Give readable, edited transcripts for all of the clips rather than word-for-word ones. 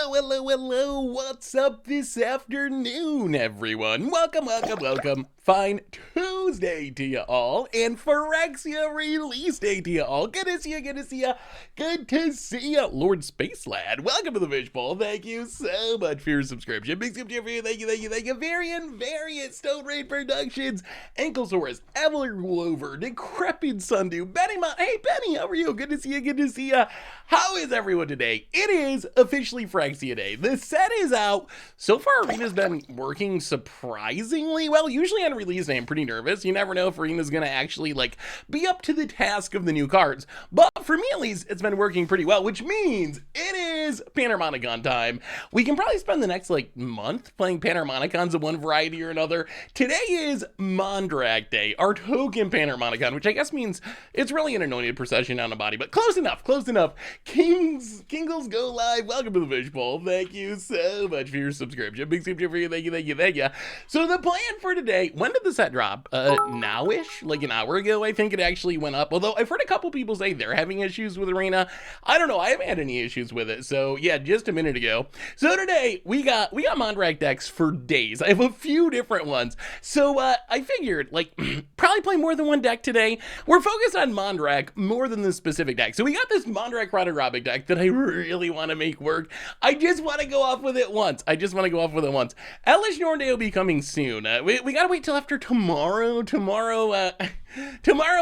Hello, what's up this afternoon, everyone? Welcome. Fine Tuesday to you all, and Phyrexia release day to you all. Good to see ya. Lord Space Lad, welcome to the Fishbowl. Thank you so much for your subscription. Big skip to you for you, thank you. Variant, Stone Raid Productions, Anklesaurus, Evelyn Glover, Decrepit Sundew, Benny hey Benny, how are you? Good to see ya. How is everyone today? It is officially Phyrexia Day. The set is out. So far, Arena's been working surprisingly well. Usually on release day, I'm pretty nervous. You never know if Arena's gonna actually be up to the task of the new cards. But for me at least, it's been working pretty well, which means it is Panharmonicon time. We can probably spend the next month playing Panharmonicons of one variety or another. Today is Mondrak Day, our Token Panahrmonicon, which I guess means it's really an anointed procession on a body, but close enough. Kingles go live. Welcome to the Fishbowl. Thank you so much for your subscription. Big super for you. Thank you. So the plan for today, when did the set drop? Now-ish? Like an hour ago, I think it actually went up. Although I've heard a couple people say they're having issues with Arena. I don't know. I haven't had any issues with it. So yeah, just a minute ago. So today we got Mondrak decks for days. I have a few different ones. So I figured probably play more than one deck today. We're focused on Mondrak more than the specific deck. So we got this Mondrak Rotograbic deck that I really want to make work. I just want to go off with it once. Elish Nornday will be coming soon. We gotta wait till after tomorrow. Tomorrow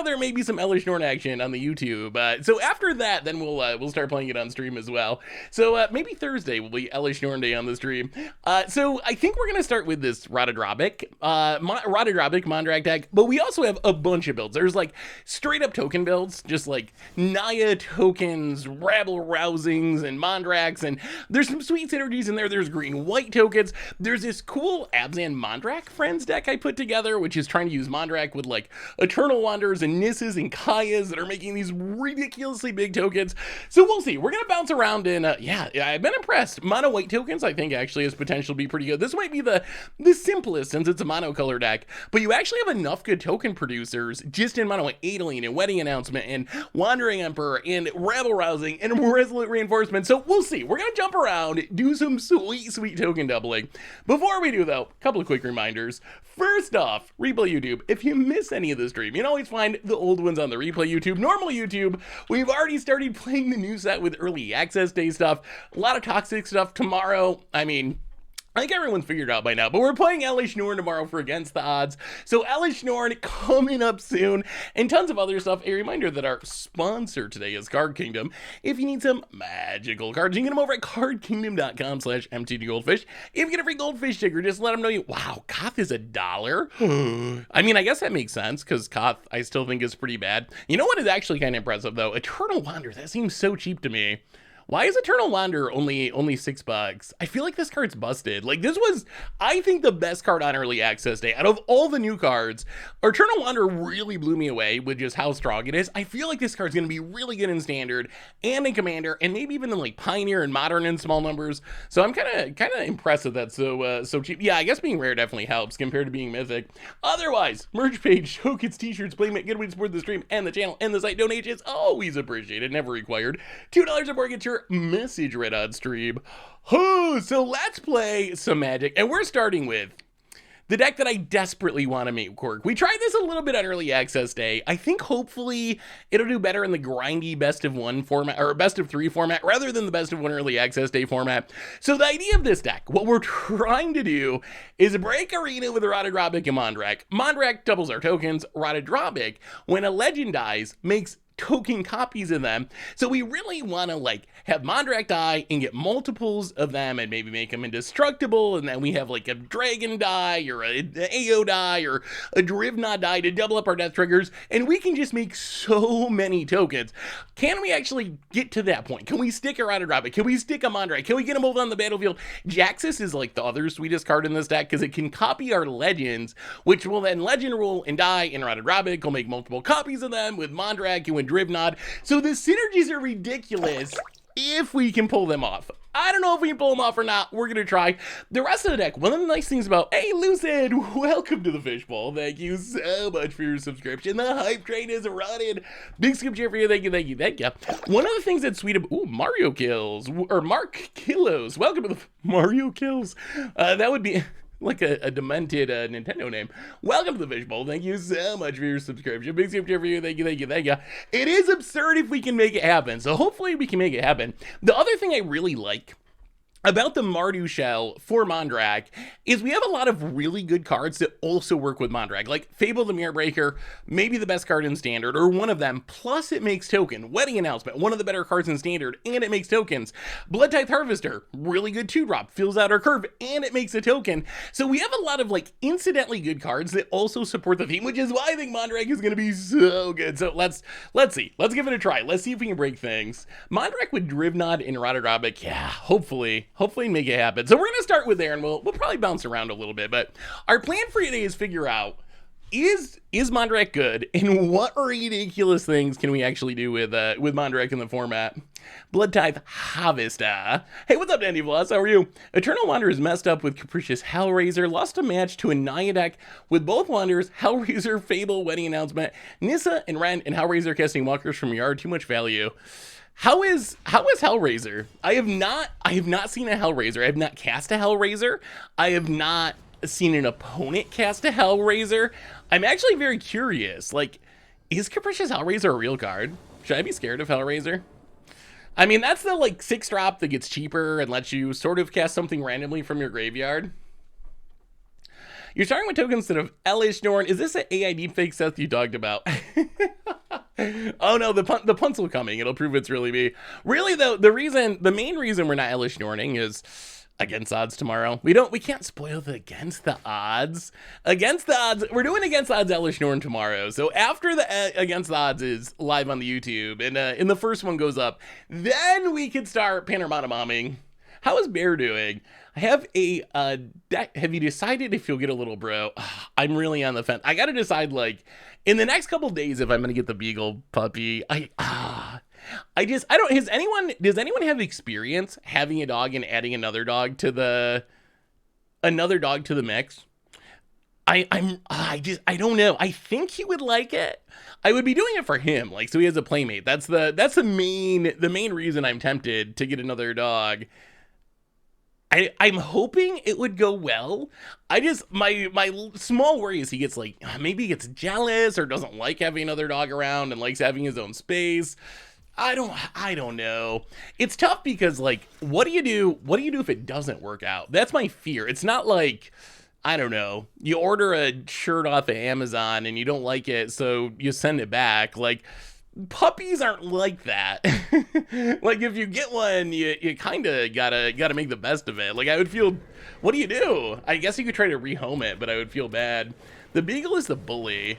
there may be some Elish Norn action on the YouTube. So after that, then we'll start playing it on stream as well. So maybe Thursday will be Elish Norn Day on the stream. So I think we're gonna start with this Rotograbic Mondrak deck, but we also have a bunch of builds. There's straight up token builds, just Naya tokens, rabble rousings, and Mondraks, and there's some sweet synergies in there. There's green-white tokens. There's this cool Abzan Mondrak Friends deck I put together, which is trying to use Mondrak with Eternal Wanderers and Nisses and Kayas that are making these ridiculously big tokens. So we'll see. We're gonna bounce around in yeah, I've been impressed. Mono white tokens I think actually has potential to be pretty good. This might be the simplest since it's a monocolor deck, but you actually have enough good token producers just in mono white. Adeline and Wedding Announcement and Wandering Emperor and Rabble Rousing and Resolute Reinforcement. So we'll see. We're gonna jump around, do some sweet token doubling. Before we do though, a couple of quick reminders. First off, replay YouTube. If you miss any of the stream, you can always find the old ones on the replay YouTube. Normal YouTube, we've already started playing the new set with early access day stuff. A lot of toxic stuff tomorrow. I think everyone's figured out by now, but we're playing Elish Norn tomorrow for Against the Odds. So Elish Norn coming up soon, and tons of other stuff. A reminder that our sponsor today is Card Kingdom. If you need some magical cards, you can get them over at cardkingdom.com/mtggoldfish. If you get a free goldfish sticker, just let them know wow, Koth is $1. I guess that makes sense, because Koth I still think is pretty bad. You know what is actually kind of impressive, though? Eternal Wander, that seems so cheap to me. Why is Eternal Wander only $6? I feel like this card's busted. This was, I think, the best card on early access day. Out of all the new cards, Eternal Wander really blew me away with just how strong it is. I feel like this card's going to be really good in Standard and in Commander, and maybe even in Pioneer and Modern in small numbers. So I'm kind of impressed that that's so cheap. Yeah, I guess being rare definitely helps compared to being mythic. Otherwise, merch page, showkits, t-shirts, playmat, good way to support the stream and the channel and the site. Donations always appreciated, never required. $2 or more gets your message read on stream. So let's play some Magic, and we're starting with the deck that I desperately want to make work. We tried this a little bit on early access day. I think hopefully it'll do better in the grindy best of one format, or best of three format, rather than the best of one early access day format. So the idea of this deck, what we're trying to do is break Arena with Rotograbic and Mondrak. Mondrak doubles our tokens. Rotograbic, when a legend dies, makes token copies of them. So we really want to have Mondrak die and get multiples of them and maybe make them indestructible, and then we have a dragon die or a AO die or a Drivnod die to double up our death triggers, and we can just make so many tokens. Can we actually get to that point? Can we stick a Rotograbic? Can we stick a Mondrak? Can we get them both on the battlefield? Jaxus is the other sweetest card in this deck because it can copy our legends, which will then legend rule and die, and Rotograbic will make multiple copies of them with Mondrak and with Drivnod. So the synergies are ridiculous if we can pull them off. I don't know if we can pull them off or not. We're going to try. The rest of the deck, one of the nice things about, hey, Lucid, welcome to the Fishbowl. Thank you so much for your subscription. The hype train is running. Big scoop cheer for you. Thank you, thank you, thank you. One of the things that's sweet about, ooh, Mario Kills, or Mark Kilos. Welcome to the Mario Kills. That would be like a demented Nintendo name. Welcome to the Fishbowl. Thank you so much for your subscription. Big scoop cheer for you. Thank you, thank you, thank you. It is absurd if we can make it happen. So hopefully we can make it happen. The other thing I really like about the Mardu shell for Mondrak is we have a lot of really good cards that also work with Mondrak, like Fable the Mirror Breaker, maybe the best card in Standard, or one of them, plus it makes token. Wedding Announcement, one of the better cards in Standard, and it makes tokens. Blood Tithe Harvester, really good 2-drop, fills out our curve, and it makes a token. So we have a lot of like incidentally good cards that also support the theme, which is why I think Mondrak is going to be so good. So let's see. Let's give it a try. Let's see if we can break things. Mondrak with Drivnod and Radadrobic, yeah, hopefully make it happen. So we're going to start with there, and we'll probably bounce around a little bit, but our plan for today is figure out, is Mondrak good, and what ridiculous things can we actually do with Mondrak in the format? Blood Tithe Harvester. Hey, what's up, Dandy Floss? How are you? Eternal Wanderers messed up with Capricious Hellraiser, lost a match to a Naya deck with both Wanderers, Hellraiser, Fable, Wedding Announcement, Nissa, and Ren, and Hellraiser casting Walkers from Yard. Too much value. How is Hellraiser? I have not seen a Hellraiser. I have not cast a Hellraiser. I have not seen an opponent cast a Hellraiser. I'm actually very curious. Like, is Capricious Hellraiser a real card? Should I be scared of Hellraiser? I mean, that's the like 6-drop that gets cheaper and lets you sort of cast something randomly from your graveyard. You're starting with tokens instead of Elish Norn. Is this an AI deepfake, Seth, you talked about? Oh no, the punts will coming. It'll prove it's really me. Really though, the main reason we're not Elish Norning is against odds tomorrow. We can't spoil the against the odds. Against the odds, we're doing against odds Elish Norn tomorrow. So after the against the odds is live on the YouTube and the first one goes up, then we can start Panahrmonicon. How is Bear doing? I have a deck. Have you decided if you'll get a little bro? I'm really on the fence. I got to decide like in the next couple days if I'm going to get the Beagle puppy. Does anyone have experience having a dog and adding another dog to the mix? I don't know. I think he would like it. I would be doing it for him, like so he has a playmate. That's the main reason I'm tempted to get another dog. I'm hoping it would go well. My small worry is he gets like, maybe he gets jealous or doesn't like having another dog around and likes having his own space. I don't know. It's tough because like, what do you do if it doesn't work out? That's my fear. It's not like, I don't know, you order a shirt off of Amazon and you don't like it, so you send it back. Like, puppies aren't like that. Like if you get one, you kind of gotta make the best of it. Like I would feel, what do you do? I guess you could try to rehome it, but I would feel bad. The Beagle is the bully.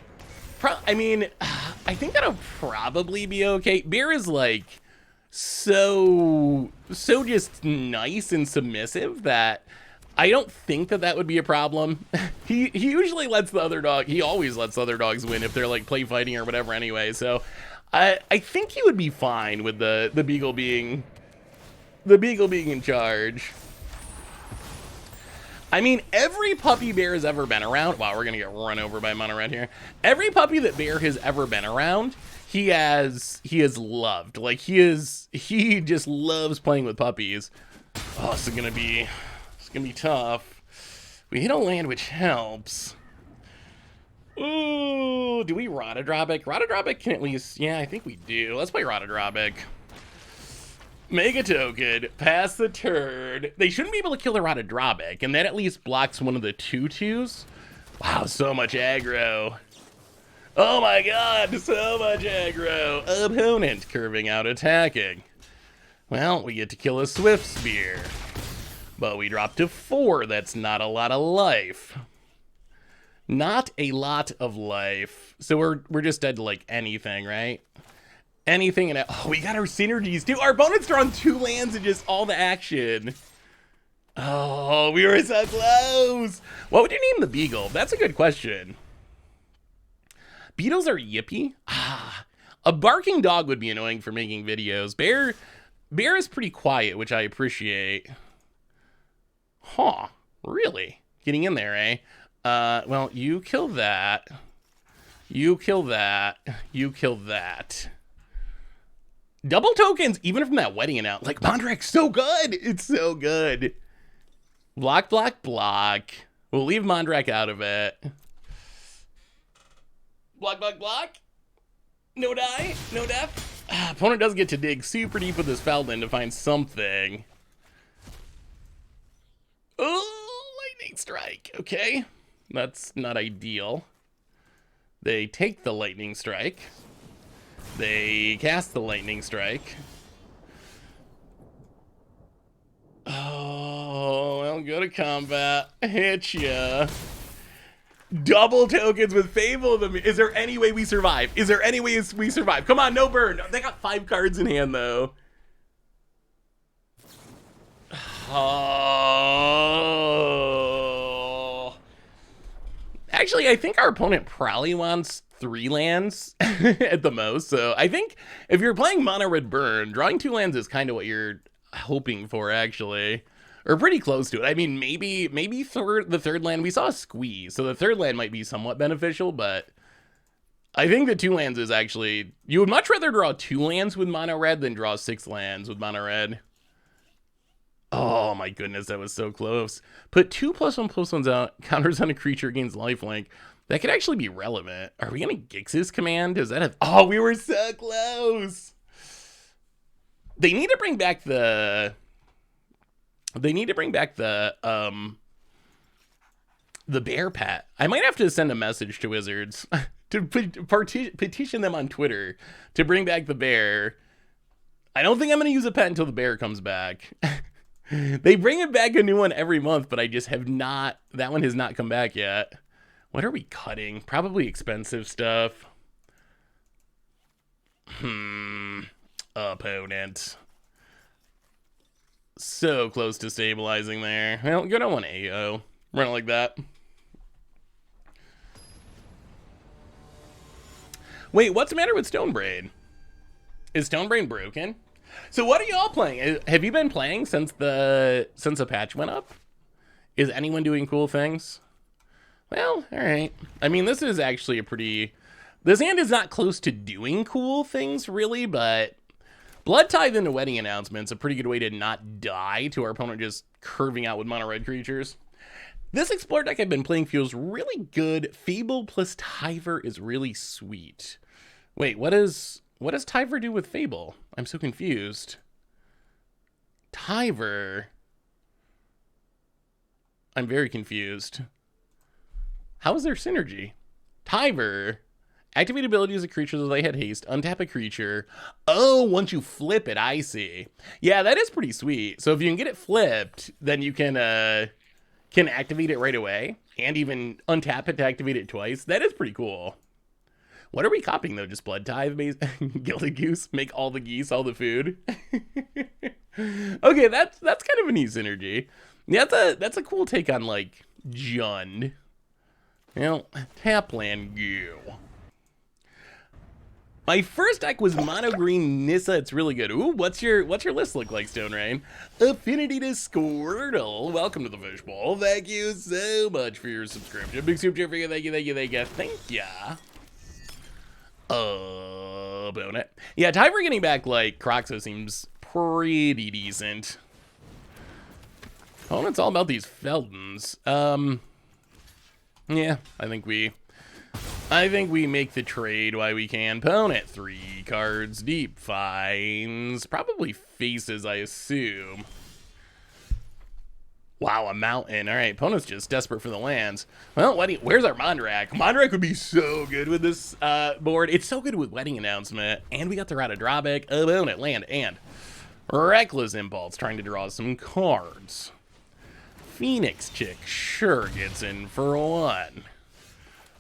I mean, I think that'll probably be okay. Bear is like so just nice and submissive that I don't think that would be a problem. He usually lets the other dog, he always lets the other dogs win if they're like play fighting or whatever anyway. So I think he would be fine with the Beagle being in charge. I mean, every puppy Bear has ever been around. Wow, we're gonna get run over by Mono Red here. Every puppy that Bear has ever been around, he has loved. Like he just loves playing with puppies. Oh, it's gonna be tough. We hit a land, which helps. Ooh, do we Radadrobic? Radadrobic can at least, yeah, I think we do. Let's play Radadrobic. Make a token, pass the turn. They shouldn't be able to kill the Radadrobic, and that at least blocks one of the 2/2s. Wow, so much aggro. Oh my god, so much aggro. Opponent curving out attacking. Well, we get to kill a Swift Spear. But we drop to 4. That's not a lot of life. Not a lot of life. So we're just dead to like anything, right? Anything. And oh, we got our synergies too. Our opponent's drawn 2 lands and just all the action. Oh, we were so close. What would you name the Beagle? That's a good question. Beetles are yippy. A barking dog would be annoying for making videos. Bear Bear is pretty quiet, which I appreciate. Huh, really? Getting in there, eh? Well, you kill that. You kill that. You kill that. Double tokens, even from that wedding announce. Like, Mondrak's so good. It's so good. Block, block, block. We'll leave Mondrak out of it. Block, block, block. No die, no death. Opponent does get to dig super deep with his Feldon to find something. Oh, lightning strike. Okay, that's not ideal. They take the lightning strike. They cast the lightning strike. Oh, well, go to combat. Hit ya. Double tokens with Fable. Is there any way we survive? Is there any way we survive? Come on, no burn. They got 5 cards in hand, though. Oh. Actually, I think our opponent probably wants 3 lands at the most. So I think if you're playing mono red burn, drawing 2 lands is kind of what you're hoping for, actually. Or pretty close to it. I mean, maybe the third land, we saw a squeeze, so the third land might be somewhat beneficial, but I think the 2 lands is actually, you would much rather draw 2 lands with mono red than draw 6 lands with mono red. Oh my goodness, that was so close. Put 2+1/+1s out, counters on a creature, gains lifelink. That could actually be relevant. Are we gonna Gix's command? Is that a, oh, we were so close. They need to bring back the bear pet. I might have to send a message to Wizards to petition them on Twitter to bring back the bear. I don't think I'm going to use a pet until the bear comes back. They bring it back a new one every month, but I just have not, that one has not come back yet. What are we cutting? Probably expensive stuff. Opponent. So close to stabilizing there. Well, good on one AO. Run it like that. Wait, what's the matter with Stonebraid? Is Stonebraid broken? So what are y'all playing? Have you been playing since the patch went up? Is anyone doing cool things? Well, all right. I mean, this is actually a pretty... This hand is not close to doing cool things, really, but... Blood Tithe into Wedding Announcement's a pretty good way to not die to our opponent just curving out with mono-red creatures. This Explore deck I've been playing feels really good. Fable plus Tyver is really sweet. Wait, what does Tyver do with Fable? I'm so confused. Tyver... I'm very confused. How is there synergy? Tyver... Activate ability as a creature that they had haste. Untap a creature. Oh, once you flip it, I see. Yeah, that is pretty sweet. So if you can get it flipped, then you can activate it right away. And even untap it to activate it twice. That is pretty cool. What are we copying, though? Just Blood Tithe? Gilded Goose? Make all the geese all the food? Okay, that's kind of a neat synergy. Yeah, that's a cool take on, like, Jund. You know, tap land, go. My first deck was Mono Green Nissa. It's really good. Ooh, what's your list look like, Stone Rain? Affinity to Squirtle. Welcome to the Fishbowl. Thank you so much for your subscription. Big super chat for you. Thank you. Thank ya. Bonnet. Yeah, Tyver getting back like Croxo seems pretty decent. Oh, it's all about these Feldons. Yeah, I think we make the trade while we can. Opponent 3 cards deep. Finds probably faces, I assume. Wow, a mountain. All right, opponent's just desperate for the lands. Well, where's our Mondrak? Mondrak would be so good with this board. It's so good with Wedding Announcement. And we got the Ratadrabic. Opponent, land, and Reckless Impulse, trying to draw some cards. Phoenix Chick sure gets in for 1.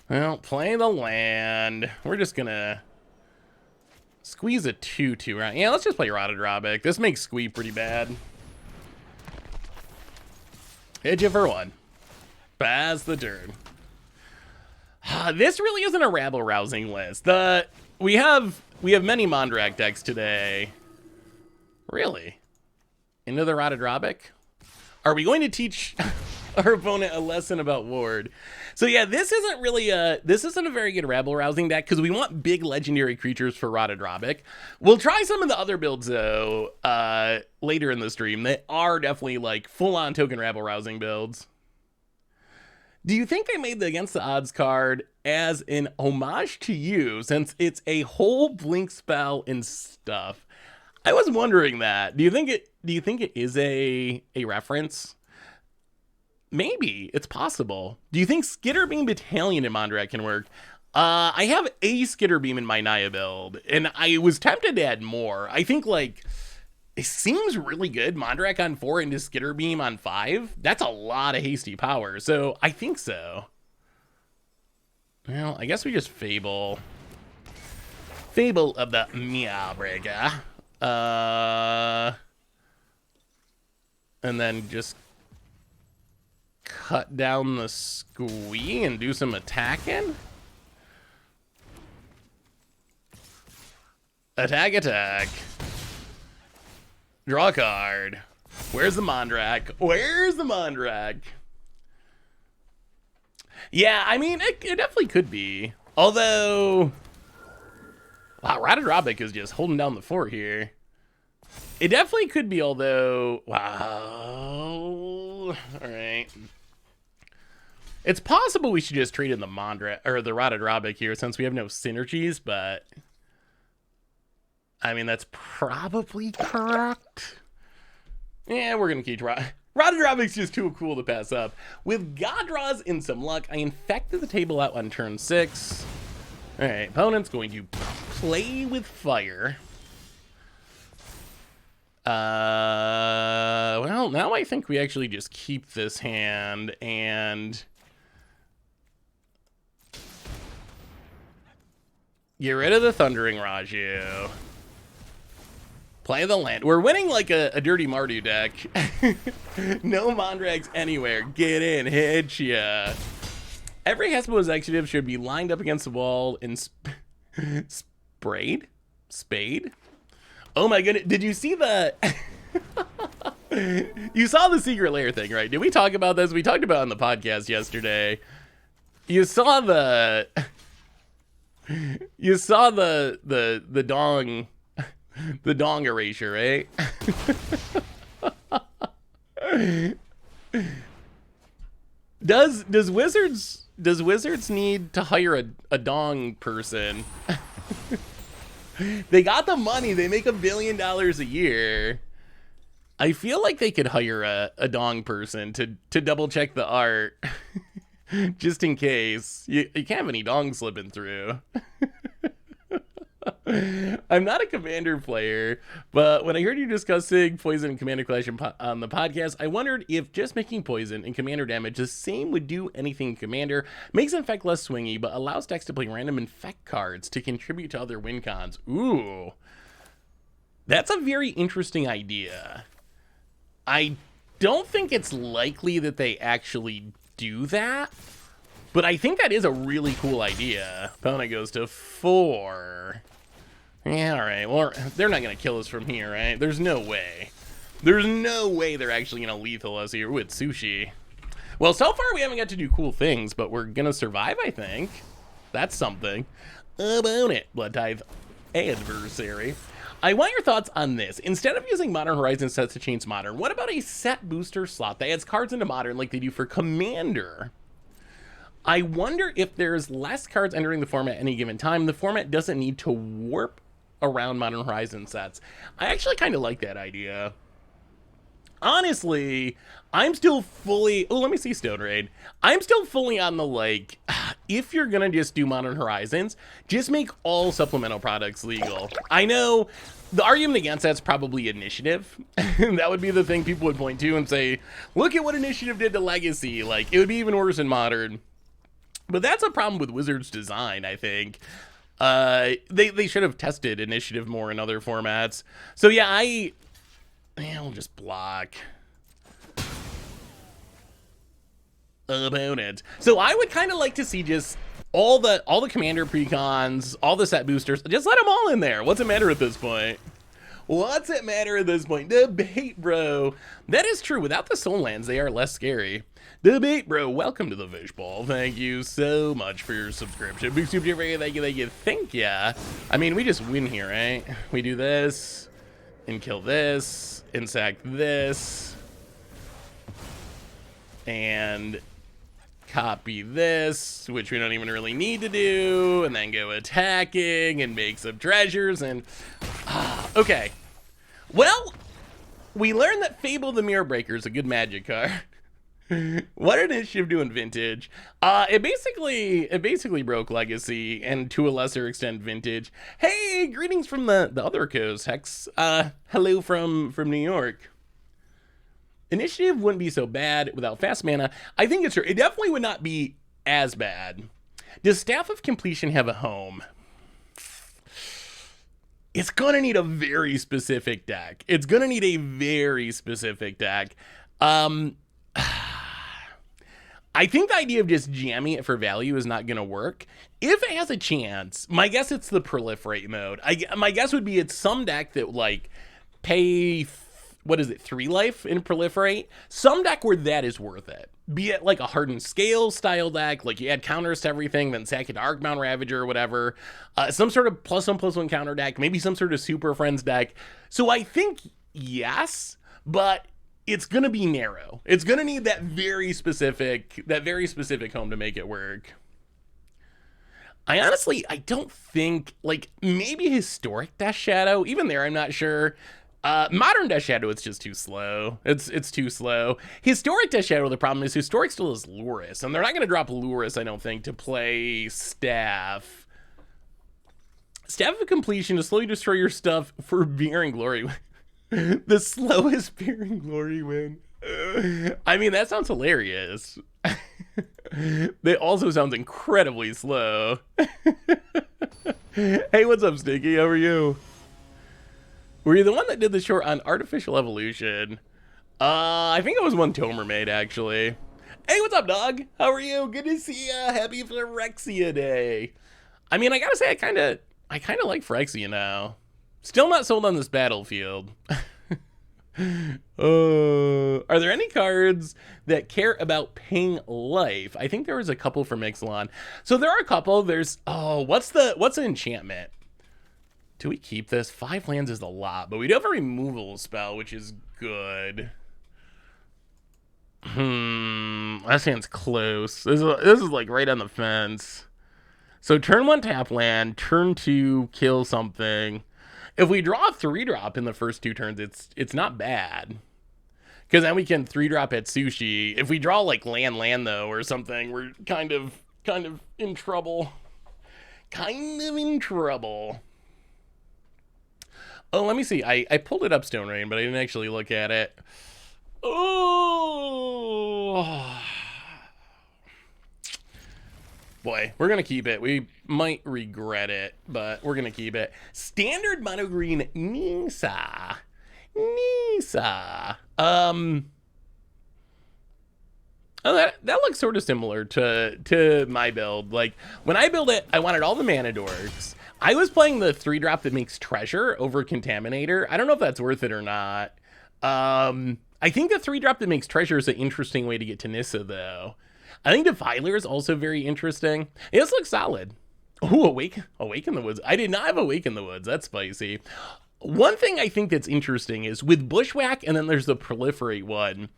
Well, play the land. We're just gonna squeeze a 2/2, right? Yeah, let's just play Ratadrabic. This makes squeeze pretty bad. Hit you for 1. Pass the turn. This really isn't a rabble-rousing list. We have many Mondrak decks today. Really? Into the Rotted Robic? Are we going to teach our opponent a lesson about Ward? So yeah, this isn't a very good rabble rousing deck because we want big legendary creatures for Rotted Robic. We'll try some of the other builds though later in the stream. They are definitely like full-on token rabble rousing builds. Do you think they made the Against the Odds card as an homage to you since it's a whole blink spell and stuff? I was wondering that. Do you think it is a reference? Maybe. It's possible. Do you think Skitterbeam Battalion in Mondrak can work? I have a Skitterbeam in my Naya build, and I was tempted to add more. I think, like, it seems really good. Mondrak on 4 into Skitterbeam on 5. That's a lot of hasty power, so I think so. Well, I guess we just Fable. Fable of the Meowbreaker. And then just cut down the squee and do some attacking. Attack. Draw a card. Where's the Mondrak? Yeah, I mean, it definitely could be. Although, wow, Rotted Robic is just holding down the fort here. It definitely could be, although, wow. All right. It's possible we should just trade in the Mondrak or the Rotted Robic here since we have no synergies, but I mean, that's probably correct. Yeah, we're going to keep Rotted Robic's just too cool to pass up. With God Draws and some luck, I infected the table out on turn 6. All right, opponent's going to play with fire. Well, now I think we actually just keep this hand and get rid of the Thundering Raju. Play the land. We're winning like a dirty Mardu deck. No Mondrags anywhere. Get in, hit ya. Every Hespo executive should be lined up against the wall and sprayed? Spade? Oh my goodness. Did you see the... You saw the secret lair thing, right? Did we talk about this? We talked about it on the podcast yesterday. You saw the... You saw the dong... The dong erasure, right? Does Wizards need to hire a dong person? They got the money. They make $1 billion a year. I feel like they could hire a dong person to double check the art. Just in case. You can't have any dong slipping through. I'm not a Commander player, but when I heard you discussing Poison and Commander Clash on the podcast, I wondered if just making Poison and Commander damage the same would do anything in Commander, makes Infect less swingy, but allows decks to play random Infect cards to contribute to other win cons. Ooh. That's a very interesting idea. I don't think it's likely that they actually do that, but I think that is a really cool idea. Opponent goes to 4. Yeah, all right. Well, they're not going to kill us from here, right? There's no way. There's no way they're actually going to lethal us here with Sushi. Well, so far we haven't got to do cool things, but we're going to survive, I think. That's something. About it, Blood Tithe adversary. I want your thoughts on this. Instead of using Modern Horizons sets to change Modern, what about a set booster slot that adds cards into Modern like they do for Commander? I wonder if there's less cards entering the format at any given time. The format doesn't need to warp around Modern Horizon sets. I actually kind of like that idea. Honestly, I'm still fully... Oh, let me see Stone Raid. I'm still fully on the, like, if you're going to just do Modern Horizons, just make all supplemental products legal. I know the argument against that's probably Initiative. That would be the thing people would point to and say, look at what Initiative did to Legacy. Like, it would be even worse in Modern. But that's a problem with Wizards design, I think. They should have tested Initiative more in other formats. So yeah, we'll just block. Opponent. So I would kind of like to see just all the Commander precons, all the set boosters, just let them all in there. What's it matter at this point? What's it matter at this point? Debate, bro. That is true. Without the soul lands, they are less scary. Debate, bro. Welcome to the fishbowl. Thank you so much for your subscription. Big super thank you. Thank ya. I mean, we just win here, right? We do this and kill this and sack this and copy this, which we don't even really need to do, and then go attacking and make some treasures and okay. Well, we learned that Fable the Mirror Breaker is a good magic card. What did Initiative do in Vintage? It basically broke Legacy and to a lesser extent Vintage. Hey, greetings from the other coast, Hex. Hello from New York. Initiative wouldn't be so bad without fast mana. I think it's true. It definitely would not be as bad. Does Staff of Completion have a home? It's gonna need a very specific deck. I think the idea of just jamming it for value is not gonna work. If it has a chance, my guess it's the proliferate mode. My guess would be it's some deck that like pay, what is it, 3 life in proliferate? Some deck where that is worth it. Be it like a Hardened Scale style deck, like you add counters to everything, then sack it to Arcbound Ravager or whatever. Some sort of +1/+1 counter deck, maybe some sort of Super Friends deck. So I think yes, but it's gonna be narrow. It's gonna need that very specific home to make it work. I don't think, like, maybe Historic Death Shadow, even there I'm not sure. Modern Death Shadow, it's just too slow. It's too slow. Historic Death Shadow, the problem is Historic still has Lurrus, and they're not going to drop Lurrus, I don't think, to play Staff. Staff of Completion to slowly destroy your stuff for Bearing Glory. The slowest Bearing Glory win. I mean, that sounds hilarious. That also sounds incredibly slow. Hey, what's up, Sticky? How are you? Were you the one that did the short on Artificial Evolution? I think it was one Tomer made, actually. Hey, what's up, dog? How are you? Good to see ya. Happy Phyrexia Day. I mean, I gotta say, I kind of like Phyrexia now. Still not sold on this battlefield. Are there any cards that care about paying life? I think there was a couple from Ixalan. So there are a couple. There's, what's an enchantment? Do we keep this? 5 lands is a lot, but we do have a removal spell, which is good. That sounds close. This is like right on the fence. So turn 1 tap land, turn 2 kill something. If we draw a 3-drop in the first 2 turns, it's not bad. Because then we can 3-drop at Sushi. If we draw like land though or something, we're kind of in trouble. Oh, let me see. I pulled it up, Stone Rain, but I didn't actually look at it. Oh, boy, we're gonna keep it. We might regret it, but we're gonna keep it. Standard mono green Nisa. Oh, that looks sort of similar to my build. Like, when I build it, I wanted all the mana dorks. I was playing the 3-drop that makes treasure over Contaminator. I don't know if that's worth it or not. I think the 3-drop that makes treasure is an interesting way to get to Nissa, though. I think Defiler is also very interesting. It just looks solid. Oh, Awake in the Woods. I did not have Awake in the Woods. That's spicy. One thing I think that's interesting is with Bushwhack, and then there's the Proliferate one,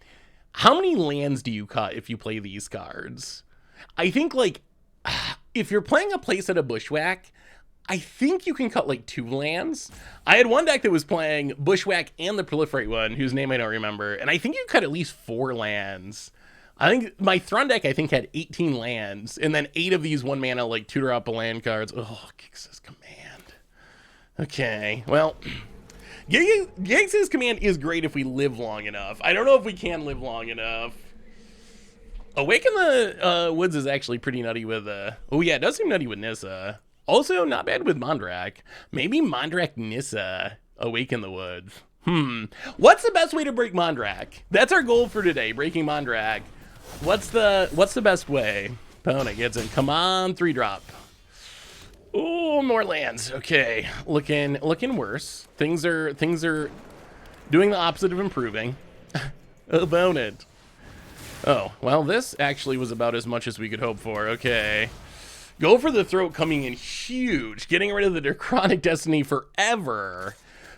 how many lands do you cut if you play these cards? I think, like, if you're playing a playset of Bushwhack, I think you can cut like 2 lands. I had one deck that was playing Bushwhack and the Proliferate one, whose name I don't remember, and I think you cut at least 4 lands. I think my Thron deck, had 18 lands, and then 8 of these 1 mana, like 2-drop land cards. Oh, Gix's Command. Okay, well, Gix's Command is great if we live long enough. I don't know if we can live long enough. Awake in the Woods is actually pretty nutty with, oh yeah, it does seem nutty with Nissa. Also, not bad with Mondrak. Maybe Mondrak Nissa, Awake in the Woods. What's the best way to break Mondrak? That's our goal for today, breaking Mondrak. What's the best way? Opponent gets in. Come on, 3-drop. Oh, more lands. Okay, looking worse. Things are doing the opposite of improving. Opponent. Oh, well, this actually was about as much as we could hope for. Okay. Go for the Throat coming in huge. Getting rid of the Necrotic Destiny forever.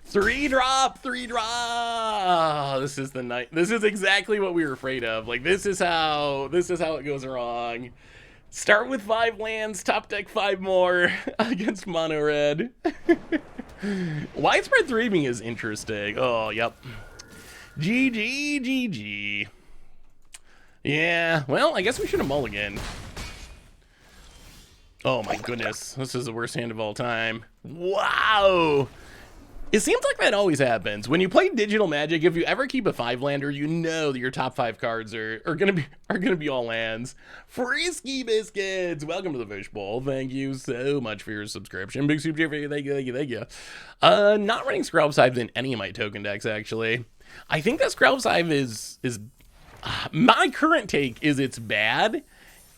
3-drop, 3-drop. This is the night. This is exactly what we were afraid of. Like, this is how it goes wrong. Start with 5 lands, top deck 5 more against mono red. Widespread Threaming is interesting. Oh, yep. GG, GG. Yeah, well, I guess we should have mulliganed. Oh my goodness, this is the worst hand of all time. Wow! It seems like that always happens. When you play Digital Magic, if you ever keep a 5-lander, you know that your top 5 cards are gonna be all lands. Frisky Biscuits! Welcome to the Fish Bowl. Thank you so much for your subscription. Big super chat for you. Thank you, thank you, thank you. Not running Scrub Scythe in any of my token decks, actually. I think that Scrub Scythe is my current take is it's bad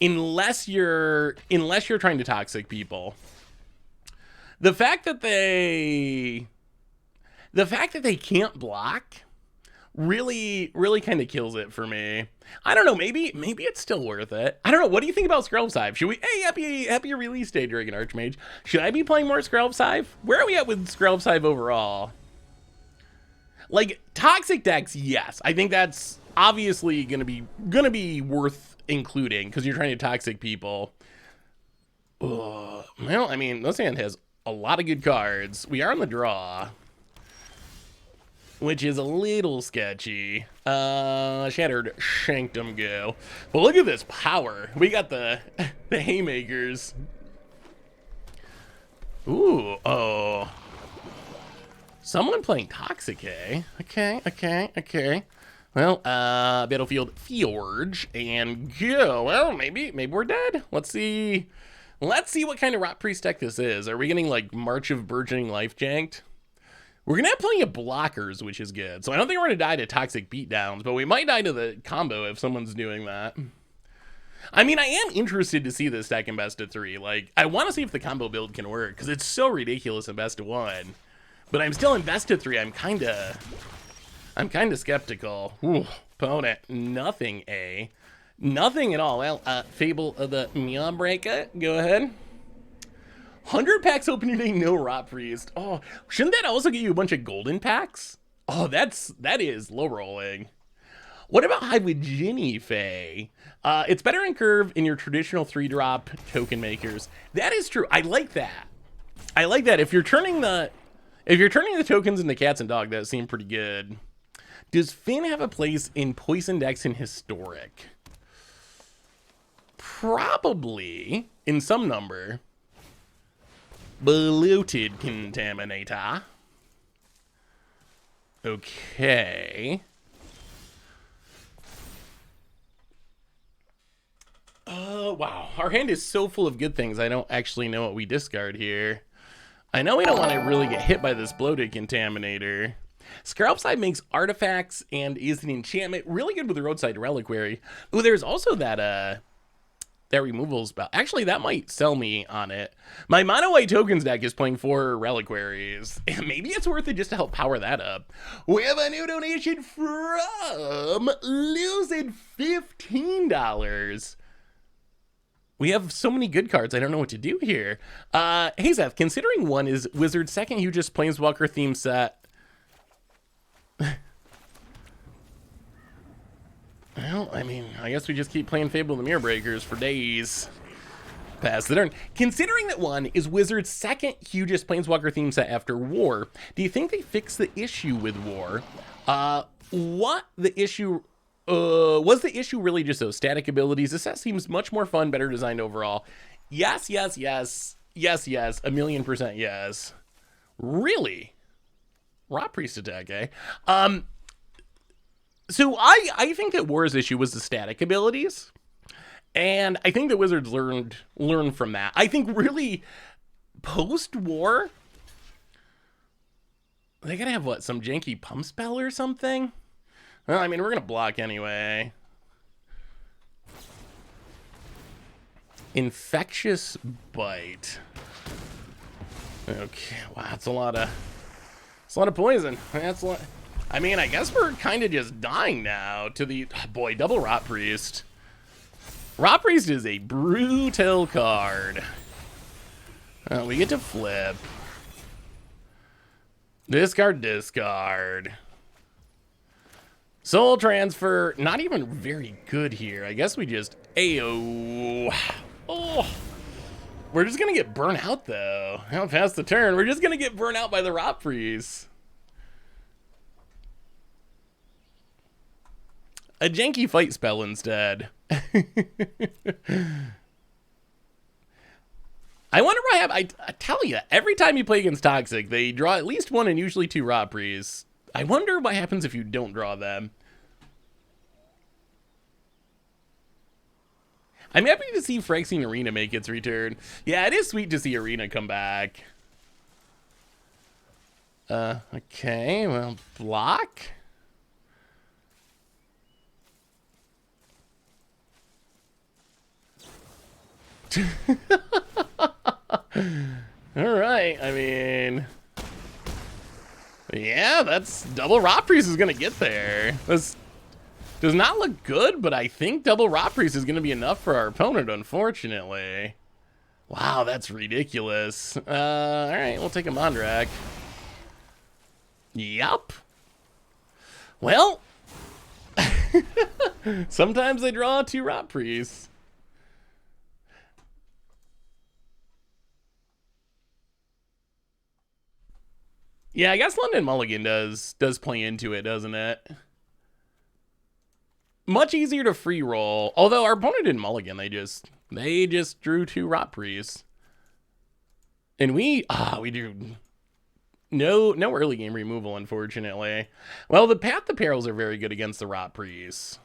unless you're trying to toxic people. The fact that they can't block really kind of kills it for me. I don't know, maybe it's still worth it. I don't know. What do you think about Scrub Scythe? Should we happy release day, Dragon Archmage. Should I be playing more Scrub Scythe? Where are we at with Scrub Scythe overall? Like, toxic decks, yes. I think that's obviously gonna be worth including because you're trying to toxic people. Well, I mean, this hand has a lot of good cards. We are on the draw, which is a little sketchy. Shattered Shankdom go. But look at this power. We got the haymakers. Ooh, oh. Someone playing Toxic, eh? Okay. Well, Battlefield Fjorge and go. Well, maybe we're dead. Let's see what kind of Rot Priest deck this is. Are we getting like March of Burgeoning Life janked? We're gonna have plenty of blockers, which is good. So I don't think we're gonna die to Toxic Beatdowns, but we might die to the combo if someone's doing that. I mean, I am interested to see this deck in best of 3. Like, I want to see if the combo build can work because it's so ridiculous in best of 1. But I'm still in best of 3. I'm kind of skeptical. Ooh, opponent, nothing, eh? Nothing at all. Well, Fable of the Meowbreaker, go ahead. 100 packs open today, no Rot Priest. Oh, shouldn't that also get you a bunch of golden packs? Oh, that is low rolling. What about Hive with Ginny Faye? It's better in curve in your traditional 3-drop token makers. That is true. I like that. If you're turning the tokens into cats and dog, that seemed pretty good. Does Finn have a place in poison decks in historic? Probably in some number. Bloated Contaminator. Okay. Wow. Our hand is so full of good things, I don't actually know what we discard here. I know we don't want to really get hit by this Bloated Contaminator. Scrub Scythe makes artifacts and is an enchantment. Really good with the Roadside Reliquary. Oh, there's also that removal spell. Actually, that might sell me on it. My mono white tokens deck is playing 4 reliquaries. Maybe it's worth it just to help power that up. We have a new donation from Lucid, $15. We have so many good cards, I don't know what to do here. Hey Zeth, considering one is Wizard's second hugest Planeswalker theme set. Well, I mean, I guess we just keep playing Fable of the Mirror Breakers for days. Pass the turn. Considering that one is Wizard's second hugest Planeswalker theme set after War, do you think they fixed the issue with War? What the issue... was the issue really just those static abilities? This set seems much more fun, better designed overall. Yes, yes, yes. Yes, yes. 1,000,000% yes. Really? Rot Priest attack, eh? So I think that War's issue was the static abilities. And I think the Wizards learned from that. I think really post-War, they gotta have, what, some janky pump spell or something? Well, I mean, we're gonna block anyway. Infectious Bite. Okay, wow, that's a lot of poison. That's a lot. I mean, I guess we're kind of just dying now to the boy double Rot Priest. Rot Priest is a brutal card. We get to flip. Discard. Soul Transfer, not even very good here. I guess we just Ayo. Oh. We're just gonna get burnt out though. How past the turn? We're just gonna get burnt out by the Rot Priest. A janky fight spell instead. I wonder what I tell you, every time you play against Toxic, they draw at least one and usually two Rot Priests. I wonder what happens if you don't draw them. I'm happy to see Phyrexian Arena make its return. Yeah, it is sweet to see Arena come back. Okay, well, block. Alright, I mean... Yeah, that's... Double Rot Priest is gonna get there. This does not look good, but I think double Rot Priest is gonna be enough for our opponent, unfortunately. Wow, that's ridiculous. Alright, we'll take a Mondrak. Yup. Well... sometimes they draw two Rot Priests. Yeah, I guess London Mulligan does play into it, doesn't it? Much easier to free roll. Although our opponent didn't mulligan, they just drew two Rot Priests. And we drew no early game removal, unfortunately. Well, the Path to Perils are very good against the Rot Priests.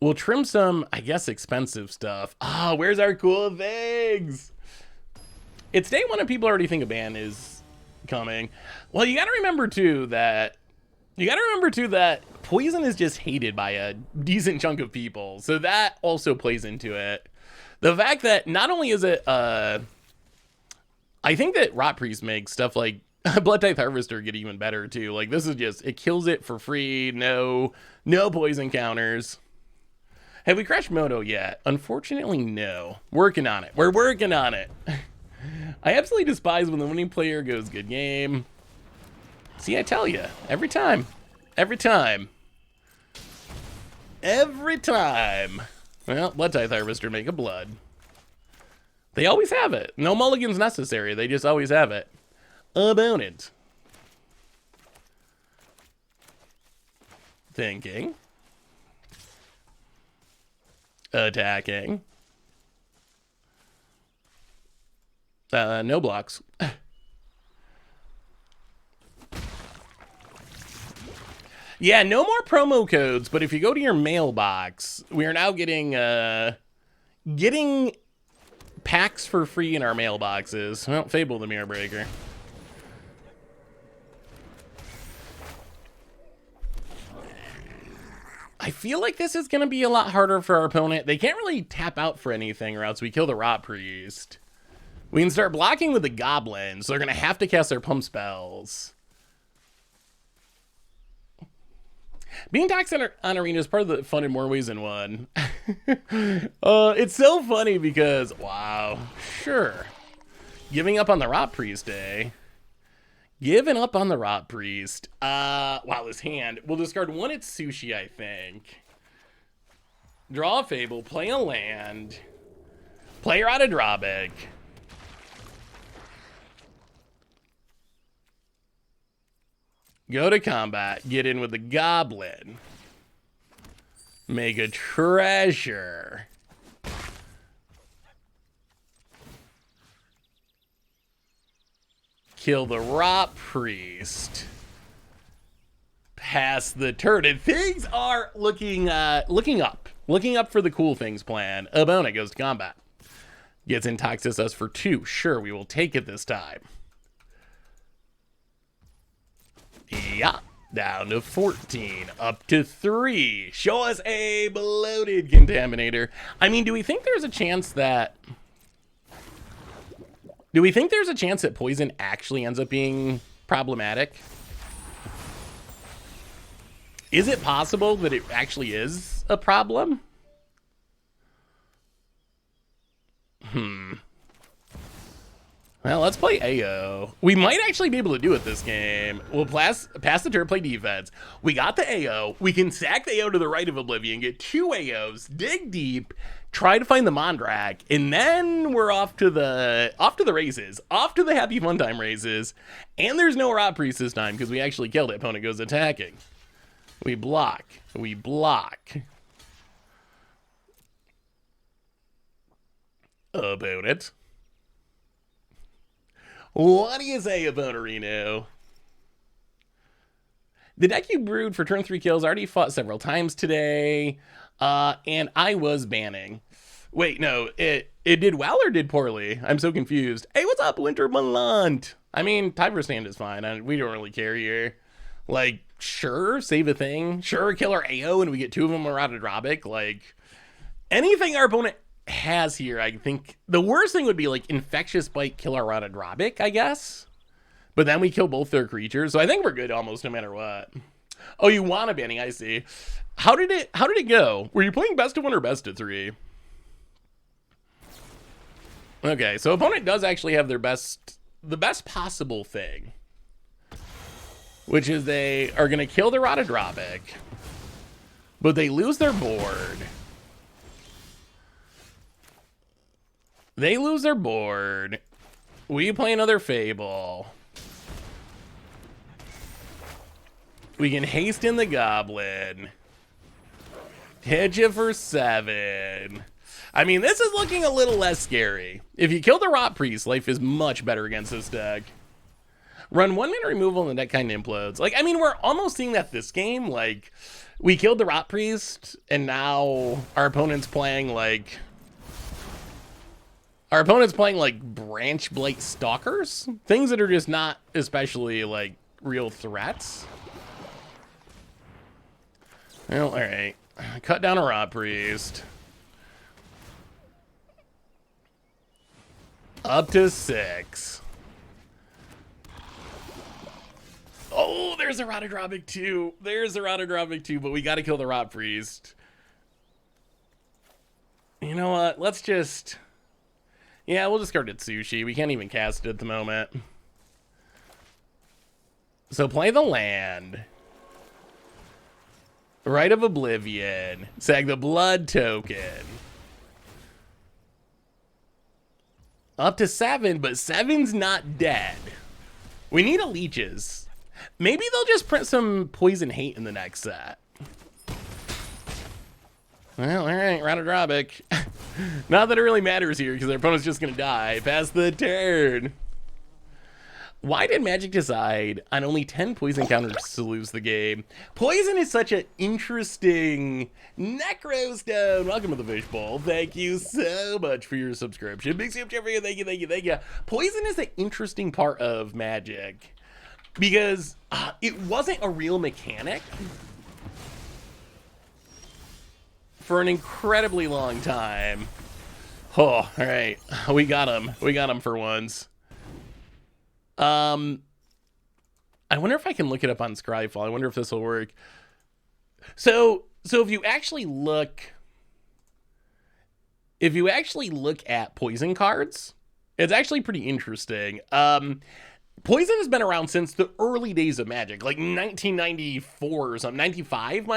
We'll trim some, I guess, expensive stuff. Where's our cool things? It's day one and people already think a ban is coming. Well, you gotta remember too that poison is just hated by a decent chunk of people, so that also plays into it. The fact that not only is it I think that Rot Priest makes stuff like Blood Tithe Harvester get even better too. Like, this is just, it kills it for free. No poison counters. Have we crashed Moto yet? Unfortunately, no. Working on it. We're working on it. I absolutely despise when the winning player goes good game. See, I tell you, every time. Well, Blood Tithe Harvester make a blood. They always have it. No mulligans necessary. They just always have it. About it. Thinking. Attacking. No blocks. Yeah, no more promo codes, but if you go to your mailbox, we are now getting packs for free in our mailboxes. Well, Fable the Mirror Breaker. I feel like this is going to be a lot harder for our opponent. They can't really tap out for anything or else we kill the Rot Priest. We can start blocking with the Goblins, so they're going to have to cast their pump spells. Being toxic on Arena is part of the fun in more ways than one. It's so funny because, wow, sure. Giving up on the Rot Priest, eh? Giving up on the Rot Priest. Wow, this hand. We'll discard one at Sushi, I think. Draw a Fable, play a land. Play her out of Drawback. Go to combat, get in with the Goblin. Make a treasure. Kill the Rot Priest. Pass the turn, and things are looking up. Looking up for the cool things plan. Abona goes to combat. Gets Intoxis us for 2. Sure, we will take it this time. Yeah, down to 14, up to 3. Show us a bloated Contaminator. I mean, do we think there's a chance that... Do we think there's a chance that poison actually ends up being problematic? Is it possible that it actually is a problem? Well, let's play AO. We might actually be able to do it this game. We'll pass the turn, play defense. We got the AO. We can sack the AO to the right of Oblivion, get 2 AOs, dig deep, try to find the Mondrak, and then we're off to the races, off to the happy fun time races. And there's no Rot Priest this time because we actually killed it. Opponent goes attacking. We block. We block. About it. What do you say, Opponent? The deck you brewed for turn 3 kills already fought several times today, and I was banning. Wait, no, it did well or did poorly? I'm so confused. Hey, what's up, Winter Malant? I mean, tie for stand is fine. We don't really care here. Like, sure, save a thing. Sure, kill our AO and we get 2 of them around a Drobic. Like, anything our opponent has here, I think the worst thing would be like Infectious Bite, kill our Rata Drobic, I guess. But then we kill both their creatures, so I think we're good almost no matter what. Oh, you want a banning? I see. How did it go? Were you playing best of 1 or best of 3? Okay, so opponent does actually have the best possible thing, which is they are gonna kill the Rata Drobic, but they lose their board. They lose their board. We play another Fable. We can haste in the Goblin. Hit you for 7. I mean, this is looking a little less scary. If you kill the Rot Priest, life is much better against this deck. Run 1 mana removal and the deck kind of implodes. Like, I mean, we're almost seeing that this game. Like, we killed the Rot Priest, and now our opponent's playing like... Our opponent's playing like Branch Blight Stalkers, things that are just not especially like real threats. Well, all right, cut down a Rot Priest. Up to 6. Oh, there's a Rata Drobic too. There's a Rata Drobic too, but we got to kill the Rot Priest. You know what? Let's just... Yeah, we'll discard it Sushi. We can't even cast it at the moment. So play the land. Right of Oblivion. Sag the Blood Token. Up to 7, but 7's not dead. We need a Leeches. Maybe they'll just print some Poison Hate in the next set. Well, all right, Rata Drobic. Not that it really matters here because their opponent's just going to die. Pass the turn. Why did Magic decide on only 10 poison counters to lose the game? Poison is such an interesting... Necrostone, welcome to the Fishbowl. Thank you so much for your subscription. Big Soup Jeffrey, thank you. Poison is an interesting part of Magic because it wasn't a real mechanic for an incredibly long time. Oh, all right. We got him. We got him for once. I wonder if I can look it up on Scryfall. I wonder if this will work. So if you actually look at poison cards, it's actually pretty interesting. Poison has been around since the early days of Magic, like 1994 or something, 95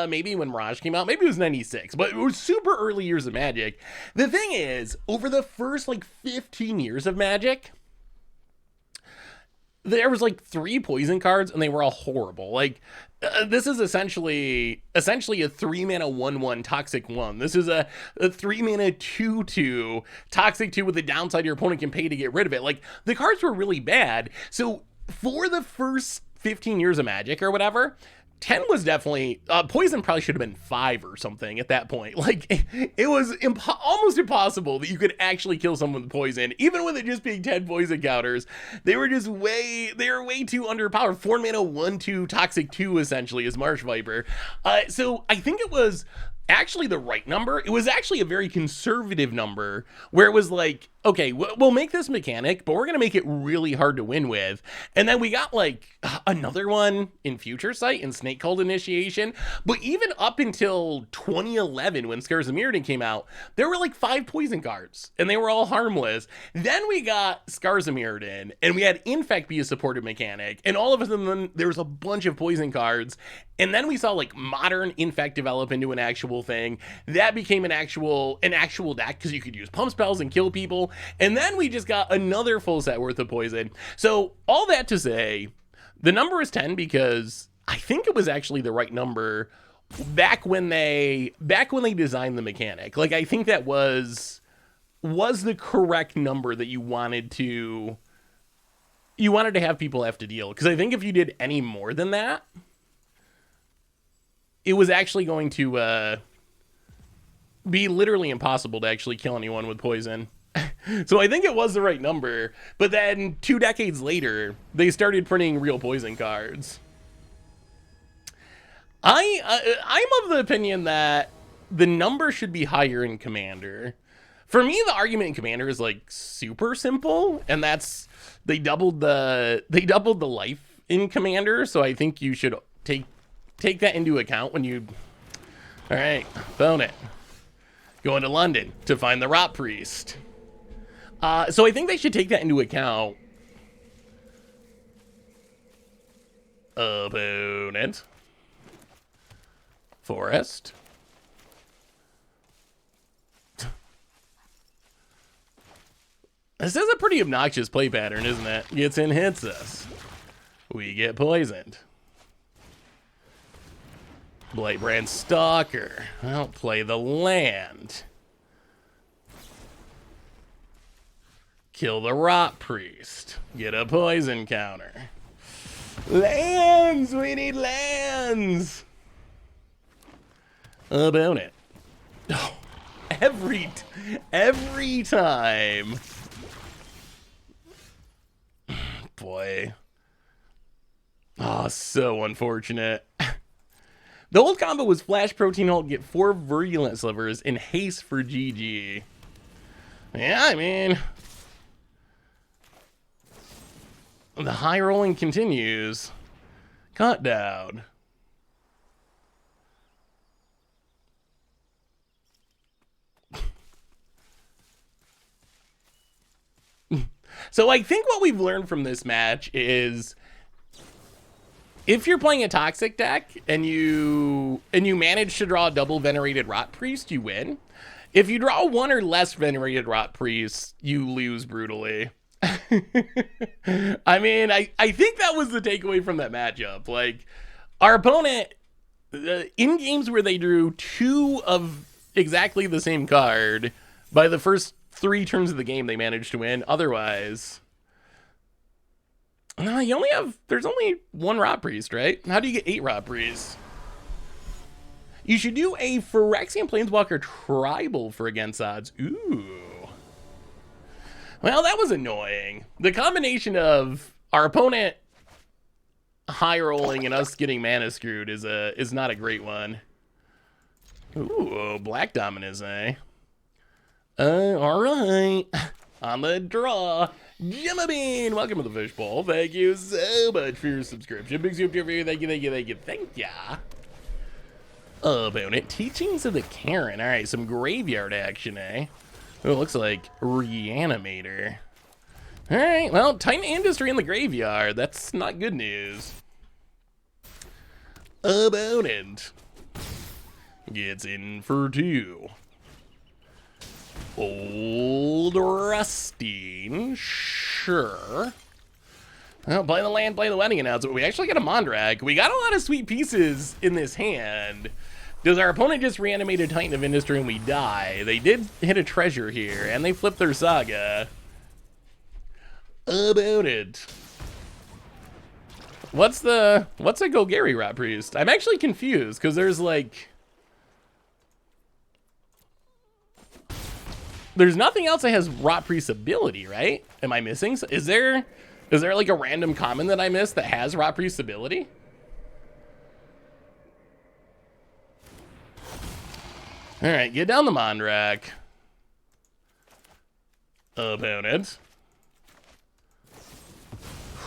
maybe when Mirage came out. Maybe it was 96, but it was super early years of Magic. The thing is, over the first like 15 years of Magic, there was like 3 poison cards and they were all horrible. Like this is essentially a 3-mana 1/1 Toxic 1. This is a 3-mana 2/2 Toxic 2 with the downside your opponent can pay to get rid of it. Like the cards were really bad. So for the first 15 years of Magic or whatever, 10 was definitely, poison probably should have been 5 or something at that point. Like, it was almost impossible that you could actually kill someone with poison, even with it just being 10 poison counters. They were just way too underpowered. 4-mana 1/2 Toxic 2, essentially, is Marsh Viper. So I think it was actually the right number. It was actually a very conservative number, where it was like, okay, we'll make this mechanic, but we're going to make it really hard to win with. And then we got like another one in Future Sight and Snake Cult Initiation. But even up until 2011, when Scars of Mirrodin came out, there were like 5 poison cards and they were all harmless. Then we got Scars of Mirrodin and we had Infect be a supported mechanic. And all of a sudden, there was a bunch of poison cards. And then we saw like modern Infect develop into an actual thing. That became an actual deck because you could use pump spells and kill people. And then we just got another full set worth of poison. So all that to say, the number is 10 because I think it was actually the right number back when they designed the mechanic. Like, I think that was the correct number that you wanted to have people have to deal. Because I think if you did any more than that, it was actually going to be literally impossible to actually kill anyone with poison. So I think it was the right number. But then 2 decades later, they started printing real poison cards. I'm of the opinion that the number should be higher in Commander. For me, the argument in Commander is like super simple, and that's they doubled the life in Commander. So I think you should take that into account when you... All right, phone it. Going to London to find the Rot Priest. So I think they should take that into account. Opponent. Forest. This is a pretty obnoxious play pattern, isn't it? Gets in, hits us. We get poisoned. Blightbrand Stalker. I'll play the land. Kill the Rot Priest. Get a poison counter. Lands! We need lands! About it. Oh, every time. Boy. Oh, so unfortunate. The old combo was Flash Protein Ult, get 4 Virulent Slivers, and Haste for GG. Yeah, I mean... The high rolling continues. Cut down. So I think what we've learned from this match is if you're playing a toxic deck and you manage to draw a double Venerated Rot Priest, you win. If you draw 1 or less Venerated Rot Priests, you lose brutally. I mean, I think that was the takeaway from that matchup. Like, our opponent, in games where they drew 2 of exactly the same card, by the first 3 turns of the game, they managed to win. Otherwise, no, there's only 1 Rot Priest, right? How do you get 8 Rot Priests? You should do a Phyrexian Planeswalker Tribal for against odds. Ooh. Well, that was annoying. The combination of our opponent high rolling and us getting mana screwed is not a great one. Ooh, Black Dominus, eh? All right. On the draw, Gemma Bean. Welcome to the Fishbowl. Thank you so much for your subscription. Big soup to you. Thank ya. Opponent, Teachings of the Karen. All right, some graveyard action, eh? Oh, it looks like Reanimator. All right, well, Titan Industry in the graveyard. That's not good news. Opponent gets in for 2. Old Rusting, sure. Well, play the land, play the wedding announcement. We actually got a Mondrak. We got a lot of sweet pieces in this hand. Does our opponent just reanimate a Titan of Industry and we die? They did hit a treasure here, and they flipped their Saga. About it. What's a Golgari Rot Priest? I'm actually confused, because there's like... There's nothing else that has Rot Priest ability, right? Am I missing? Is there like a random common that I missed that has Rot Priest ability? All right, get down the Mondrak. opponent.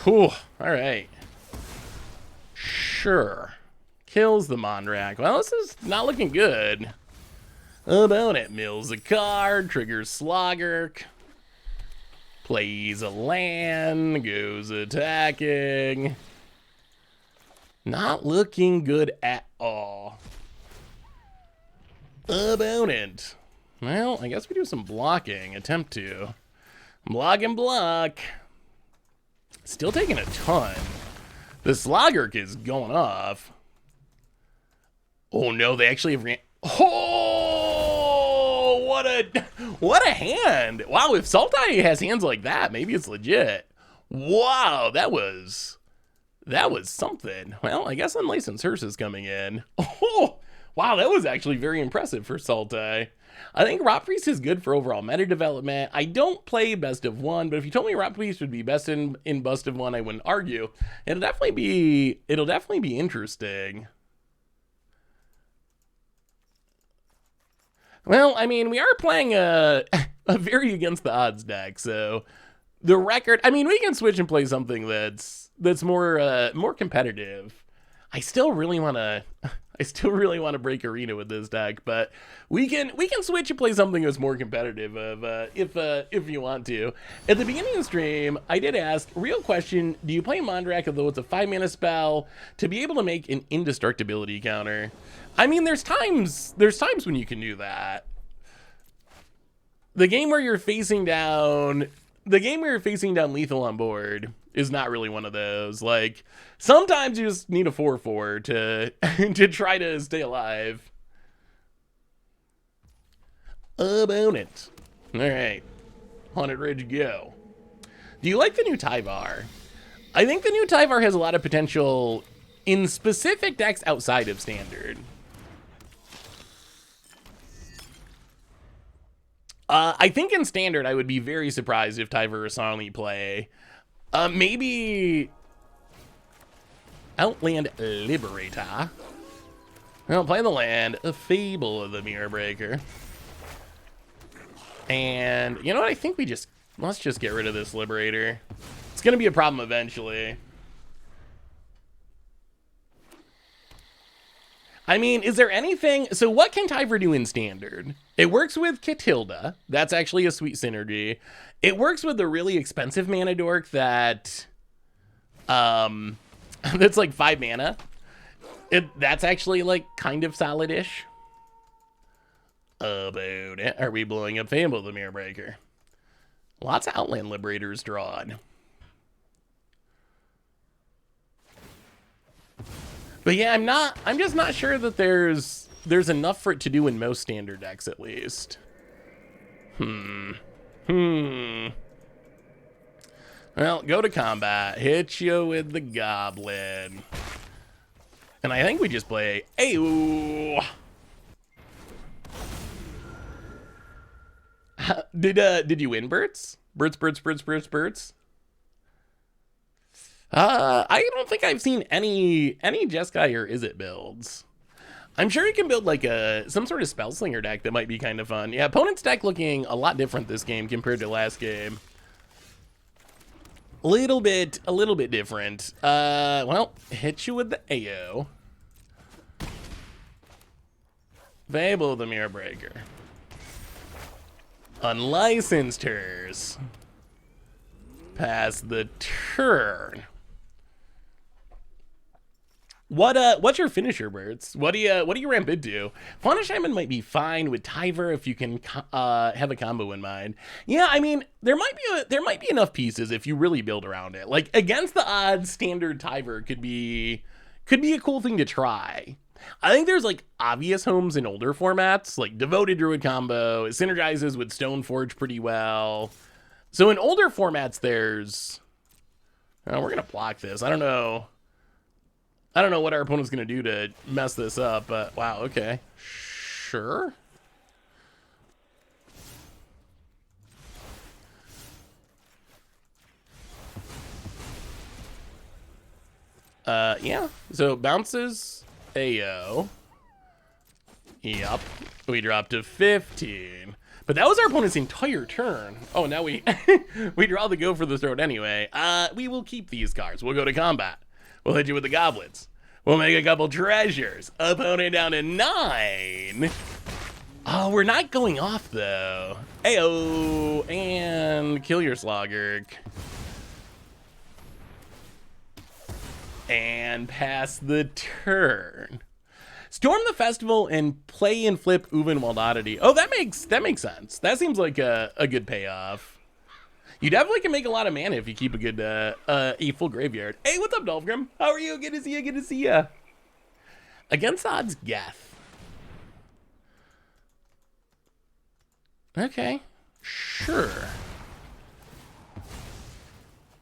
Whew, alright. Sure. Kills the Mondrak. Well, this is not looking good. Opponent mills a card, triggers Sloggerk. Plays a land, goes attacking. Not looking good at all. Opponent. Well, I guess we do some blocking. Attempt to. Block and block. Still taking a ton. The Sloggerk is going off. Oh no, they actually have Oh, what a hand. Wow, if Sultai has hands like that, maybe it's legit. Wow, that was something. Well, I guess Unlicensed Hearse is coming in. Oh, wow, that was actually very impressive for Sultai. I think Rot Priest is good for overall meta development. I don't play best of one, but if you told me Rot Priest would be best in best of one, I wouldn't argue. It'll definitely be interesting. Well, I mean, we are playing a very against the odds deck, so the record, I mean, we can switch and play something that's more competitive. I still really want to break arena with this deck, but we can switch and play something that's more competitive if you want to. At the beginning of the stream, I did ask, real question, do you play Mondrak although it's a 5-mana spell to be able to make an indestructibility counter? I mean, there's times when you can do that. The game where you're facing down lethal on board is not really one of those. Like, sometimes you just need a 4/4 to try to stay alive. Opponent. All right, Haunted Ridge, go. Do you like the new Tyvar? I think the new Tyvar has a lot of potential in specific decks outside of Standard. I think in Standard, I would be very surprised if Tyvar is only play. Maybe Outland Liberator. Well, play the land, a Fable of the Mirror Breaker. And you know what? I think let's just get rid of this Liberator. It's gonna be a problem eventually. I mean, is there anything? So what can Tyvar do in Standard? It works with Catilda. That's actually a sweet synergy. It works with the really expensive mana dork that, that's like 5 mana. That's actually like kind of solid-ish. About it. Are we blowing up Fable the Mirror Breaker? Lots of Outland Liberators drawn. But yeah, I'm just not sure that there's enough for it to do in most Standard decks, at least. Well, go to combat. Hit you with the Goblin. And I think we just play Ayo. Did you win, Berts? Berts? I don't think I've seen any Jeskai or Izzet builds. I'm sure you can build like some sort of Spellslinger deck that might be kind of fun. Yeah, opponent's deck looking a lot different this game compared to last game. A little bit different. Well, hit you with the AO. Fable the Mirror Breaker. Unlicensed Hearse. Pass the turn. What's your finisher, Birds? What do you ramp into? Fauna Shaman might be fine with Tyvar if you can have a combo in mind. Yeah, I mean, there might be enough pieces if you really build around it. Like against the odds, standard Tyvar could be a cool thing to try. I think there's like obvious homes in older formats, like Devoted Druid combo. It synergizes with Stoneforge pretty well. So in older formats, there's... Oh, we're gonna block this. I don't know what our opponent's gonna do to mess this up, but wow, okay. Sure. Yeah. So bounces AO. Yup. We dropped to 15. But that was our opponent's entire turn. Oh, now we we draw the go for the throat anyway. We will keep these cards. We'll go to combat. We'll hit you with the goblins. We'll make a couple treasures. Opponent down to 9. Oh, we're not going off though. Ayo, and kill your Sloggerk. And pass the turn. Storm the festival and play and flip Uven Wild Oddity. Oh, that makes sense. That seems like a good payoff. You definitely can make a lot of mana if you keep a good a full graveyard. Hey, what's up, Dolphgrim? How are you? Good to see you. Good to see you. Against odds, Geth. Okay, sure.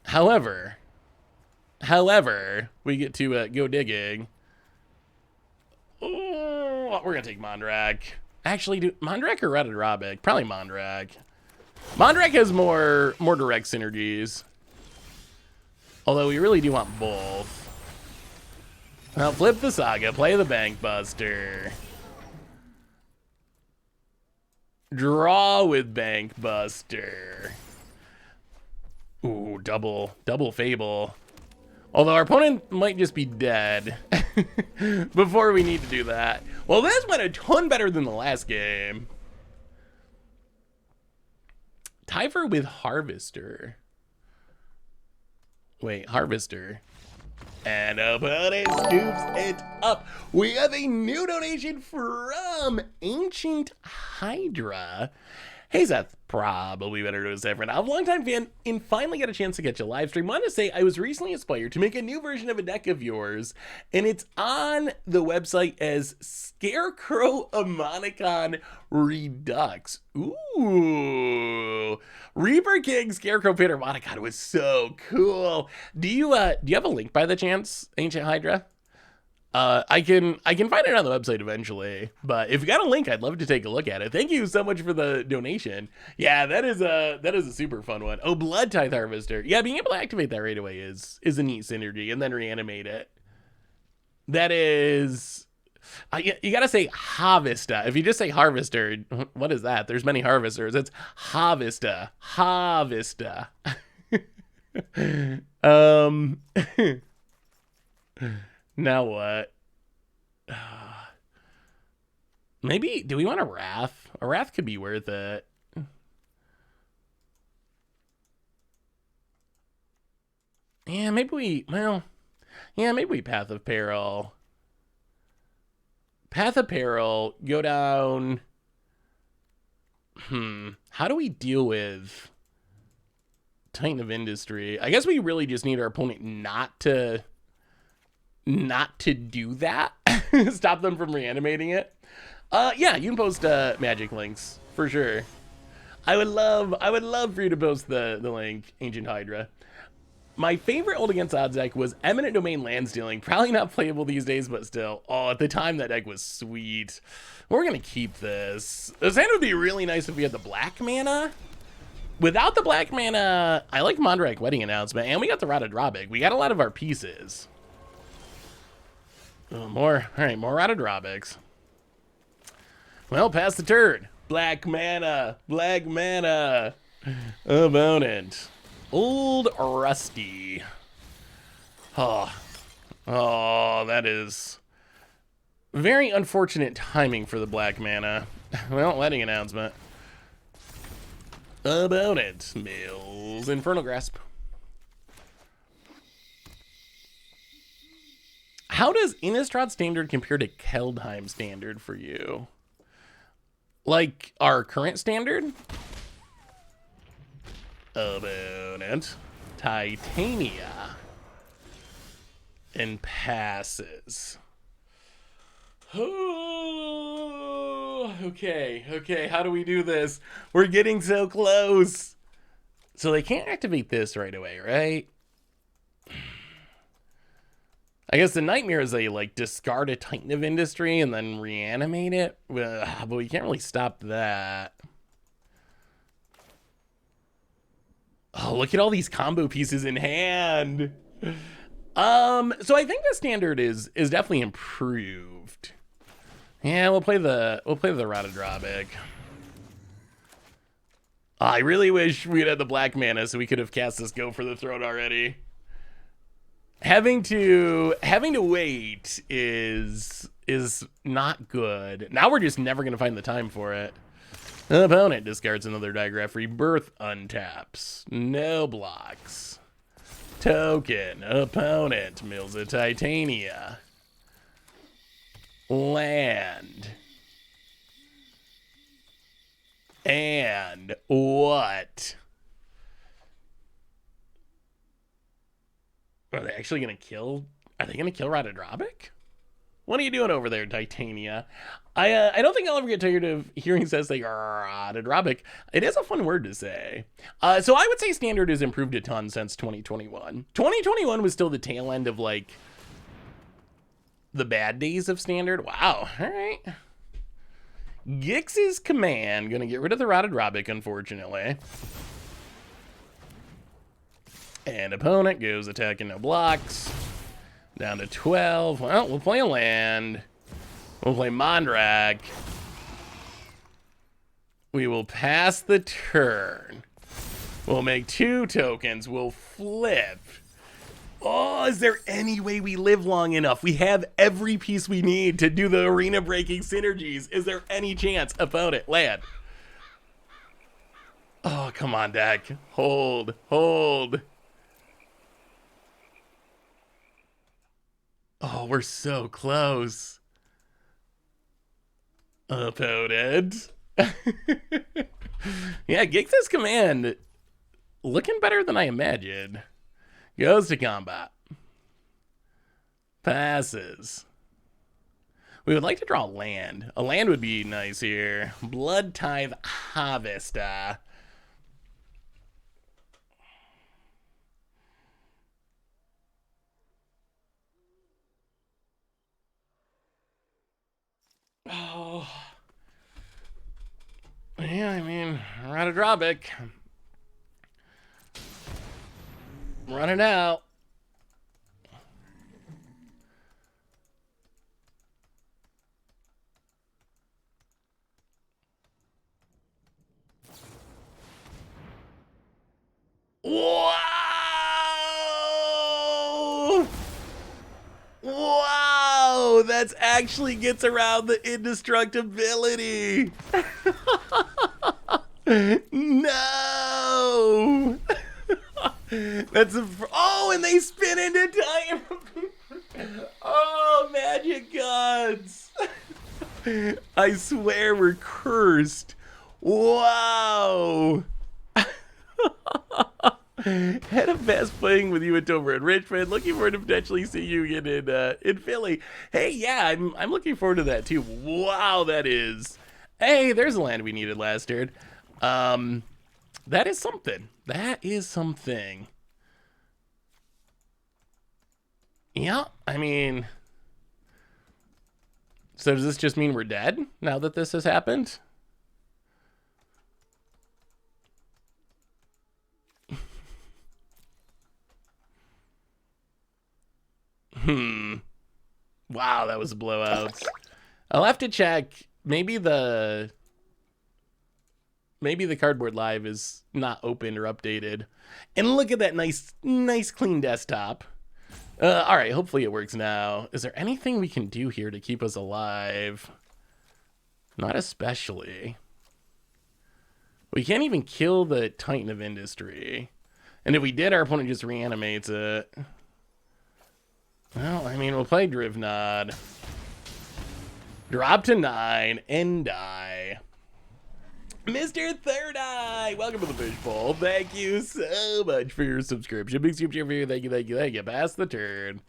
However, we get to go digging. Oh, we're gonna take Mondrak. Actually, do Mondrak or Rabbit? Probably Mondrak. Mondrak has more direct synergies. Although we really do want both. Now flip the Saga, play the Bank Buster. Draw with Bank Buster. Ooh, double Fable. Although our opponent might just be dead before we need to do that. Well, this went a ton better than the last game. Tyver with Harvester. Wait, Harvester. And opponent scoops it up. We have a new donation from Ancient Hydra. Hey, Seth, probably better to say for now. I'm a longtime fan and finally got a chance to catch a live stream. I want to say I was recently inspired to make a new version of a deck of yours, and it's on the website as Scarecrow Harmonicon Redux. Ooh, Reaper King Scarecrow Panahrmonicon was so cool. Do you have a link by the chance, Ancient Hydra? I can find it on the website eventually, but if you got a link, I'd love to take a look at it. Thank you so much for the donation. Yeah, that is a super fun one. Oh, Blood Tithe Harvester. Yeah, being able to activate that right away is a neat synergy, and then reanimate it. That is, you gotta say Harvesta. If you just say Harvester, what is that? There's many Harvesters. It's Harvesta. Harvesta. Now what? Maybe, do we want a Wrath? A Wrath could be worth it. Yeah, maybe we Path of Peril. Path of Peril, go down. How do we deal with Titan of Industry? I guess we really just need our opponent not to do that. Stop them from reanimating it. Yeah, you can post magic links for sure. I would love for you to post the link, Ancient Hydra. My favorite old against odds deck was Eminent Domain Land Stealing. Probably not playable these days, but still. Oh, at the time that deck was sweet. We're gonna keep this. This hand would be really nice if we had the black mana. Without the black mana, I like Mondrak Wedding Announcement, and we got the Rata Drobic. We got a lot of our pieces. Oh, all right, more Rata Drobics. Well, pass the turn. Black mana. Opponent. Old Rusty. Oh, that is very unfortunate timing for the black mana. Well, Wedding Announcement. Opponent. Mills. Infernal Grasp. How does Innistrad Standard compare to Keldheim Standard for you? Like our current Standard? Opponent. Titania. And passes. Oh, okay, how do we do this? We're getting so close. So they can't activate this right away, right? I guess the nightmare is they like discard a Titan of Industry and then reanimate it. But we can't really stop that. Oh, look at all these combo pieces in hand. So I think the standard is definitely improved. Yeah, we'll play the Rata Drobic. I really wish we'd had the black mana so we could have cast this Go for the Throat already. Having to wait is not good. Now we're just never gonna find the time for it. Opponent discards another digraph. Rebirth untaps. No blocks. Token. Opponent mills a Titania. Land. And what? Are they actually gonna kill? Are they gonna kill Radadrobic? What are you doing over there, Titania? I don't think I'll ever get tired of hearing says like Radadrobic. It is a fun word to say. So I would say Standard has improved a ton since 2021. 2021 was still the tail end of like the bad days of Standard. Wow. All right. Gix's command gonna get rid of the Radadrobic, unfortunately. And opponent goes attacking, no blocks. Down to 12. Well, we'll play a land. We'll play Mondrak. We will pass the turn. We'll make 2 tokens. We'll flip. Oh, is there any way we live long enough? We have every piece we need to do the arena breaking synergies. Is there any chance? Opponent, land. Oh, come on, deck. Hold. Oh, we're so close. Opponent. Yeah, Gix's command looking better than I imagined. Goes to combat. Passes. We would like to draw land. A land would be nice here. Blood Tithe Harvest. Oh. Yeah, I mean, Radadrobic. Running out. Wow! Wow! That's actually gets around the indestructibility. No! That's a... Oh, and they spin into time. Oh, magic gods. I swear we're cursed. Wow. Had a fast playing with you at Dover and Richmond. Looking forward to potentially see you again in Philly. Hey, yeah, I'm looking forward to that too. Wow, that is. Hey, there's a land we needed last turn. That is something. That is something. Yeah, I mean. So does this just mean we're dead now that this has happened? Wow, that was a blowout. I'll have to check. Maybe the cardboard live is not opened or updated. And look at that nice clean desktop. All right, hopefully it works now. Is there anything we can do here to keep us alive? Not especially. We can't even kill the Titan of Industry. And if we did, our opponent just reanimates it. Well, I mean, we'll play Drivnod. Drop to 9 and die. Mr. Third Eye, welcome to the fishbowl. Thank you so much for your subscription. Big super for you. Thank you. Pass the turn.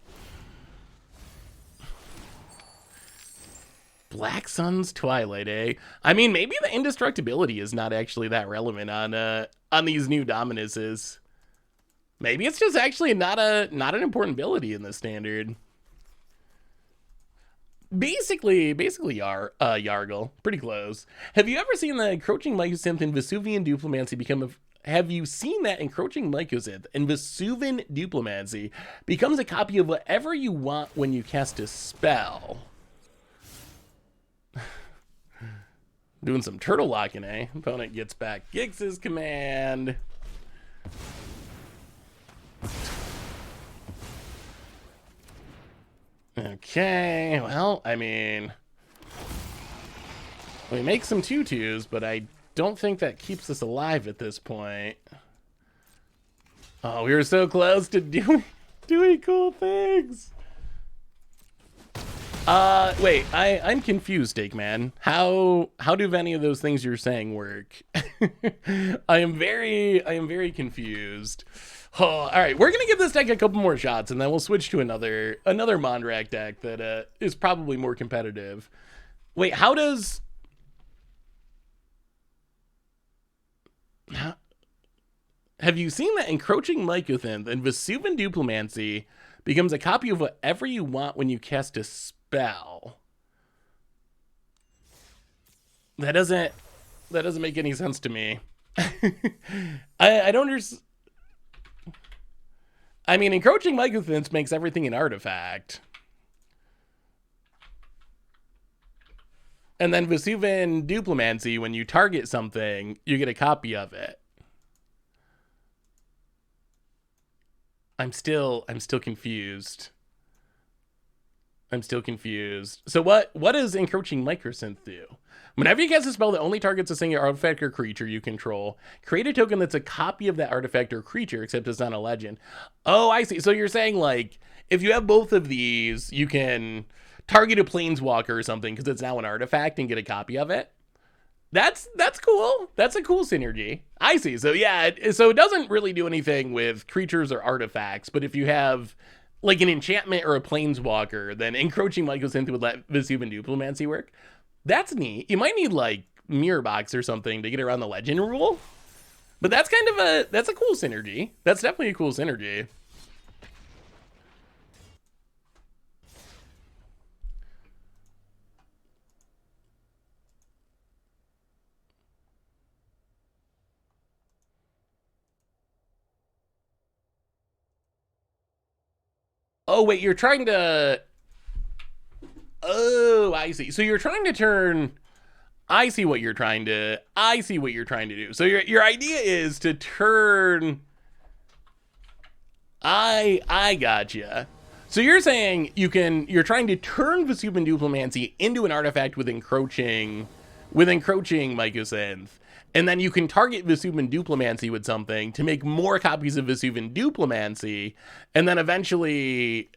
Black Sun's Twilight, eh? I mean, maybe the indestructibility is not actually that relevant on these new Dominuses. Maybe it's just actually not an important ability in the standard. Basically Yargle. Pretty close. Have you ever seen the Encroaching Mycosynth and Vesuvian Duplimancy become have you seen that Encroaching Mycosynth and Vesuvian Duplimancy becomes a copy of whatever you want when you cast a spell? Doing some turtle locking, eh? Opponent gets back Gix's command. Okay, well, I mean, we make some 2/2s, but I don't think that keeps us alive at this point. Oh, we were so close to doing cool things. Wait, I'm confused, Steak Man. How do any of those things you're saying work? I am very confused. Oh, all right, we're gonna give this deck a couple more shots, and then we'll switch to another Mondrak deck that is probably more competitive. Wait, have you seen that Encroaching Mycosynth and Vesuvan Duplimancy becomes a copy of whatever you want when you cast a spell? That doesn't make any sense to me. I don't understand. I mean, Encroaching Mycosynth makes everything an artifact. And then Vesuvan Duplimancy, when you target something, you get a copy of it. I'm still confused. I'm still confused. So what does Encroaching Mycosynth do? Whenever you cast a spell that only targets a single artifact or creature you control, create a token that's a copy of that artifact or creature, except it's not a legend. Oh, I see. So you're saying, like, if you have both of these, you can target a planeswalker or something because it's now an artifact and get a copy of it? That's cool. That's a cool synergy. I see. So yeah, so it doesn't really do anything with creatures or artifacts, but if you have like an enchantment or a planeswalker, then Encroaching Mycosynth would let Vesuvan Duplimancy work. That's neat. You might need like Mirror Box or something to get around the legend rule, but that's kind of that's a cool synergy. That's definitely a cool synergy. Oh, wait, you're trying to... Oh, I see. So you're trying to turn... I see what you're trying to do. So your idea is to turn... I gotcha. So you're saying you're trying to turn Vesuvan Duplimancy into an artifact with encroaching Mycosynth. And then you can target Vesuvan Duplimancy with something to make more copies of Vesuvan Duplimancy, and then eventually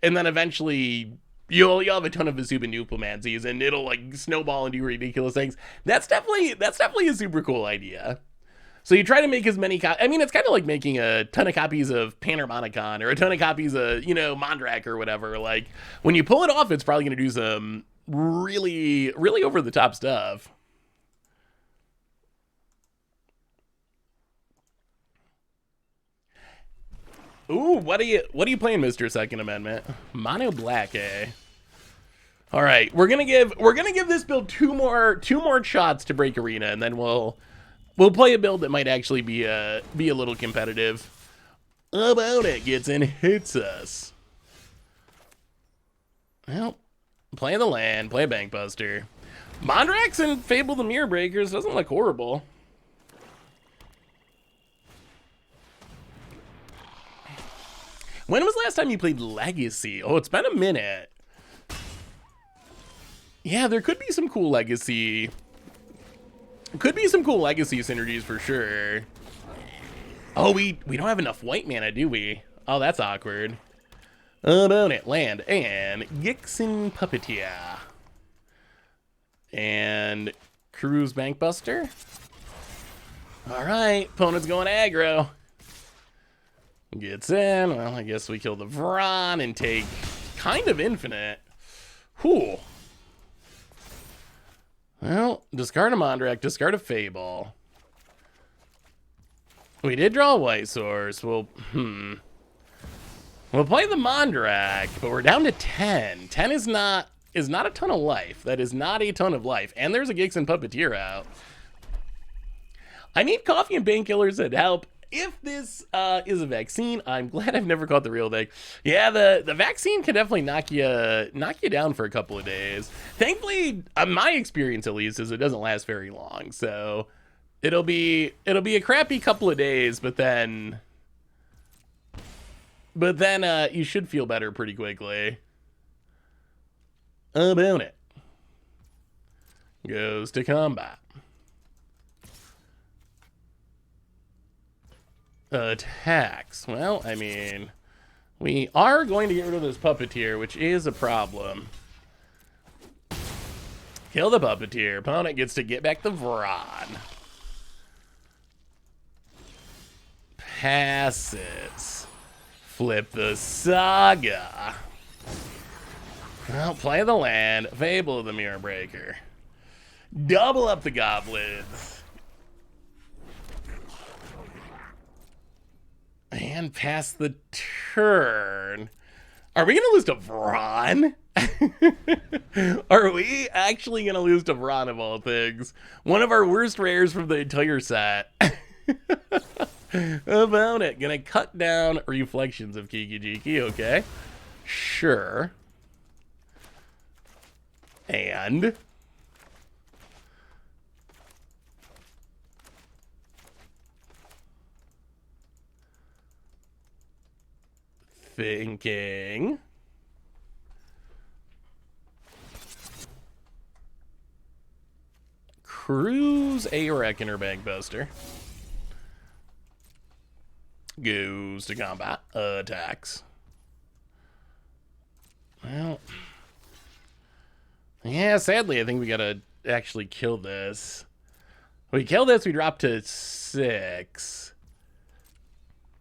you'll have a ton of Vesuvan Duplimancies, and it'll like snowball and do ridiculous things. That's definitely a super cool idea. So you try to make as many I mean, it's kind of like making a ton of copies of Panahrmonicon or a ton of copies of, Mondrak or whatever. Like, when you pull it off, it's probably going to do some really, really over the top stuff. Ooh, what are you playing, Mr. Second Amendment? Mono black, eh? All right, we're gonna give this build two more shots to break arena, and then we'll play a build that might actually be a little competitive. How about it? Gets and hits us. Well, play the land, play a Bankbuster. Mondrax and Fable the Mirror Breakers doesn't look horrible. When was the last time you played Legacy? Oh, it's been a minute. Yeah, there could be some cool Legacy. Could be some cool Legacy synergies for sure. Oh, we don't have enough white mana, do we? Oh, that's awkward. About it, land and Gixin Puppeteer. And Cruise Bankbuster. All right, opponent's going aggro. Gets in. Well, I guess we kill the Vron and take kind of infinite. Whew. Well, discard a Mondrak, discard a Fable. We did draw a White Source. We'll play the Mondrak, but we're down to 10. 10 is not a ton of life. That is not a ton of life. And there's a Gixin Puppeteer out. I need Coffee and Painkillers that help if this is a vaccine, I'm glad I've never caught the real thing. Yeah, the vaccine can definitely knock you down for a couple of days. Thankfully, my experience at least is it doesn't last very long, so it'll be a crappy couple of days, but then you should feel better pretty quickly. About it. Goes to combat. Attacks. Well, I mean, we are going to get rid of this puppeteer, which is a problem. Kill the puppeteer. Opponent gets to get back the Vron. Passes. Flip the Saga. Well, play the land. Fable of the Mirror Breaker. Double up the goblins. And pass the turn. Are we going to lose to Vron? Are we actually going to lose to Vron of all things? One of our worst rares from the entire set. About it. Gonna cut down Reflections of Kiki-Jiki, okay. Sure. And thinking. Cruise a Reckoner Bankbuster. Goes to combat. Attacks. Well. Yeah, sadly, I think we gotta actually kill this. If we kill this, we drop to 6.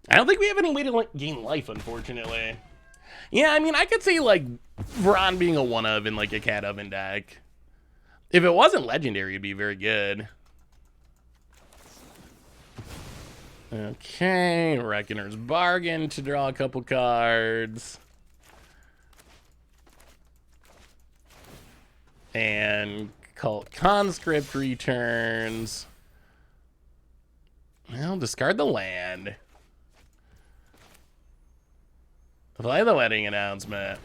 I don't think we have any way to gain life, unfortunately. Yeah, I mean, I could see, like, Vron being a one-of in, like, a Cat Oven deck. If it wasn't legendary, it'd be very good. Okay, Reckoner's Bargain to draw a couple cards. And Cult Conscript returns. Well, discard the land. Play the Wedding Announcement.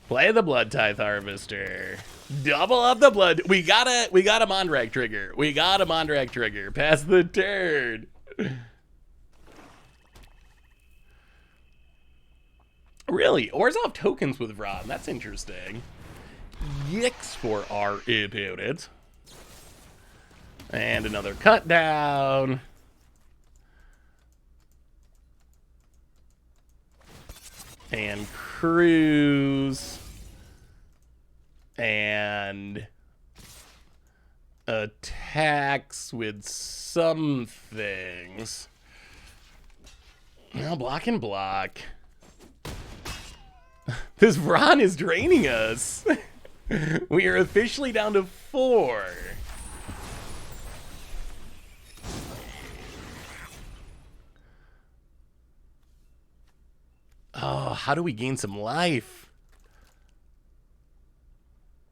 Play the Blood Tithe Harvester. Double up the blood. We got a Mondrak trigger. We got a Mondrak trigger. Pass the turn. Really? Orzhov tokens with Vron. That's interesting. Yikes for our opponent. And another cut down. And cruise. And attacks with some things. Well, block and block. This Vron is draining us. We are officially down to 4. Oh, how do we gain some life?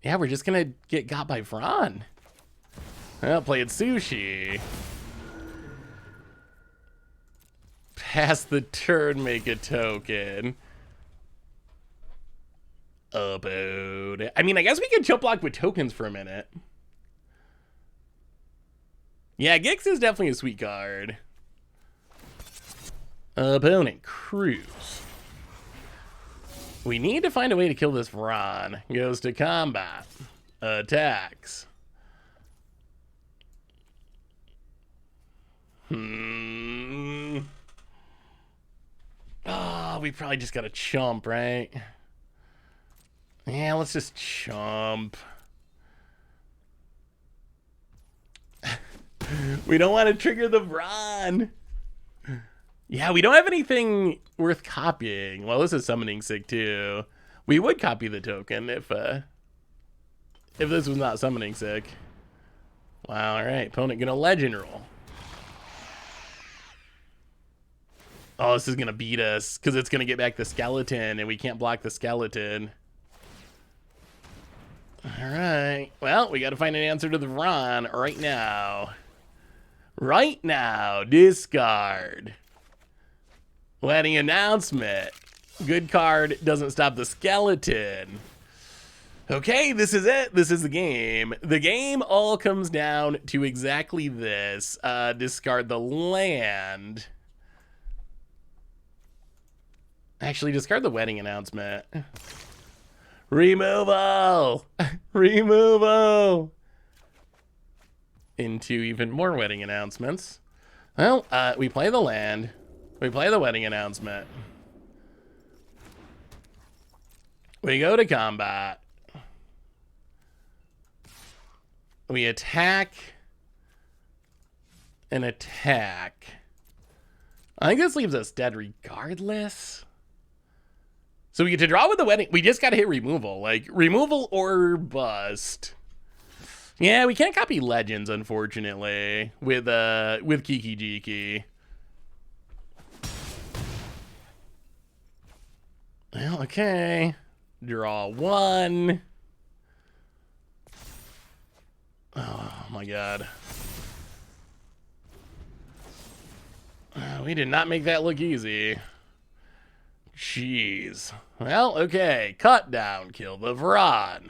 Yeah, we're just gonna get got by Vron. Well, playing Sushi. Pass the turn, make a token. About it. I mean, I guess we could jump block with tokens for a minute. Yeah, Gix is definitely a sweet card. Opponent, Cruise. We need to find a way to kill this Vron. Goes to combat. Attacks. Oh, we probably just gotta chump, right? Yeah, let's just chump. We don't want to trigger the Vron. Yeah, we don't have anything worth copying. Well, this is summoning sick too. We would copy the token if this was not summoning sick. Wow, all right. Opponent gonna legend roll. Oh, this is gonna beat us because it's gonna get back the skeleton and we can't block the skeleton. All right. Well, we got to find an answer to the Vron right now. Right now, discard. Wedding announcement. Good card, doesn't stop the skeleton. Okay, this is it. This is the game. The game all comes down to exactly this. Discard the land. Actually, discard the wedding announcement. Removal! Removal! Into even more wedding announcements. Well, we play the land. We play the wedding announcement. We go to combat. We attack and attack. I think this leaves us dead regardless. So we get to draw with the wedding. We just got to hit removal. Like, removal or bust. Yeah, we can't copy legends, unfortunately, with Kiki Jiki. Well, okay. Draw one. Oh my god. We did not make that look easy. Jeez. Well, okay. Cut down, kill the Vron.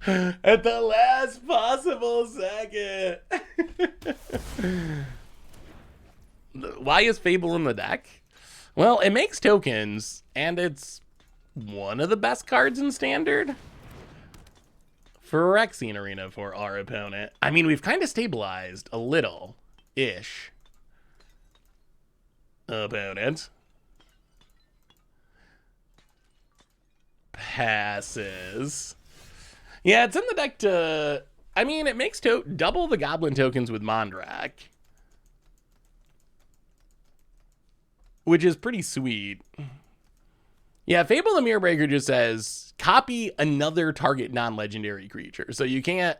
At the last possible second. Why is Fable in the deck? Well, it makes tokens, and it's one of the best cards in Standard. Phyrexian Arena for our opponent. I mean, we've kind of stabilized a little-ish. Opponent. Passes. Yeah, it's in the deck to... I mean, it makes double the goblin tokens with Mondrak. Which is pretty sweet. Yeah, Fable the Mirror Breaker just says, copy another target non-legendary creature. So you can't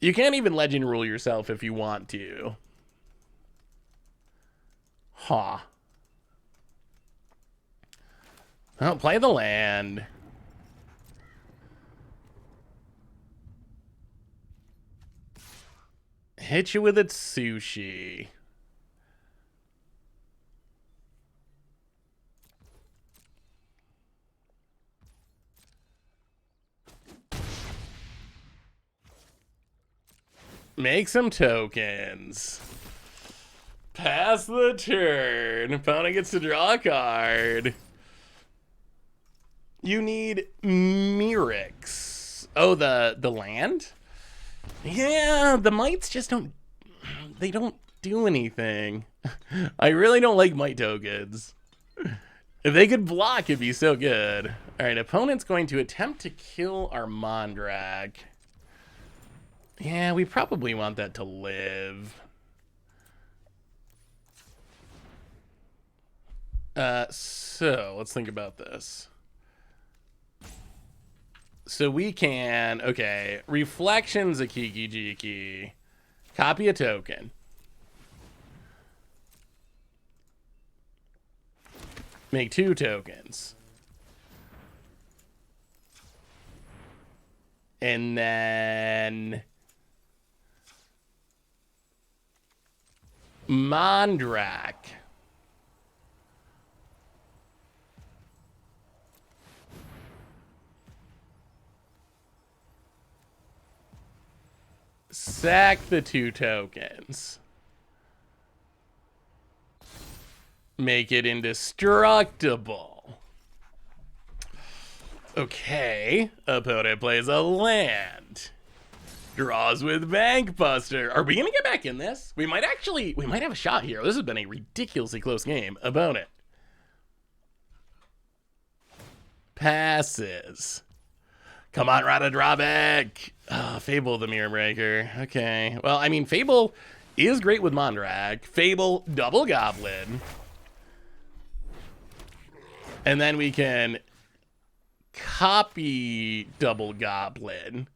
even legend rule yourself if you want to. Huh. Well, play the land. Hit you with its sushi. Make some tokens. Pass the turn. Opponent gets to draw a card. You need Mirix. Oh, the land? Yeah, the mites just don't... They don't do anything. I really don't like mite tokens. If they could block, it'd be so good. Alright, opponent's going to attempt to kill our Mondrak. Yeah, we probably want that to live. So, let's think about this. So we can, okay, Reflections of Kiki Jiki. Copy a token. Make 2 tokens. And then... Mondrak. Sack the 2 tokens. Make it indestructible. Okay. Opponent plays a land. Draws with Bankbuster. Are we gonna get back in this? We might have a shot here. This has been a ridiculously close game. Opponent passes. Come on, Rada Drawback. Oh, Fable the Mirror Breaker. Okay. Well, I mean, Fable is great with Mondrak. Fable, double Goblin. And then we can copy double Goblin.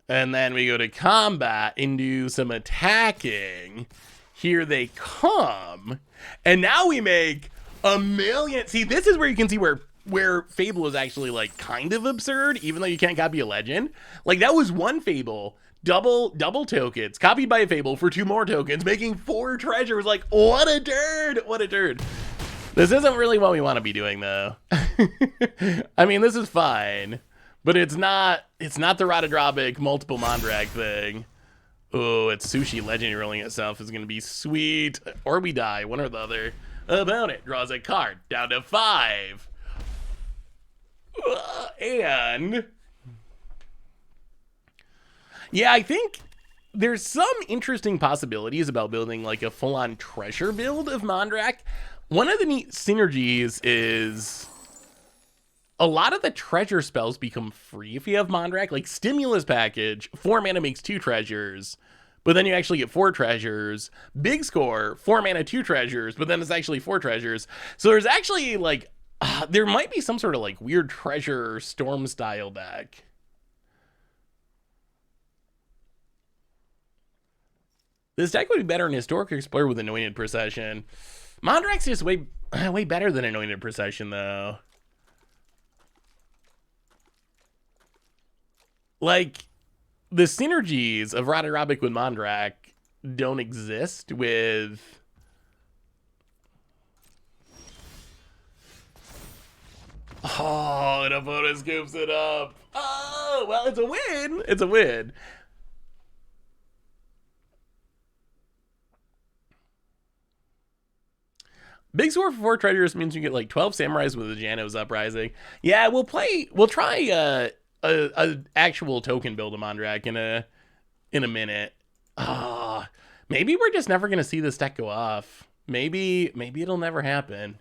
And then we go to combat and do some attacking. Here they come. And now we make a million. See, this is where you can see where where Fable is actually like kind of absurd, even though you can't copy a legend. Like that was one Fable, double tokens, copied by a Fable for 2 more tokens, making 4 treasures. Like, what a turd! What a turd! This isn't really what we want to be doing, though. I mean, this is fine, but it's not the Radadrobic multiple Mondrak thing. Oh, it's Sushi Legend rolling itself is going to be sweet. Or we die, one or the other. Opponent draws a card, down to 5. And yeah, I think there's some interesting possibilities about building like a full-on treasure build of Mondrak. One of the neat synergies is a lot of the treasure spells become free if you have Mondrak. Like Stimulus Package, 4 mana makes 2 treasures, but then you actually get 4 treasures. Big Score, 4 mana, 2 treasures, but then it's actually 4 treasures. So there's actually like, there might be some sort of like weird treasure storm style deck. This deck would be better in Historic Explorer with Anointed Procession. Mondrak's just way better than Anointed Procession, though. Like, the synergies of Radadrobic with Mondrak don't exist with... Oh, and opponent scoops it up. Oh, well, it's a win. It's a win. Big Score for 4 treasures means you get like 12 Samurais with the Jano's Uprising. Yeah, we'll try a actual token build of Mondrak in a minute. Maybe we're just never gonna see this deck go off. Maybe it'll never happen.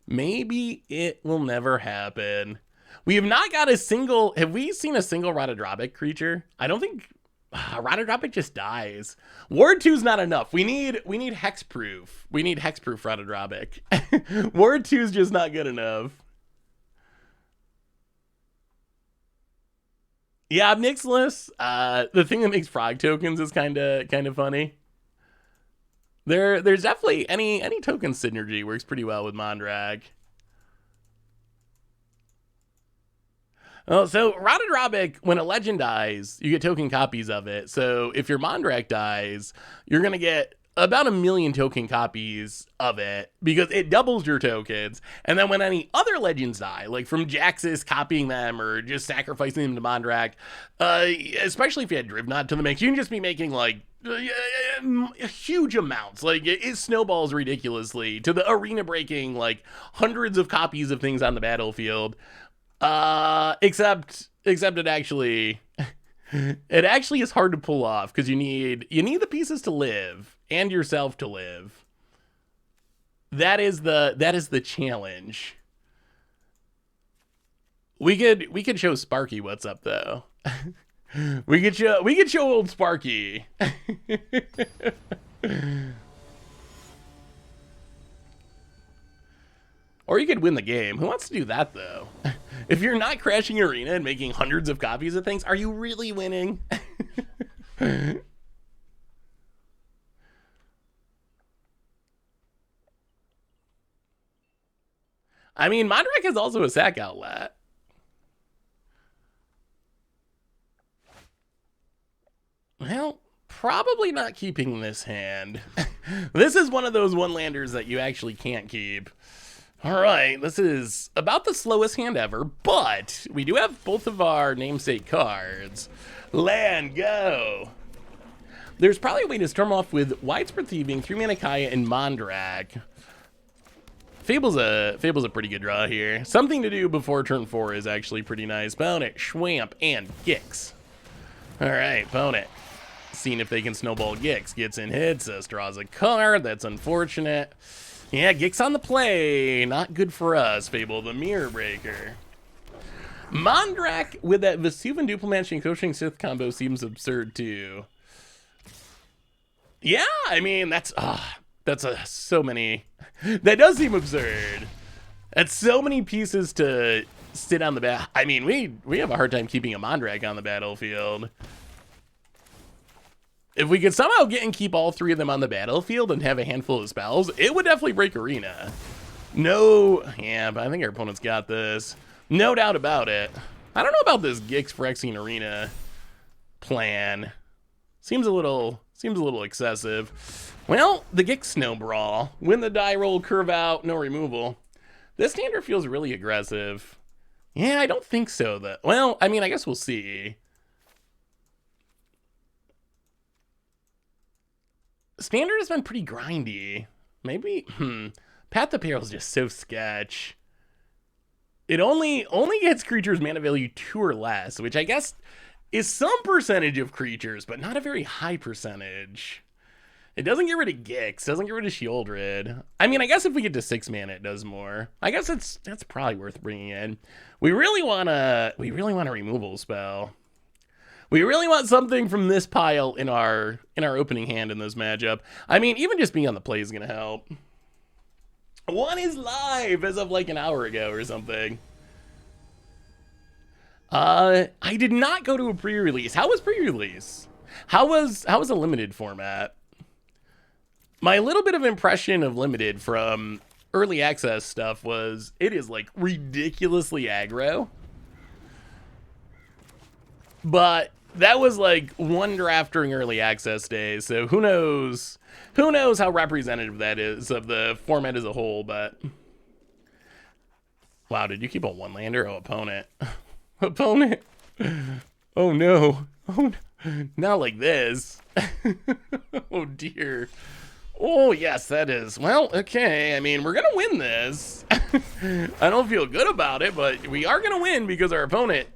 Maybe it will never happen. We have not got a single. Have we seen a single Radadrobic creature? I don't think. Radadrobic just dies. Ward 2 is not enough. We need hexproof. We need hexproof Radadrobic. Ward 2 is just not good enough. Yeah, Nixless. The thing that makes frog tokens is kind of funny. There's definitely any token synergy works pretty well with Mondrak. Oh, so Radadrobic, when a legend dies, you get token copies of it. So if your Mondrak dies, you're going to get about 1 million token copies of it because it doubles your tokens. And then when any other legends die, like from Jaxis copying them or just sacrificing them to Mondrak, especially if you had Drivnod to the mix, you can just be making like huge amounts. Like it snowballs ridiculously to the arena breaking like hundreds of copies of things on the battlefield. Except it actually is hard to pull off because you need the pieces to live and yourself to live. That is the challenge. We could show Sparky what's up though. we could show old Sparky. Or you could win the game. Who wants to do that, though? If you're not crashing arena and making hundreds of copies of things, are you really winning? I mean, Mondrak is also a sack outlet. Well, probably not keeping this hand. This is one of those one-landers that you actually can't keep. All right, this is about the slowest hand ever, but we do have both of our namesake cards. Land, go. There's probably a way to storm off with Widespread Thieving, 3-mana Kaya, and Mondrak. Fable's a pretty good draw here. Something to do before turn 4 is actually pretty nice. Opponent, Schwamp, and Gix. All right, opponent. Seeing if they can snowball Gix. Gets in, hits us, draws a card. That's unfortunate. Yeah, Gix on the play. Not good for us, Fable the Mirror Breaker. Mondrak with that Vesuvian Duplomatch and Coaching Sith combo seems absurd too. Yeah, I mean, that's so many. That does seem absurd. That's so many pieces to sit on the bat. I mean, we have a hard time keeping a Mondrak on the battlefield. If we could somehow get and keep all 3 of them on the battlefield and have a handful of spells, it would definitely break arena. No, yeah, but I think our opponent's got this. No doubt about it. I don't know about this Gix Phyrexian Arena plan. Seems a little excessive. Well, the Gix Snowball. Win the die roll, curve out, no removal. This standard feels really aggressive. Yeah, I don't think so, though. Well, I mean, I guess we'll see. Standard has been pretty grindy. Maybe, Path to Peril is just so sketch. It only gets creatures mana value 2 or less, which I guess is some percentage of creatures, but not a very high percentage. It doesn't get rid of Gix, doesn't get rid of Shieldred. I mean, I guess if we get to 6 mana, it does more. I guess that's probably worth bringing in. We really want a removal spell. We really want something from this pile in our opening hand in this matchup. I mean, even just being on the play is gonna help. One is live as of like an hour ago or something. I did not go to a pre-release. How was pre-release? How was a limited format? My little bit of impression of limited from early access stuff was it is like ridiculously aggro. But that was like one draft during early access days, so who knows how representative that is of the format as a whole. But wow, did you keep a one lander? Oh, opponent. Opponent. Oh no. Oh no. Not like this. Oh dear. Oh yes, that is. Well, okay, I mean, we're gonna win this. I don't feel good about it, but we are gonna win because our opponent,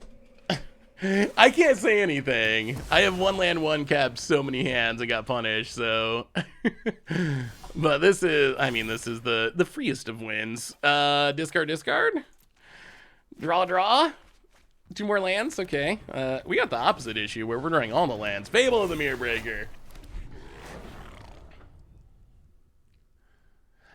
I can't say anything. I have one land, one cap, so many hands, I got punished, so. But this is, I mean, this is the freest of wins. Discard. Draw. 2 more lands, okay. We got the opposite issue where we're drawing all the lands. Fable of the Mirror Breaker.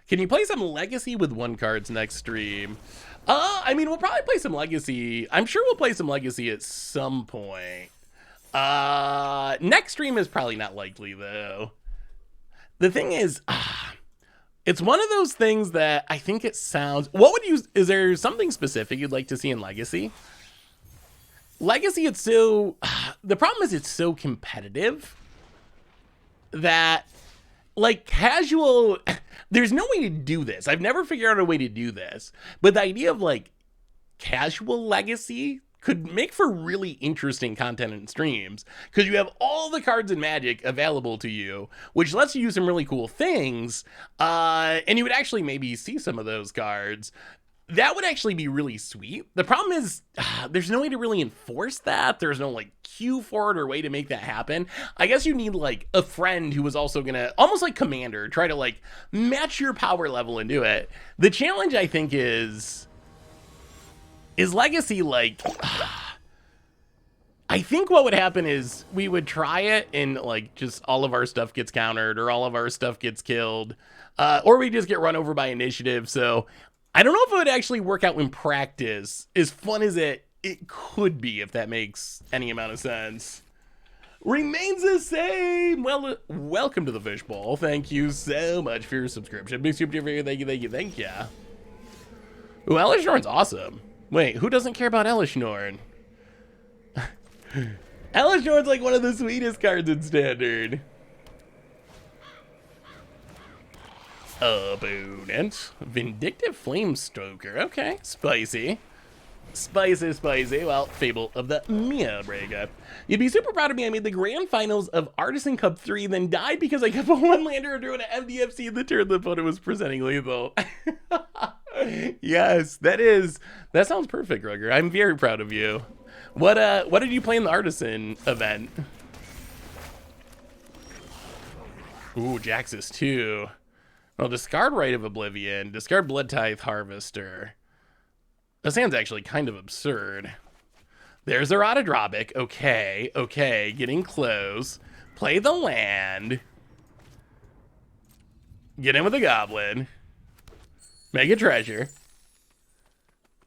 Can you play some Legacy with 1 cards next stream? I mean, we'll probably play some Legacy. I'm sure we'll play some Legacy at some point. Next stream is probably not likely, though. The thing is, it's one of those things that I think it sounds... Is there something specific you'd like to see in Legacy? Legacy, it's so... The problem is it's so competitive that, like, casual... There's no way to do this. I've never figured out a way to do this. But the idea of, like, casual Legacy could make for really interesting content and streams. Because you have all the cards in Magic available to you, which lets you do some really cool things. And you would actually maybe see some of those cards. That would actually be really sweet. The problem is there's no way to really enforce that. There's no like queue for it or way to make that happen. I guess you need like a friend who is also gonna, almost like Commander, try to like match your power level and do it. The challenge I think is Legacy like, I think what would happen is we would try it and like just all of our stuff gets countered or all of our stuff gets killed, or we just get run over by initiative. So I don't know if it would actually work out in practice as fun as it could be, if that makes any amount of sense. Remains the same. Well, welcome to the Fishbowl. Thank you so much for your subscription. Big super duper, thank you. Ooh, Elishnorn's awesome. Wait, who doesn't care about Elishnorn? Elishnorn's like one of the sweetest cards in Standard. Opponent. Vindictive Flamestoker. Okay, spicy. Spicy. Well, Fable of the Mirror Breaker. You'd be super proud of me. I made the grand finals of Artisan Cup 3, then died because I kept a one-lander doing an MDFC the turn the opponent was presenting lethal. Yes, that sounds perfect, Rugger. I'm very proud of you. What did you play in the Artisan event? Ooh, Jaxus 2. Well, discard Rite of Oblivion, discard Blood Tithe Harvester. This hand's actually kind of absurd. There's Errata Drobic. Okay, getting close. Play the land. Get in with the Goblin. Make a treasure.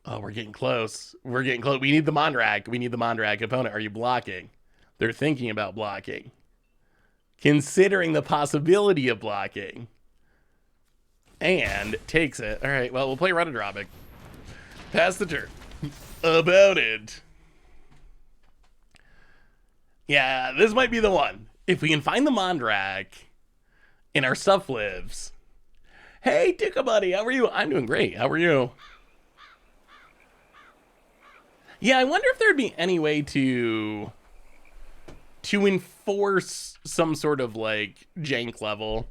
Oh, we're getting close. We need the Mondrak. Opponent, are you blocking? They're thinking about blocking. Considering the possibility of blocking. And takes it. All right, well, we'll play Reanimator. Pass the turn. About it. Yeah, this might be the one. If we can find the Mondrak and our stuff lives. Hey, Tika buddy, how are you? I'm doing great. How are you? Yeah, I wonder if there'd be any way to enforce some sort of, like, jank level.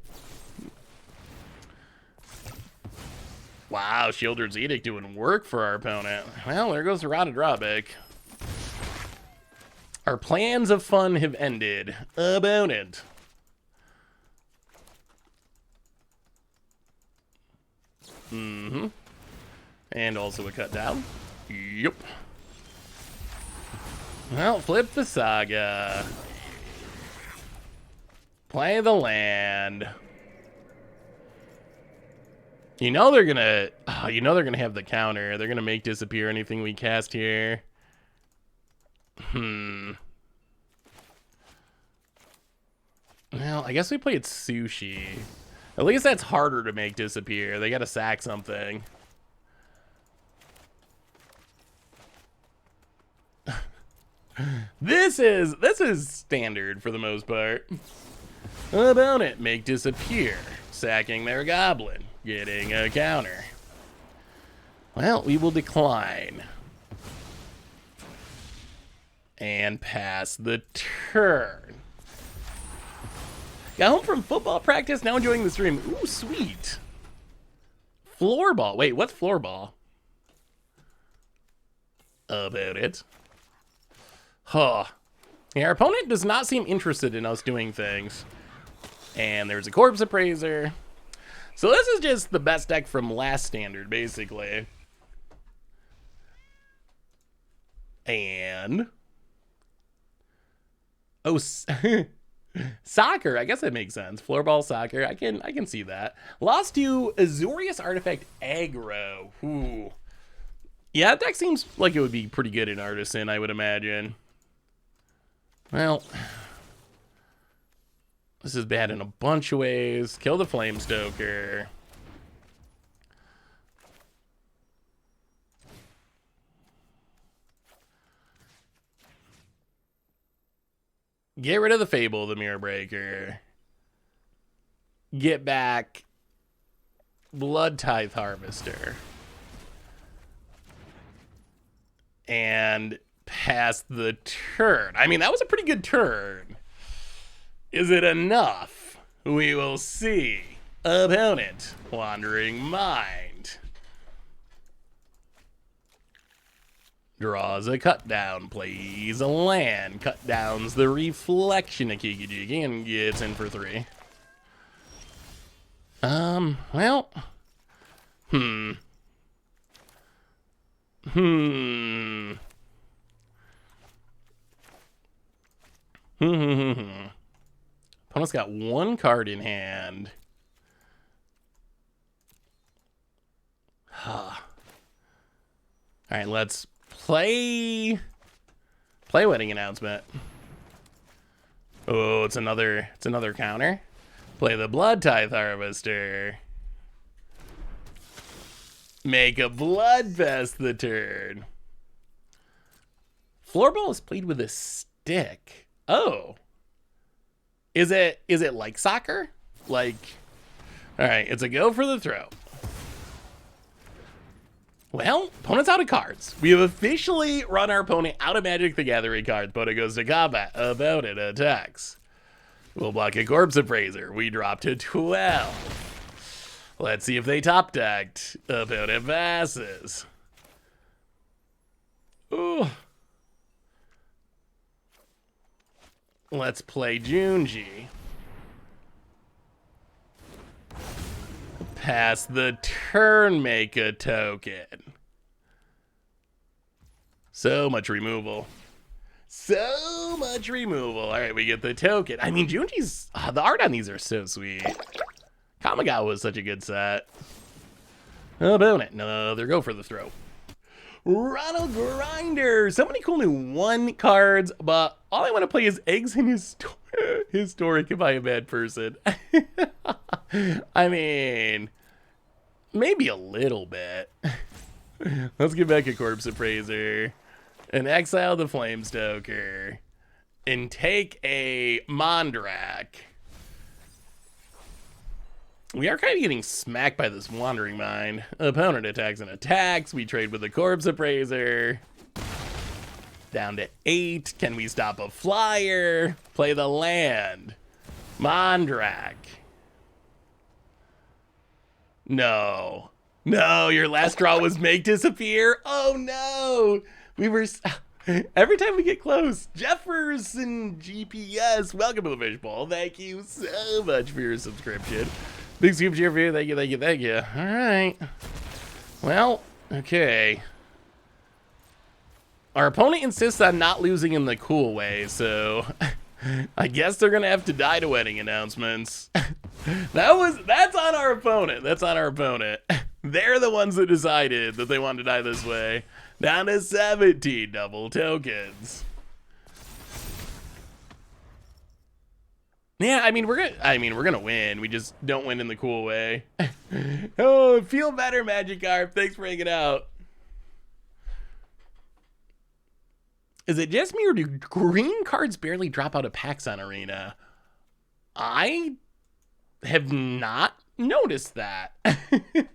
Wow, Shielder's Edict doing work for our opponent. Well, there goes the Reanimator. Our plans of fun have ended. About it. Mm-hmm. And also a cut down. Yep. Well, flip the Saga. Play the land. You know they're gonna have the counter. They're gonna make disappear anything we cast here. Well, I guess we played Sushi. At least that's harder to make disappear. They gotta sack something. This is standard for the most part. About it, make disappear. Sacking their goblin. Getting a counter. Well, we will decline. And pass the turn. Got home from football practice, now enjoying the stream. Ooh, sweet. Floorball. Wait, what's floorball? About it. Huh. Yeah, our opponent does not seem interested in us doing things. And there's a Corpse Appraiser. So this is just the best deck from last standard, basically. And... oh, soccer. I guess that makes sense. Floorball soccer. I can see that. Lost to Azorius Artifact Aggro. Ooh. Yeah, that deck seems like it would be pretty good in Artisan, I would imagine. Well, this is bad in a bunch of ways. Kill the Flamestoker. Get rid of the Fable, the Mirror Breaker. Get back Blood Tithe Harvester. And pass the turn. I mean, that was a pretty good turn. Is it enough? We will see. Opponent, Wandering Mind. Draws a cut down, plays a land, cut downs the Reflection of Kiki-Jiki and gets in for 3. Well. Opponent's got 1 card in hand. Alright, let's play Wedding Announcement. Oh, it's another counter. Play the Blood Tithe Harvester. Make a Bloodfest the turn. Floorball is played with a stick. Oh. Is it like soccer? Like, all right, it's a go for the throw. Well, opponent's out of cards. We have officially run our opponent out of Magic the Gathering cards. Opponent goes to combat. About it, attacks. We'll block a Corpse Appraiser. We drop to 12. Let's see if they top decked. Opponent passes. Ooh. Let's play Junji. Pass the turn, make a token. So much removal. So much removal. All right, we get the token. I mean, Junji's... the art on these are so sweet. Kamigawa was such a good set. Opponent, another go for the throw. Ronald Grinder. So many cool new 1 cards, but all I want to play is Eggs in Historic if I am a bad person. I mean, Maybe a little bit. Let's get back a Corpse Appraiser and exile the Flamestoker and take a Mondrak. We are kind of getting smacked by this Wandering Mind. Opponent attacks and attacks. We trade with the Corpse Appraiser. Down to 8. Can we stop a flyer? Play the land. Mondrak. No. No, your last draw was make disappear. Oh no. We were... Every time we get close. Jefferson GPS. Welcome to the Fishbowl. Thank you so much for your subscription. Big scoop cheer for you. Thank you, thank you, thank you. All right. Well, okay. Our opponent insists on not losing in the cool way, so I guess they're gonna have to die to wedding announcements. That's on our opponent. That's on our opponent. They're the ones that decided that they wanted to die this way. Down to 17 double tokens. Yeah, I mean we're gonna win. We just don't win in the cool way. Oh, feel better, Magikarp. Thanks for hanging out. Is it just me, or do green cards barely drop out of packs on Arena? I have not noticed that.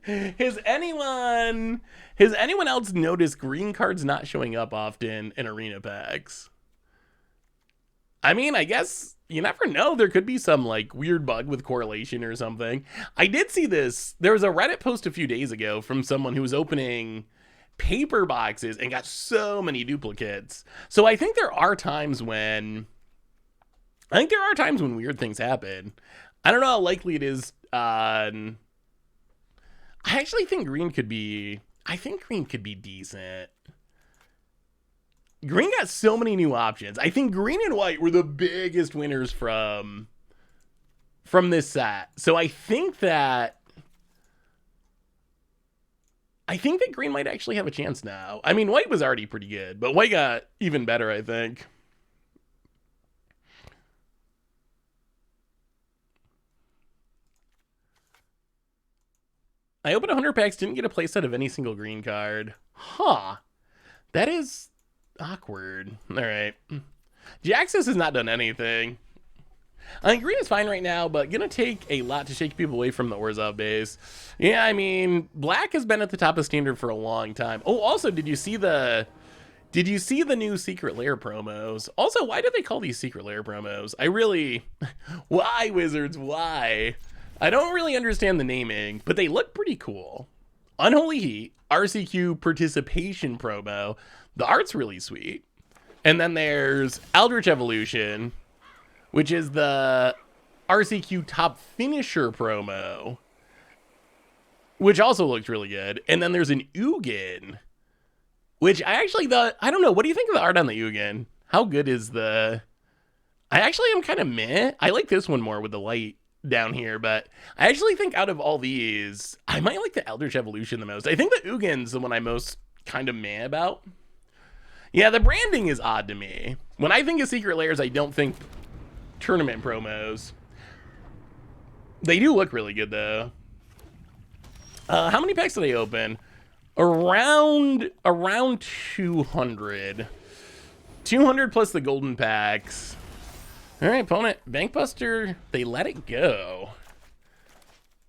Has anyone else noticed green cards not showing up often in Arena packs? I mean, I guess you never know. There could be some like weird bug with correlation or something. I did see this. There was a Reddit post a few days ago from someone who was opening paper boxes and got so many duplicates. So I think there are times when weird things happen. I don't know how likely it is. I actually think green could be decent. Green got so many new options. I think green and white were the biggest winners from this set. So I think that green might actually have a chance now. I mean, white was already pretty good, but white got even better, I think. I opened 100 packs, didn't get a playset of any single green card. Huh. That is awkward. All right. Jaxus has not done anything. I think green is fine right now, but gonna take a lot to shake people away from the Orzhov base. Yeah, I mean, black has been at the top of standard for a long time. Oh, also, did you see the new Secret Lair promos? Also, why do they call these Secret Lair promos? Why, Wizards, why? I don't really understand the naming, but they look pretty cool. Unholy Heat, RCQ participation promo. The art's really sweet. And then there's Eldritch Evolution, which is the RCQ top finisher promo, which also looks really good. And then there's an Ugin, which I actually thought, I don't know, what do you think of the art on the Ugin? How good is I actually am kind of meh. I like this one more with the light down here, but I actually think out of all these, I might like the Eldritch Evolution the most. I think the Ugin's the one I'm most kind of meh about. Yeah, the branding is odd to me. When I think of Secret Lairs, I don't think tournament promos. They do look really good though. How many packs did I open? Around 200. 200 plus the golden packs. All right, opponent, Bankbuster, they let it go.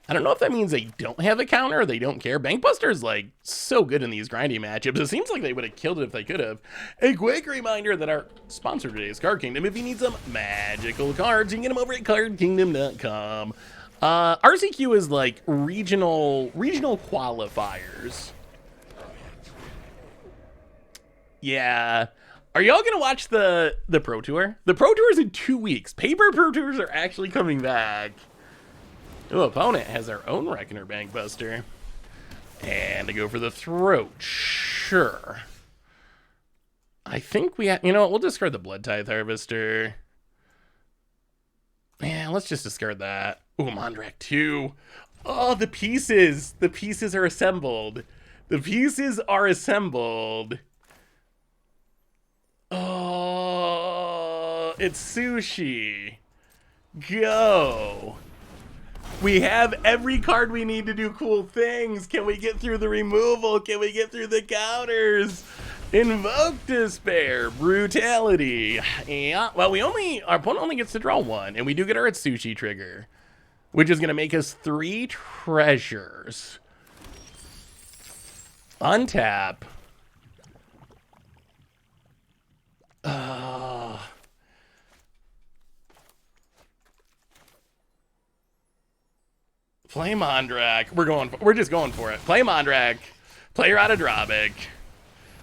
I don't know if that means they don't have a counter or they don't care. Bankbuster is like so good in these grinding matchups. It seems like they would have killed it if they could have. A quick reminder that our sponsor today is Card Kingdom. If you need some magical cards, you can get them over at cardkingdom.com. RCQ is like regional qualifiers. Yeah. Are y'all gonna watch the Pro Tour? The Pro Tour is in 2 weeks. Paper Pro Tours are actually coming back. Ooh, opponent has their own Reckoner Bankbuster. And to go for the throat. Sure. I think we have, you know what, we'll discard the Blood Tithe Harvester. Yeah, let's just discard that. Ooh, Mondrak 2. Oh, the pieces. The pieces are assembled. The pieces are assembled. Oh, it's Sushi. Go. We have every card we need to do cool things. Can we get through the removal? Can we get through the counters? Invoke Despair, Brutality. Yeah, well, our opponent only gets to draw one, and we do get our Atsushi trigger, which is going to make us 3 treasures. Untap. Play Mondrak. We're just going for it. Play Mondrak. Play Radadrobic.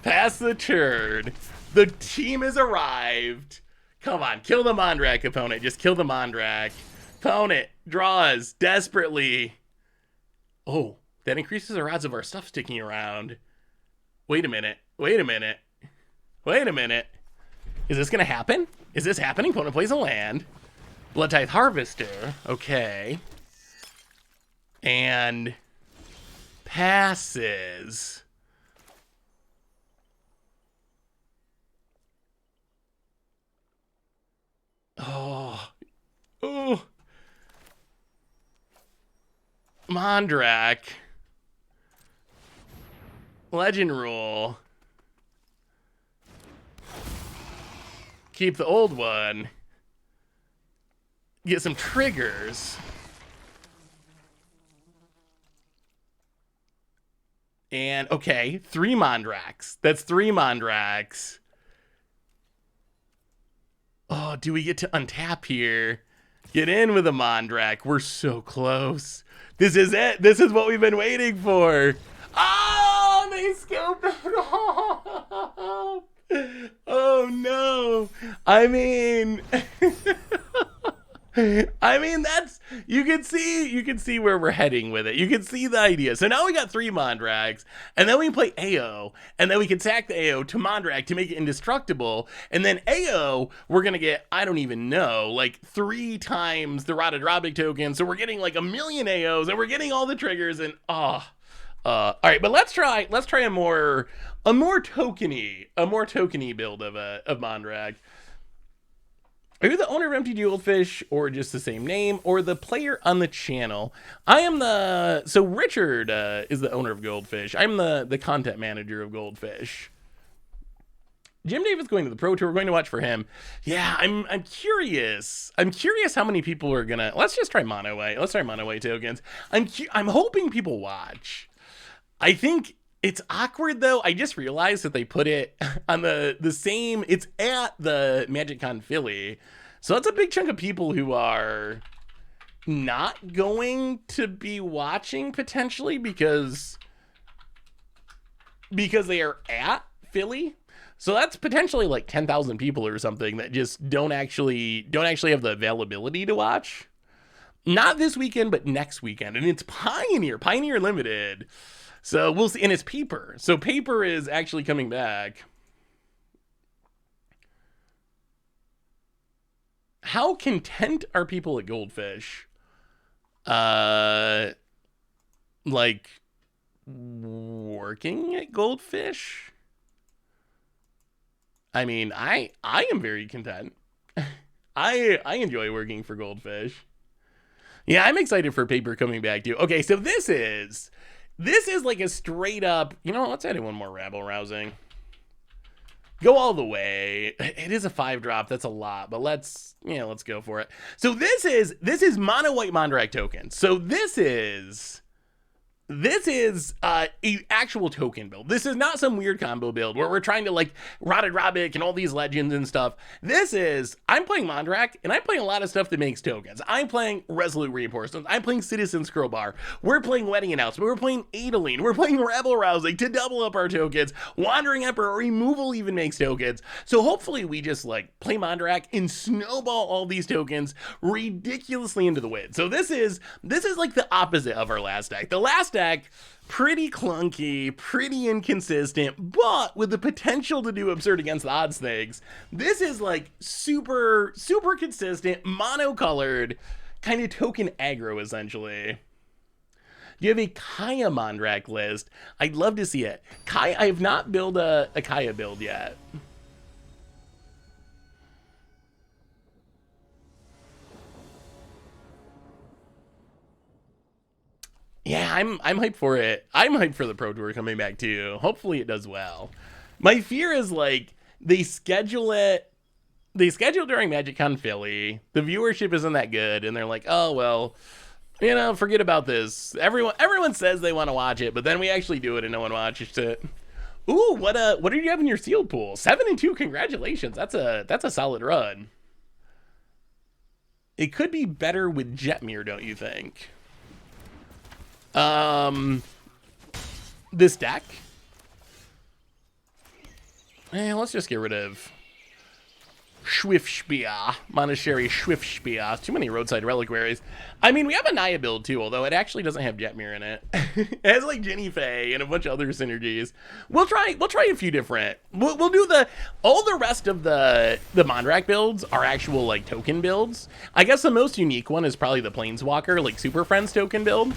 Pass the turd. The team has arrived. Come on, kill the Mondrak, opponent. Just kill the Mondrak. Opponent draws desperately. Oh, that increases the odds of our stuff sticking around. Wait a minute. Wait a minute. Wait a minute. Is this gonna happen? Is this happening? Opponent plays a land. Blood Tithe Harvester. Okay. And passes. Oh. Oh. Mondrak. Legend Rule. Keep the old one. Get some triggers. And, okay, 3 Mondraks. That's 3 Mondraks. Oh, do we get to untap here? Get in with a Mondrak. We're so close. This is it. This is what we've been waiting for. Oh, they scoped it off. Oh, no. I mean... that's, you can see where we're heading with it. You can see the idea. So now we got 3 Mondraks, and then we play AO, and then we can sack the AO to Mondrak to make it indestructible, and then AO, we're gonna get, I don't even know, like 3 times the Radadrobic token, so we're getting like 1 million AOs, and we're getting all the triggers, and all right, but let's try a more tokeny build of Mondrak. Are you the owner of MTG Goldfish, or just the same name, or the player on the channel? So Richard is the owner of Goldfish. I'm the content manager of Goldfish. Jim Davis going to the Pro Tour. We're going to watch for him. Yeah, I'm curious. I'm curious how many people are gonna. Let's just try mono way. Let's try mono way tokens. I'm hoping people watch. I think it's awkward though. I just realized that they put it on the same. It's at the MagicCon Philly, so that's a big chunk of people who are not going to be watching potentially because they are at Philly. So that's potentially like 10,000 people or something that just don't actually have the availability to watch. Not this weekend, but next weekend, and it's Pioneer Limited. So we'll see, and it's Paper. So Paper is actually coming back. How content are people at Goldfish? Like working at Goldfish? I mean, I am very content. I enjoy working for Goldfish. Yeah, I'm excited for Paper coming back too. Okay, so this is like a straight up, let's add in one more rabble rousing. Go all the way. It is a 5-drop. That's a lot, but let's go for it. So this is mono white Mondrak token. So this is a actual token build. This is not some weird combo build where we're trying to like Radadrobic and all these legends and stuff. I'm playing Mondrak, and I'm playing a lot of stuff that makes tokens. I'm playing Resolute Reinforcements. I'm playing Citizen Scrollbar. We're playing Wedding Announcement. We're playing Adeline. We're playing Rabble Rousing to double up our tokens. Wandering Emperor Removal even makes tokens. So hopefully we just like play Mondrak and snowball all these tokens ridiculously into the wind. So this is like the opposite of our last deck. The last deck, pretty clunky, pretty inconsistent, but with the potential to do absurd against the odds things. This is like super consistent, monocolored, kind of token aggro essentially. Do you have a Kaya Mondrak list? I'd love to see it. Kaya, I have not built a Kaya build yet. Yeah, I'm hyped for it. I'm hyped for the Pro Tour coming back too. Hopefully it does well. My fear is like they schedule during MagicCon Philly. The viewership isn't that good, and they're like, oh well, you know, forget about this. Everyone says they want to watch it, but then we actually do it and no one watches it. Ooh, what do you have in your sealed pool? 7-2, congratulations. That's a solid run. It could be better with Jetmir, don't you think? This deck? Let's just get rid of Schwiffspear, Monastery Schwiffspear. Too many roadside reliquaries. I mean, we have a Naya build too, although it actually doesn't have Jetmir in it. It has like Jenny Faye and a bunch of other synergies. We'll try a few different. We'll do all the rest of the Mondrak builds are actual like token builds. I guess the most unique one is probably the Planeswalker, like Super Friends token build.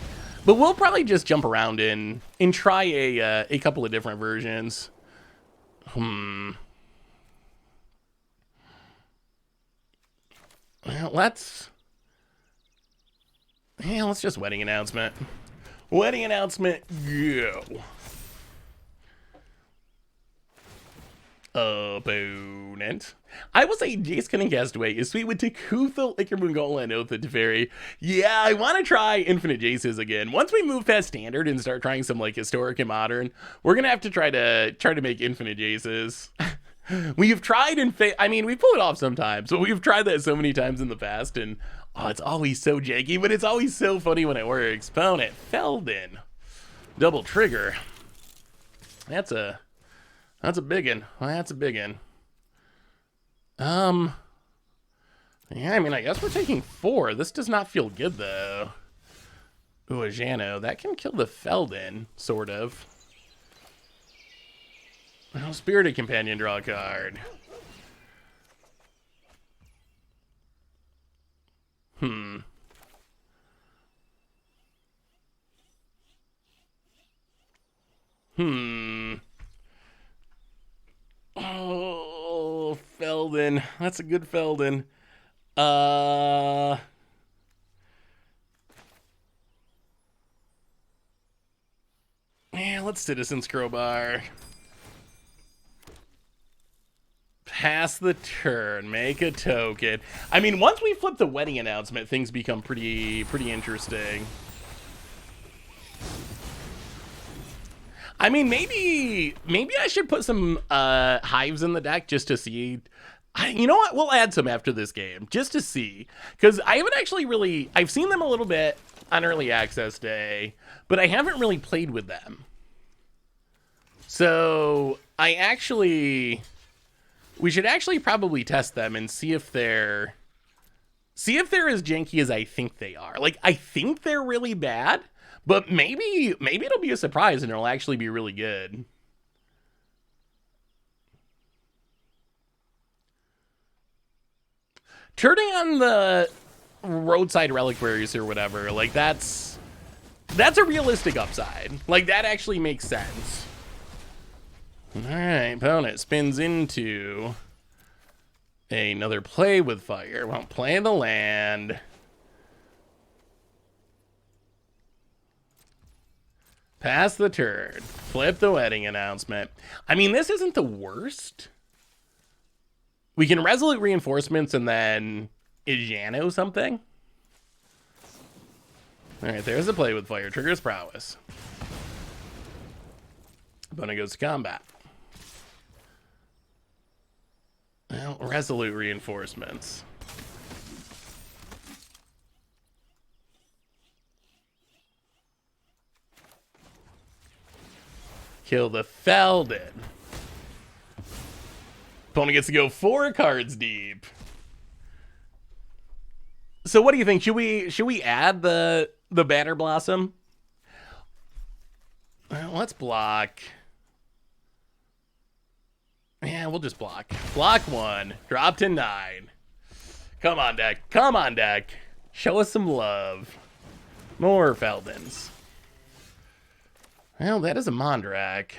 But we'll probably just jump around and try a couple of different versions. Well, let's just wedding announcement. Wedding announcement, go. Opponent. I will say Jace Cunning Castaway is sweet with Takutha, Ickermungola, and Oath of Teferi. Yeah, I want to try Infinite Jaces again. Once we move past Standard and start trying some like Historic and Modern, we're gonna have to try to make Infinite Jaces. We've tried and I mean, we pull it off sometimes, but we've tried that so many times in the past, and oh, it's always so janky, but it's always so funny when it works. Opponent, Feldon. Double trigger. That's a big one. Well, that's a big one. Yeah, I mean, I guess we're taking 4. This does not feel good, though. Ooh, a Jano. That can kill the Feldon, sort of. Well, Spirited Companion, draw a card. Oh, Feldon. That's a good Feldon. Yeah, let's Citizen's Crowbar. Pass the turn, make a token. I mean, once we flip the wedding announcement, things become pretty interesting. I mean, maybe I should put some hives in the deck just to see. You know what? We'll add some after this game just to see, because I haven't actually really. I've seen them a little bit on early access day, but I haven't really played with them. So we should actually probably test them and see if they're as janky as I think they are. Like, I think they're really bad, but maybe it'll be a surprise and it'll actually be really good. Turning on the roadside reliquaries or whatever, like that's a realistic upside. Like, that actually makes sense. Alright, opponent spins into another play with fire. Won't play the land. Pass the turn. Flip the wedding announcement. I mean, this isn't the worst. We can Resolute Reinforcements and then Ijano something. Alright, there's a play with fire. Triggers prowess. Opponent goes to combat. Well, Resolute Reinforcements. Kill the Feldon. Opponent gets to go 4 cards deep. So what do you think? Should we add the Banner Blossom? Well, let's block. Yeah, we'll just block. Block 1. Drop to 9. Come on, deck. Come on, deck. Show us some love. More Feldons. Well, that is a Mondrak.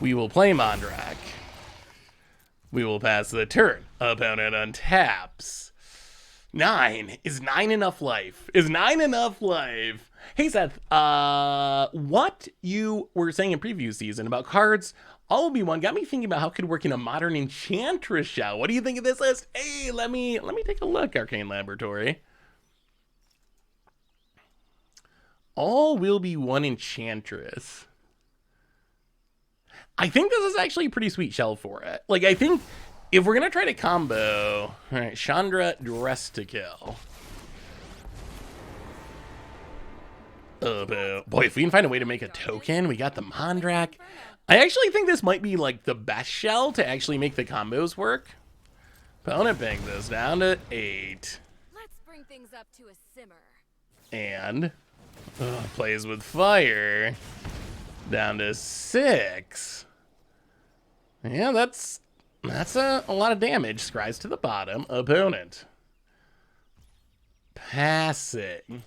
We will play Mondrak. We will pass the turn. Opponent untaps. 9. Is 9 enough life? Is 9 enough life? Hey, Seth, what you were saying in preview season about cards all will be one got me thinking about how it could work in a modern Enchantress shell. What do you think of this list? Hey, let me take a look, Arcane Laboratory. All will be one Enchantress. I think this is actually a pretty sweet shell for it. Like, I think if we're going to try to combo... All right, Chandra, Dress to Kill. Boy, if we can find a way to make a token, we got the Mondrak. I actually think this might be, like, the best shell to actually make the combos work. Opponent bang this down to 8. Let's bring things up to a simmer. And plays with fire. Down to 6. Yeah, that's a lot of damage. Scries to the bottom. Opponent. Passing.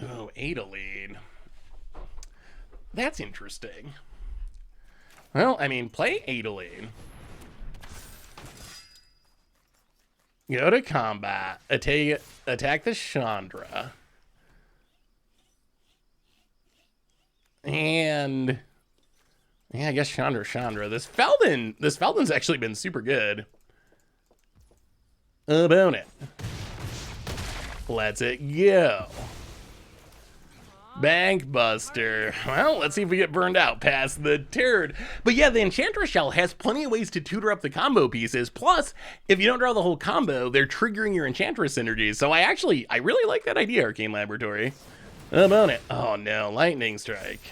Oh, Adeleine. That's interesting. Well, I mean, play Adeleine. Go to combat. Attack the Chandra. And yeah, I guess Chandra. This Feldon's actually been super good. Opponent. Let's it go. Bank Buster. Well, let's see if we get burned out past the turd. But yeah, the Enchantress shell has plenty of ways to tutor up the combo pieces. Plus, if you don't draw the whole combo, they're triggering your Enchantress synergies. So I really like that idea, Arcane Laboratory. Opponent. Oh no, Lightning Strike.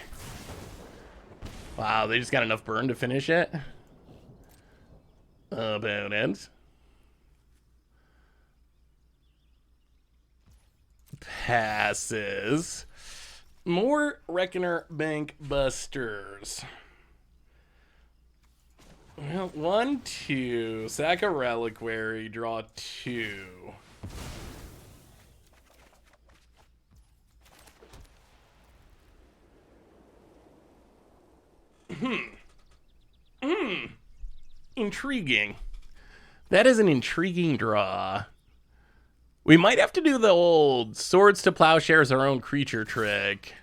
Wow, they just got enough burn to finish it. Opponent. Passes. More Reckoner Bank Busters. Well, 1, 2. Sack a Reliquary, draw 2. Intriguing. That is an intriguing draw. We might have to do the old Swords to Plowshares our own creature trick.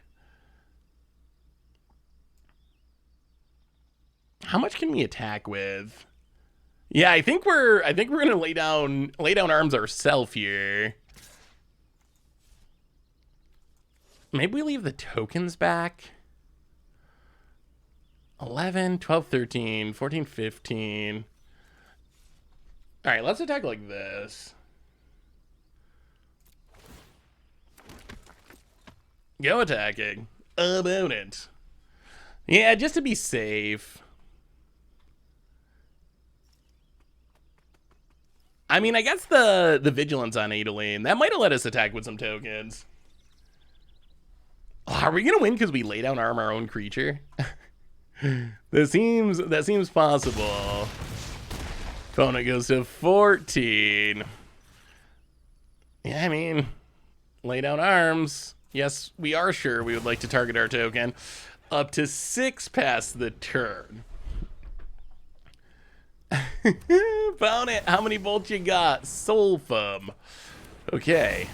How much can we attack with? Yeah, I think we're gonna lay down arms ourselves here. Maybe we leave the tokens back. 11, 12, 13, 14, 15. All right, let's attack like this. Go attacking. Opponent. Yeah, just to be safe. I mean, I guess the vigilance on Adeleine, that might have let us attack with some tokens. Oh, are we gonna win because we lay down our own creature? That seems possible. Opponent goes to 14. Yeah, I mean, lay down arms. Yes, we are sure we would like to target our token. Up to 6 past the turn. Opponent, how many bolts you got? Soul Thumb. Okay.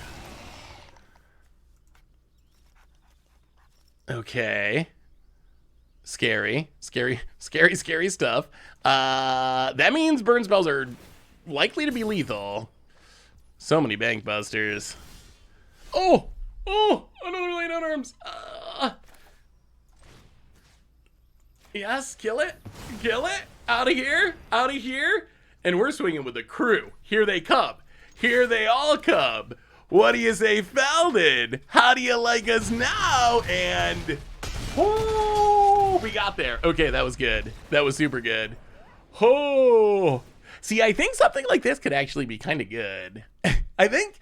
Okay. Scary stuff. That means burn spells are likely to be lethal. So many Bank Busters. Oh, another lay down arms. Yes, kill it. Out of here. And we're swinging with a crew. Here they come. Here they all come. What do you say, Feldon? How do you like us now? And oh, we got there. Okay, that was good. That was super good. Oh, see, I think something like this could actually be kind of good. I think,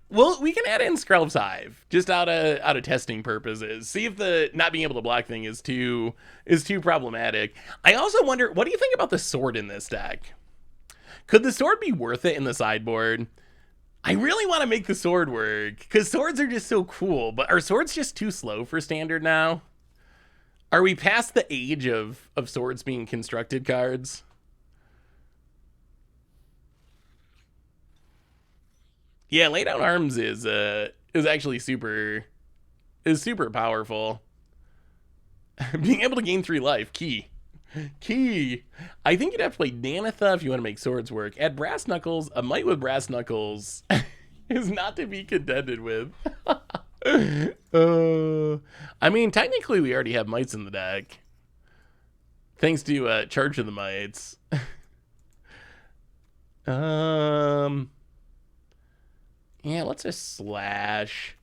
well, we can add in Skrelv's Hive just out of testing purposes. See if the not being able to block thing is too problematic. I also wonder, what do you think about the sword in this deck? Could the sword be worth it in the sideboard? I really want to make the sword work because swords are just so cool, but are swords just too slow for standard now? Are we past the age of swords being constructed cards? Yeah, lay down arms is actually super powerful. Being able to gain 3 life, key. I think you'd have to play Danitha if you want to make swords work. Add Brass Knuckles. A Might with Brass Knuckles is not to be contended with. I mean, technically we already have Mites in the deck. Thanks to Charge of the Mites. Yeah, let's just slash.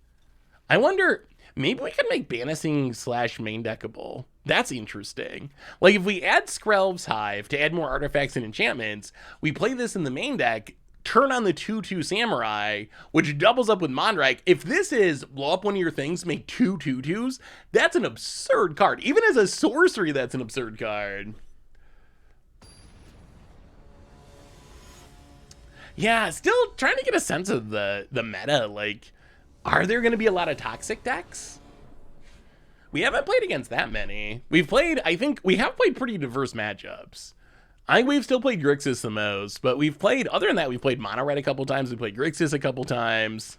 I wonder, maybe we can make Banishing / main deckable. That's interesting. Like, if we add Skrelv's Hive to add more artifacts and enchantments, we play this in the main deck, turn on the 2/2 Samurai, which doubles up with Mondrak. If this is blow up one of your things, make 2 2/2s, that's an absurd card. Even as a sorcery, that's an absurd card. Yeah, still trying to get a sense of the meta. Like, are there going to be a lot of toxic decks? We haven't played against that many. We've played, I think, we have played pretty diverse matchups. I think we've still played Grixis the most, but we've played, other than that, we've played Mono Red a couple times. We played Grixis a couple times.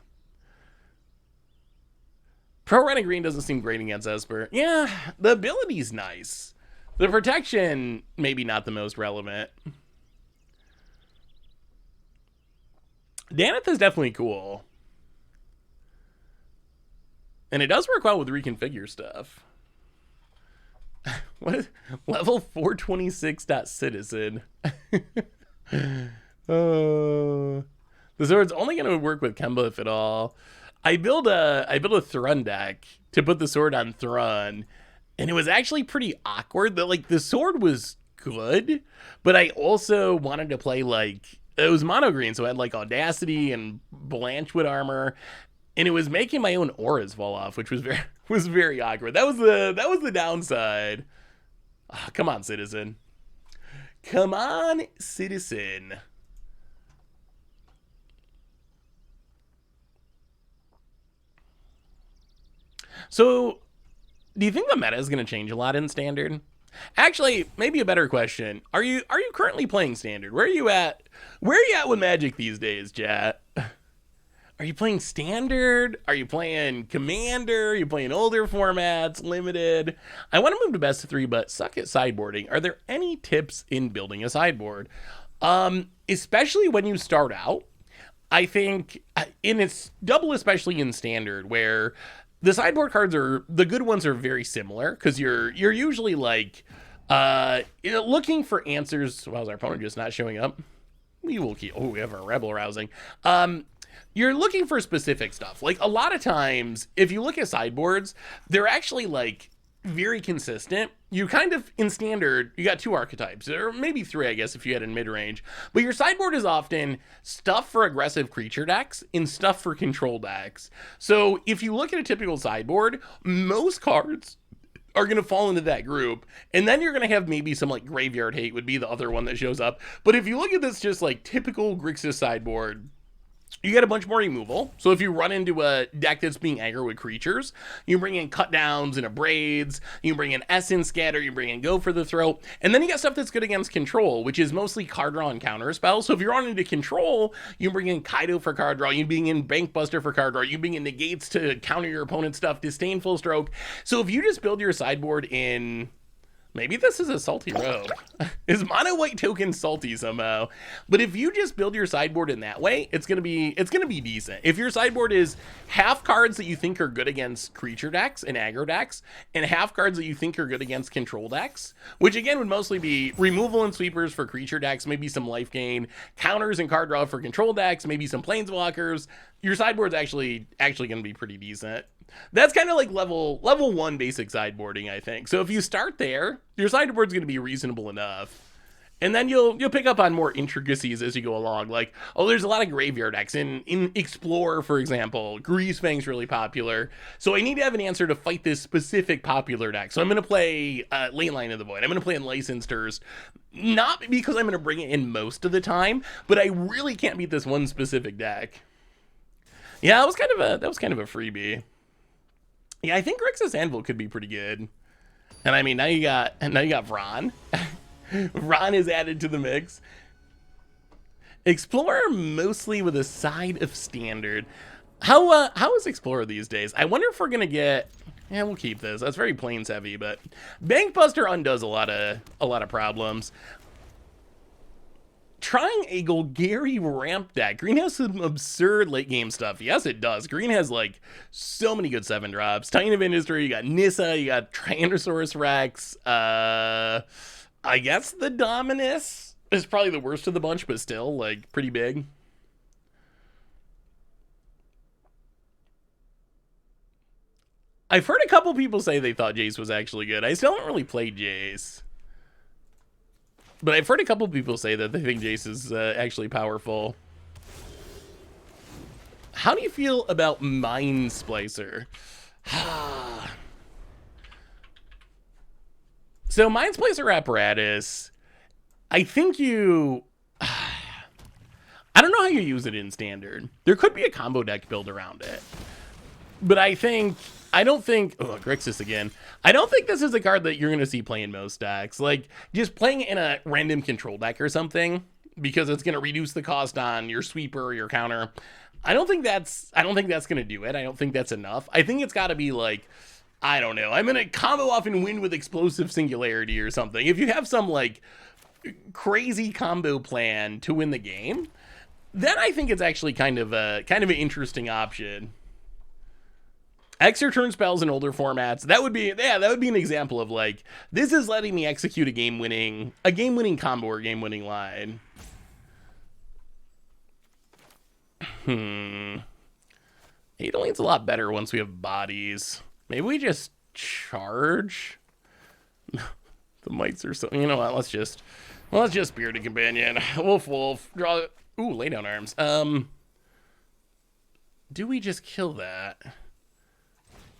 Pro Red and Green doesn't seem great against Esper. Yeah, the ability's nice. The protection, maybe not the most relevant. Danith is definitely cool. And it does work well with reconfigure stuff. What is level 426.citizen? The sword's only going to work with Kemba if at all. I built a Thrun deck to put the sword on Thrun, and it was actually pretty awkward. That like the sword was good, but I also wanted to play like it was mono green, so I had like Audacity and Blanchwood armor, and it was making my own auras fall off, which was very awkward. That was the downside. Oh, come on, citizen. Come on, citizen. So, do you think the meta is going to change a lot in Standard? Actually, maybe a better question. Are you currently playing Standard? Where are you at? Where are you at with Magic these days, chat? Are you playing Standard? Are you playing Commander? Are you playing older formats, Limited? I want to move to best of 3, but suck at sideboarding. Are there any tips in building a sideboard? Especially when you start out, I think, and it's double especially in Standard, where the sideboard cards the good ones are very similar, because you're usually like looking for answers. Well, is our opponent just not showing up? We will keep. Oh, we have our rebel rousing. You're looking for specific stuff. Like a lot of times, if you look at sideboards, they're actually like very consistent. You kind of, in Standard, you got 2 archetypes, or maybe 3, I guess, if you had in mid-range. But your sideboard is often stuff for aggressive creature decks and stuff for control decks. So if you look at a typical sideboard, most cards are going to fall into that group. And then you're going to have maybe some like Graveyard Hate would be the other one that shows up. But if you look at this just like typical Grixis sideboard, you get a bunch more removal. So if you run into a deck that's being aggro with creatures, you bring in Cut Downs and Abrades, you bring in Essence Scatter, you bring in Go for the Throat, and then you got stuff that's good against control, which is mostly card draw and counter spells. So if you're running into control, you bring in Kaido for card draw, you bring in Bankbuster for card draw, you bring in Negates to counter your opponent's stuff, Disdainful Stroke. So if you just build your sideboard in... Maybe this is a salty robe. Is mono white token salty somehow? But if you just build your sideboard in that way, it's gonna be decent. If your sideboard is half cards that you think are good against creature decks and aggro decks, and half cards that you think are good against control decks, which again would mostly be removal and sweepers for creature decks, maybe some life gain, counters and card draw for control decks, maybe some planeswalkers, your sideboard's actually gonna be pretty decent. That's kind of like level 1 basic sideboarding, I think. So if you start there, your sideboard's going to be reasonable enough. And then you'll pick up on more intricacies as you go along. Like, oh, there's a lot of graveyard decks. In Explorer, for example, Greasefang's really popular. So I need to have an answer to fight this specific popular deck. So I'm going to play Leyline of the Void. I'm going to play Unlicensed Thirst. Not because I'm going to bring it in most of the time, but I really can't beat this one specific deck. Yeah, that was kind of a freebie. Yeah, I think Grixis Anvil could be pretty good. And I mean, now you got Vron. Vron is added to the mix. Explorer mostly with a side of Standard. How is Explorer these days? I wonder if we're gonna get. Yeah, we'll keep this. That's very plains heavy, but Bankbuster undoes a lot of problems. Trying a Golgari ramp deck. Green has some absurd late game stuff. Yes, it does. Green has like so many good 7-drops. Titan of Industry, you got Nissa, you got Tyrannosaurus Rex. I guess the Dominus is probably the worst of the bunch, but still like pretty big. I've heard a couple people say they thought Jace was actually good. I still haven't really played Jace. But I've heard a couple people say that they think Jace is actually powerful. How do you feel about Mind Splicer? So Mind Splicer Apparatus, I think you... I don't know how you use it in Standard. There could be a combo deck built around it. But I don't think, oh, Grixis again. I don't think this is a card that you're going to see play in most decks. Like, just playing it in a random control deck or something, because it's going to reduce the cost on your sweeper or your counter. I don't think that's going to do it. I don't think that's enough. I think it's got to be like, I don't know, I'm going to combo off and win with Explosive Singularity or something. If you have some, like, crazy combo plan to win the game, then I think it's actually kind of an interesting option. X your turn spells in older formats. That would be an example of like, this is letting me execute a game winning combo or game winning line. Adeline's a lot better once we have bodies. Maybe we just charge. The mites are so, you know what? Let's just Spirited Companion. Wolf. Draw. Ooh, lay down arms. Do we just kill that?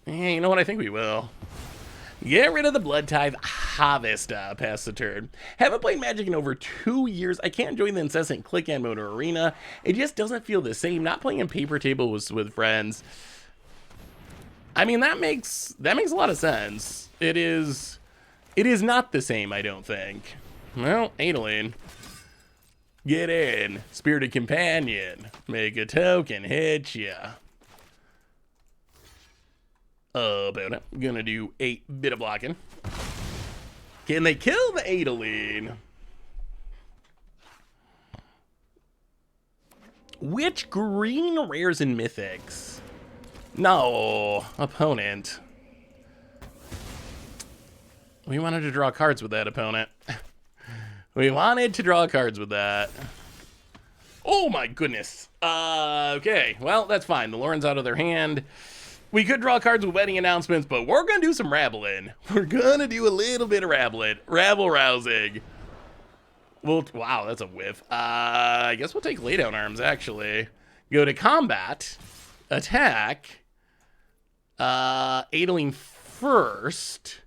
You know what? I think we will. Get rid of the Blood Tithe Harvesta past the turn. Haven't played Magic in over 2 years. I can't join the incessant click and mode or arena. It just doesn't feel the same. Not playing in paper table with friends. I mean, that makes a lot of sense. It is not the same, I don't think. Well, Adeline. Get in. Spirited Companion. Make a token. Hit ya. About it. Gonna do 8 bit of blocking. Can they kill the Adeline? Which green rares and mythics? No, opponent. We wanted to draw cards with that opponent. We wanted to draw cards with that. Oh my goodness. Okay, well, that's fine. The Lauren's out of their hand. We could draw cards with wedding announcements, but we're going to do some rabbling. We're going to do a little bit of rabbling. Rabble-rousing. Wow, that's a whiff. I guess we'll take laydown arms, actually. Go to combat. Attack. Adeline first.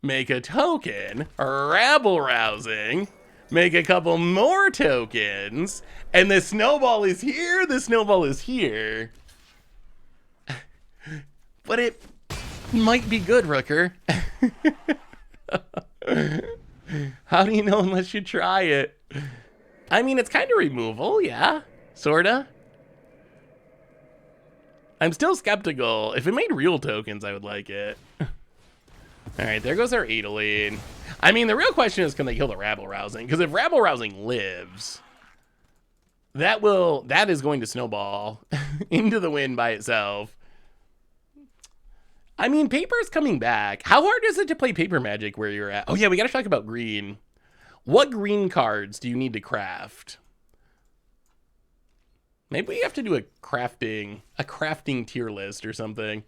Make a token. Rabble-rousing. Make a couple more tokens. And the snowball is here. The snowball is here. But it might be good, Rooker. How do you know unless you try it? I mean, it's kind of removal, yeah. Sorta. I'm still skeptical. If it made real tokens, I would like it. Alright, there goes our Adeline. I mean, the real question is, can they kill the rabble-rousing? Because if rabble-rousing lives, that is going to snowball into the wind by itself. I mean, paper's coming back. How hard is it to play paper Magic where you're at? Oh yeah, we gotta talk about green. What green cards do you need to craft? Maybe we have to do a crafting tier list or something.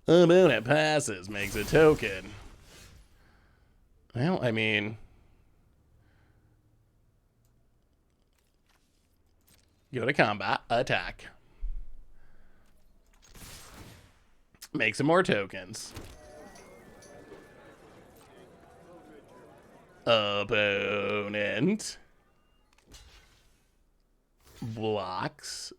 Opponent passes, makes a token. Well, I mean, go to combat, attack. Make some more tokens. Opponent. Blocks.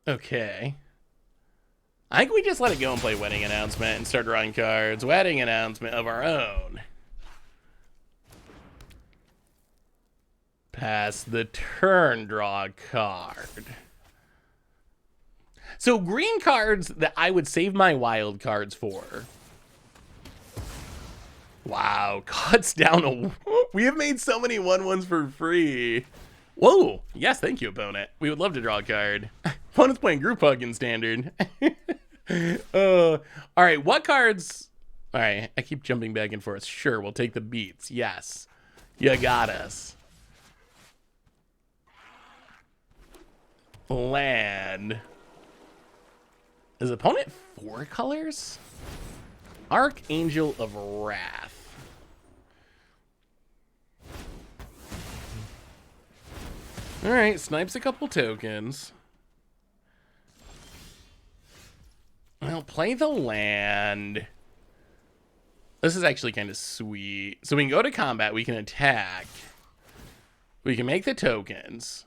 Okay. I think we just let it go and play Wedding Announcement and start drawing cards. Wedding Announcement of our own. Pass the turn, draw a card. So green cards that I would save my wild cards for. Wow, cuts down a... We have made so many 1/1s for free. Whoa, yes, thank you, opponent. We would love to draw a card. Opponent's playing group hug in standard. All right, what cards... All right, I keep jumping back and forth. Sure, we'll take the beats. Yes, you got us. Land. Is opponent 4 colors? Archangel of Wrath. Alright, snipes a couple tokens. Well, play the land. This is actually kind of sweet. So we can go to combat, we can attack. We can make the tokens.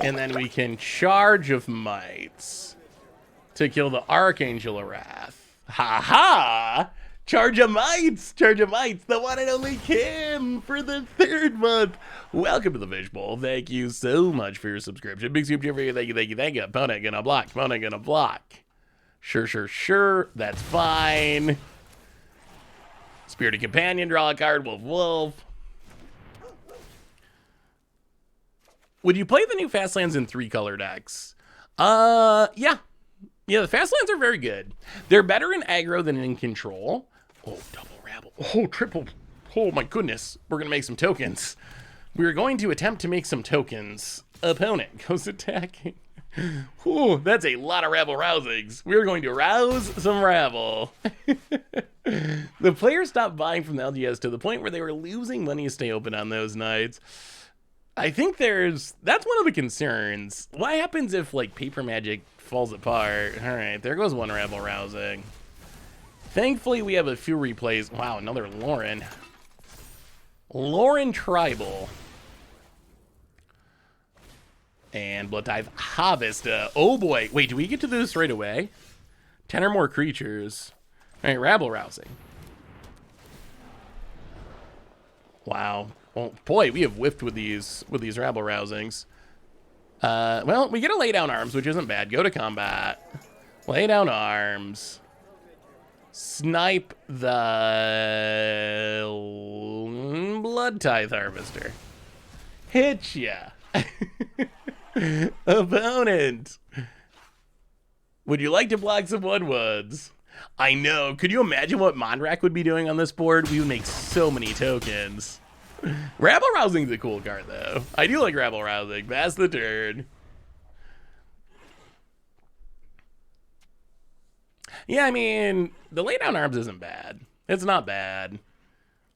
And then we can charge of mites to kill the Archangel of Wrath. Ha ha! Charge of mites! Charge of mites! The one and only Kim for the 3rd month. Welcome to the Fishbowl. Thank you so much for your subscription. Big soup for you. Thank you, thank you, thank you. Opponent gonna block. Opponent gonna block. Sure, sure, sure. That's fine. Spirited Companion. Draw a card. Wolf, wolf. Would you play the new Fastlands in 3-color decks? Yeah. Yeah, the Fastlands are very good. They're better in aggro than in control. Oh, double rabble. Oh, triple. Oh, my goodness. We're going to make some tokens. We're going to attempt to make some tokens. Opponent goes attacking. Oh, that's a lot of rabble rousings. We're going to rouse some rabble. The players stopped buying from the LGS to the point where they were losing money to stay open on those nights. I think that's one of the concerns. What happens if, like, Paper Magic falls apart? All right, there goes one rabble rousing. Thankfully, we have a few replays. Wow, another Lauren. Lauren Tribal. And Blood Tithe Harvest. Oh, boy. Wait, do we get to this right away? 10 or more creatures. All right, rabble rousing. Wow. Well, boy, we have whiffed with these rabble rousings. Well, we get to lay down arms, which isn't bad. Go to combat. Lay down arms. Snipe the Blood Tithe Harvester. Hit ya. Opponent. Would you like to block some 1/1s? I know. Could you imagine what Mondrak would be doing on this board? We would make so many tokens. Rabble Rousing's a cool card, though. I do like Rabble Rousing. Pass the turn. Yeah, I mean, the lay down arms isn't bad. It's not bad.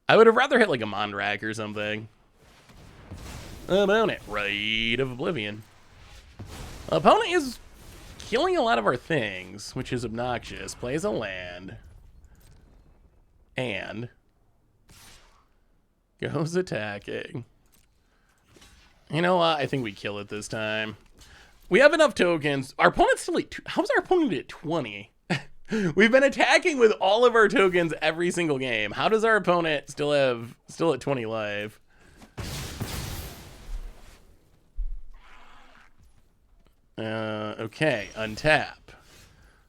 I would have rather hit like a Mondrak or something. Opponent, Rite of Oblivion. Opponent is killing a lot of our things, which is obnoxious. Plays a land. And goes attacking. You know what? I think we kill it this time. We have enough tokens. Our opponent's still at how's our opponent at 20? We've been attacking with all of our tokens every single game. How does our opponent still at 20 life? Okay, untap.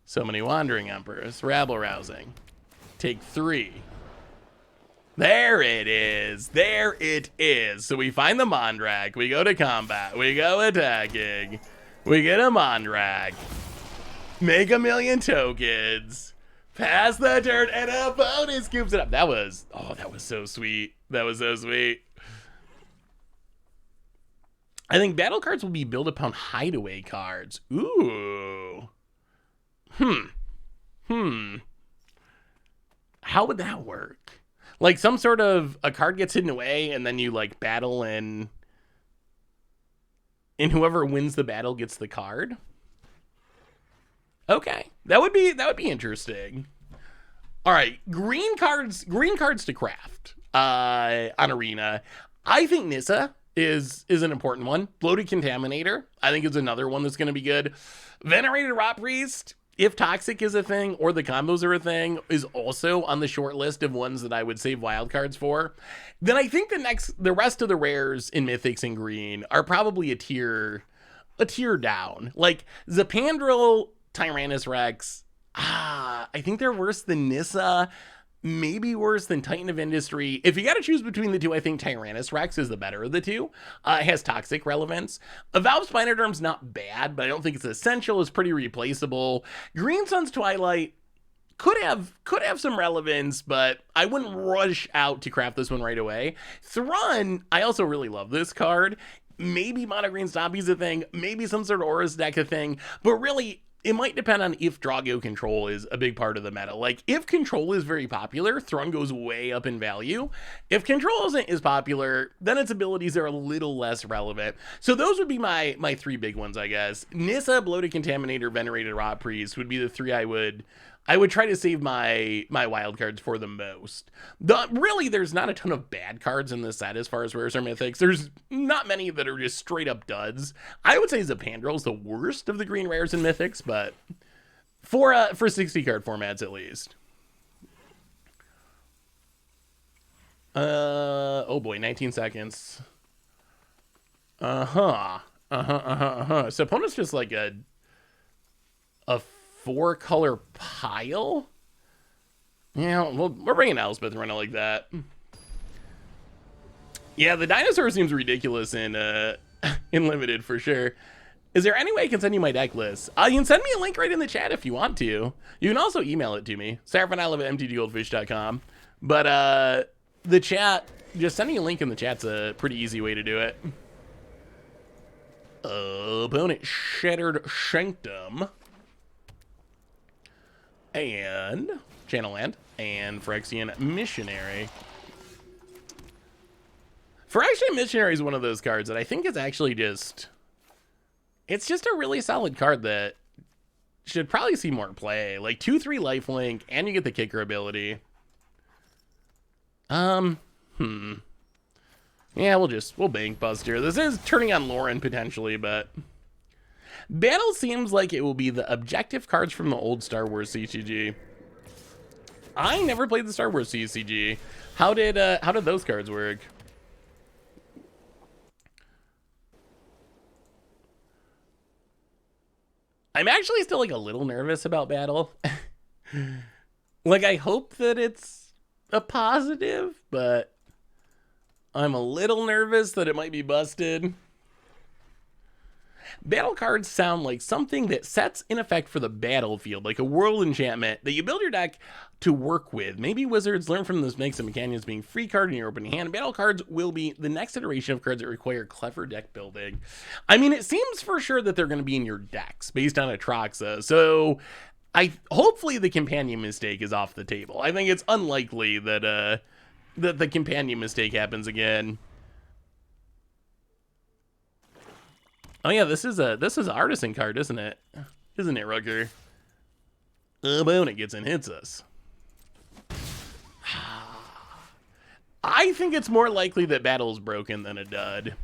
So many Wandering Emperors. Rabble Rousing. Take 3. There it is. There it is. So we find the Mondrak. We go to combat. We go attacking. We get a Mondrak. Make a million tokens. Pass the turn, and a opponent scoops it up. That was so sweet. That was so sweet. I think battle cards will be built upon hideaway cards. Ooh. How would that work? Like some sort of a card gets hidden away and then you like battle and whoever wins the battle gets the card. Okay. That would be interesting. All right, green cards to craft on Arena. I think Nissa is an important one. Bloated Contaminator, I think, is another one that's going to be good. Venerated Rot Priest, if Toxic is a thing or the combos are a thing, is also on the short list of ones that I would save wildcards for. Then I think the rest of the rares in Mythics and Green are probably a tier down. Like Zapandrel, Tyrannus Rex, I think they're worse than Nissa. Maybe worse than Titan of Industry. If you got to choose between the two, I think Tyrannus Rex is the better of the two. It has Toxic relevance. Avowed Spinoderm's not bad, but I don't think it's essential. It's pretty replaceable. Green Sun's Twilight could have some relevance, but I wouldn't rush out to craft this one right away. Thrun, I also really love this card. Maybe Mono Green Stompy's a thing. Maybe some sort of Aura's deck a thing. But really, it might depend on if Drago control is a big part of the meta. Like, if control is very popular, Thrun goes way up in value. If control isn't as popular, then its abilities are a little less relevant. So those would be my three big ones, I guess. Nissa, Bloated Contaminator, Venerated Rot Priest would be the three I would try to save my wild cards for the most. Really, there's not a ton of bad cards in this set as far as rares or mythics. There's not many that are just straight up duds. I would say Zapandrel is the worst of the green rares and mythics, but for 60 card formats at least. Oh boy, 19 seconds. So opponent's just like a 4-color pile? Yeah, well, we're bringing Elspeth running like that. Yeah, the dinosaur seems ridiculous in Limited for sure. Is there any way I can send you my deck list? You can send me a link right in the chat if you want to. You can also email it to me, seraphonolive@mtggoldfish.com. But the chat, just sending a link in the chat's a pretty easy way to do it. Opponent Shattered Sanctum. And Channel Land and Phyrexian Missionary. Phyrexian Missionary is one of those cards that I think is actually just, it's just a really solid card that should probably see more play. Like 2/3 lifelink, and you get the kicker ability. Yeah, we'll bank bust here. This is turning on Lauren potentially, but Battle seems like it will be the objective cards from the old Star Wars CCG. I never played the Star Wars CCG. How did those cards work? I'm actually still like a little nervous about Battle. Like, I hope that it's a positive, but I'm a little nervous that it might be busted. Battle cards sound like something that sets in effect for the battlefield, like a world enchantment that you build your deck to work with. Maybe Wizards learn from this mix of mechanics being free card in your opening hand. Battle cards will be the next iteration of cards that require clever deck building. I mean, it seems for sure that they're going to be in your decks based on Atraxa, so hopefully the companion mistake is off the table. I think it's unlikely that that the companion mistake happens again. Oh yeah, this is an artisan card, isn't it? Isn't it, Rucker? Opponent gets and hits us. I think it's more likely that Battle's broken than a dud.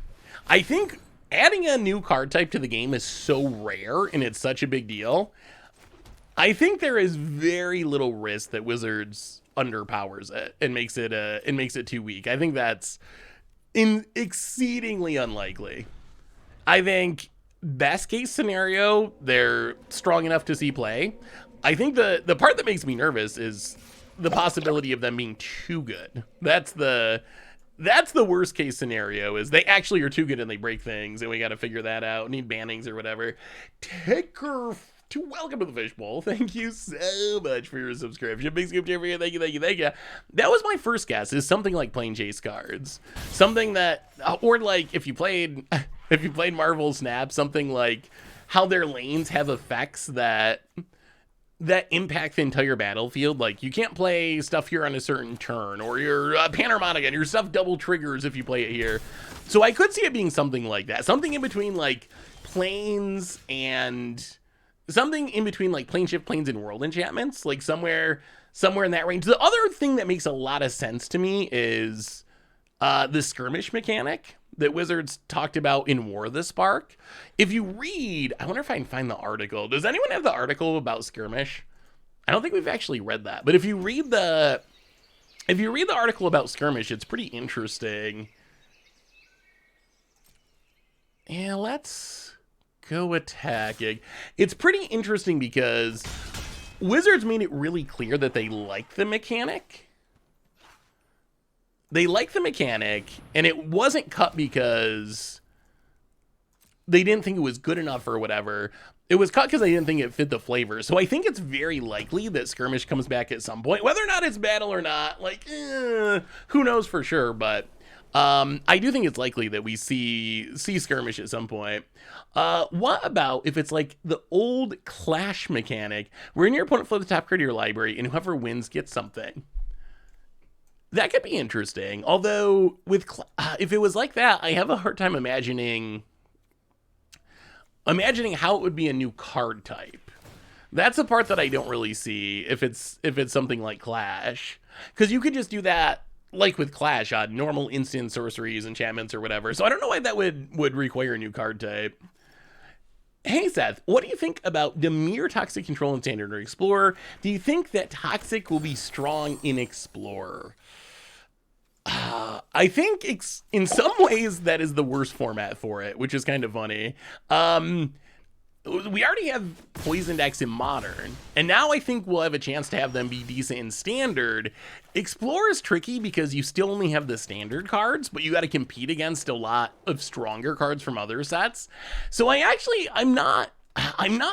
I think adding a new card type to the game is so rare and it's such a big deal. I think there is very little risk that Wizards underpowers it and makes it too weak. I think that's exceedingly unlikely. I think best case scenario, they're strong enough to see play. I think the part that makes me nervous is the possibility of them being too good. That's the worst case scenario, is they actually are too good and they break things, and we got to figure that out. Need bannings or whatever. Ticker to welcome to the fishbowl. Thank you so much for your subscription. Big scoop for you. Thank you. That was my first guess, is something like Plane Chase cards. Something that, or like if you played Marvel Snap, something like how their lanes have effects that impact the entire battlefield. Like, you can't play stuff here on a certain turn, or your Panharmonicon, your stuff double triggers if you play it here. So I could see it being something like that. Something in between like planes and something in between like plane shift planes and world enchantments, like somewhere in that range. The other thing that makes a lot of sense to me is the skirmish mechanic that Wizards talked about in War of the Spark. If you read, I wonder if I can find the article. Does anyone have the article about skirmish? I don't think we've actually read that, but if you read the article about skirmish, it's pretty interesting. Yeah, let's go attacking. It's pretty interesting because Wizards made it really clear that they like the mechanic. They like the mechanic, and it wasn't cut because they didn't think it was good enough or whatever. It was cut because they didn't think it fit the flavor. So I think it's very likely that skirmish comes back at some point. Whether or not it's battle or not, like, who knows for sure. But I do think it's likely that we see skirmish at some point. What about if it's like the old clash mechanic, wherein your opponent flips the top card of your library, and whoever wins gets something? That could be interesting. Although, if it was like that, I have a hard time imagining how it would be a new card type. That's the part that I don't really see if it's something like Clash. Because you could just do that, like with Clash, on normal instant sorceries, enchantments, or whatever. So I don't know why that would require a new card type. Hey Seth, what do you think about Dimir Toxic Control in Standard or Explorer? Do you think that Toxic will be strong in Explorer? I think in some ways that is the worst format for it, which is kind of funny. We already have Poison decks in Modern, and now I think we'll have a chance to have them be decent in Standard. Explorer is tricky because you still only have the Standard cards, but you got to compete against a lot of stronger cards from other sets. So I'm not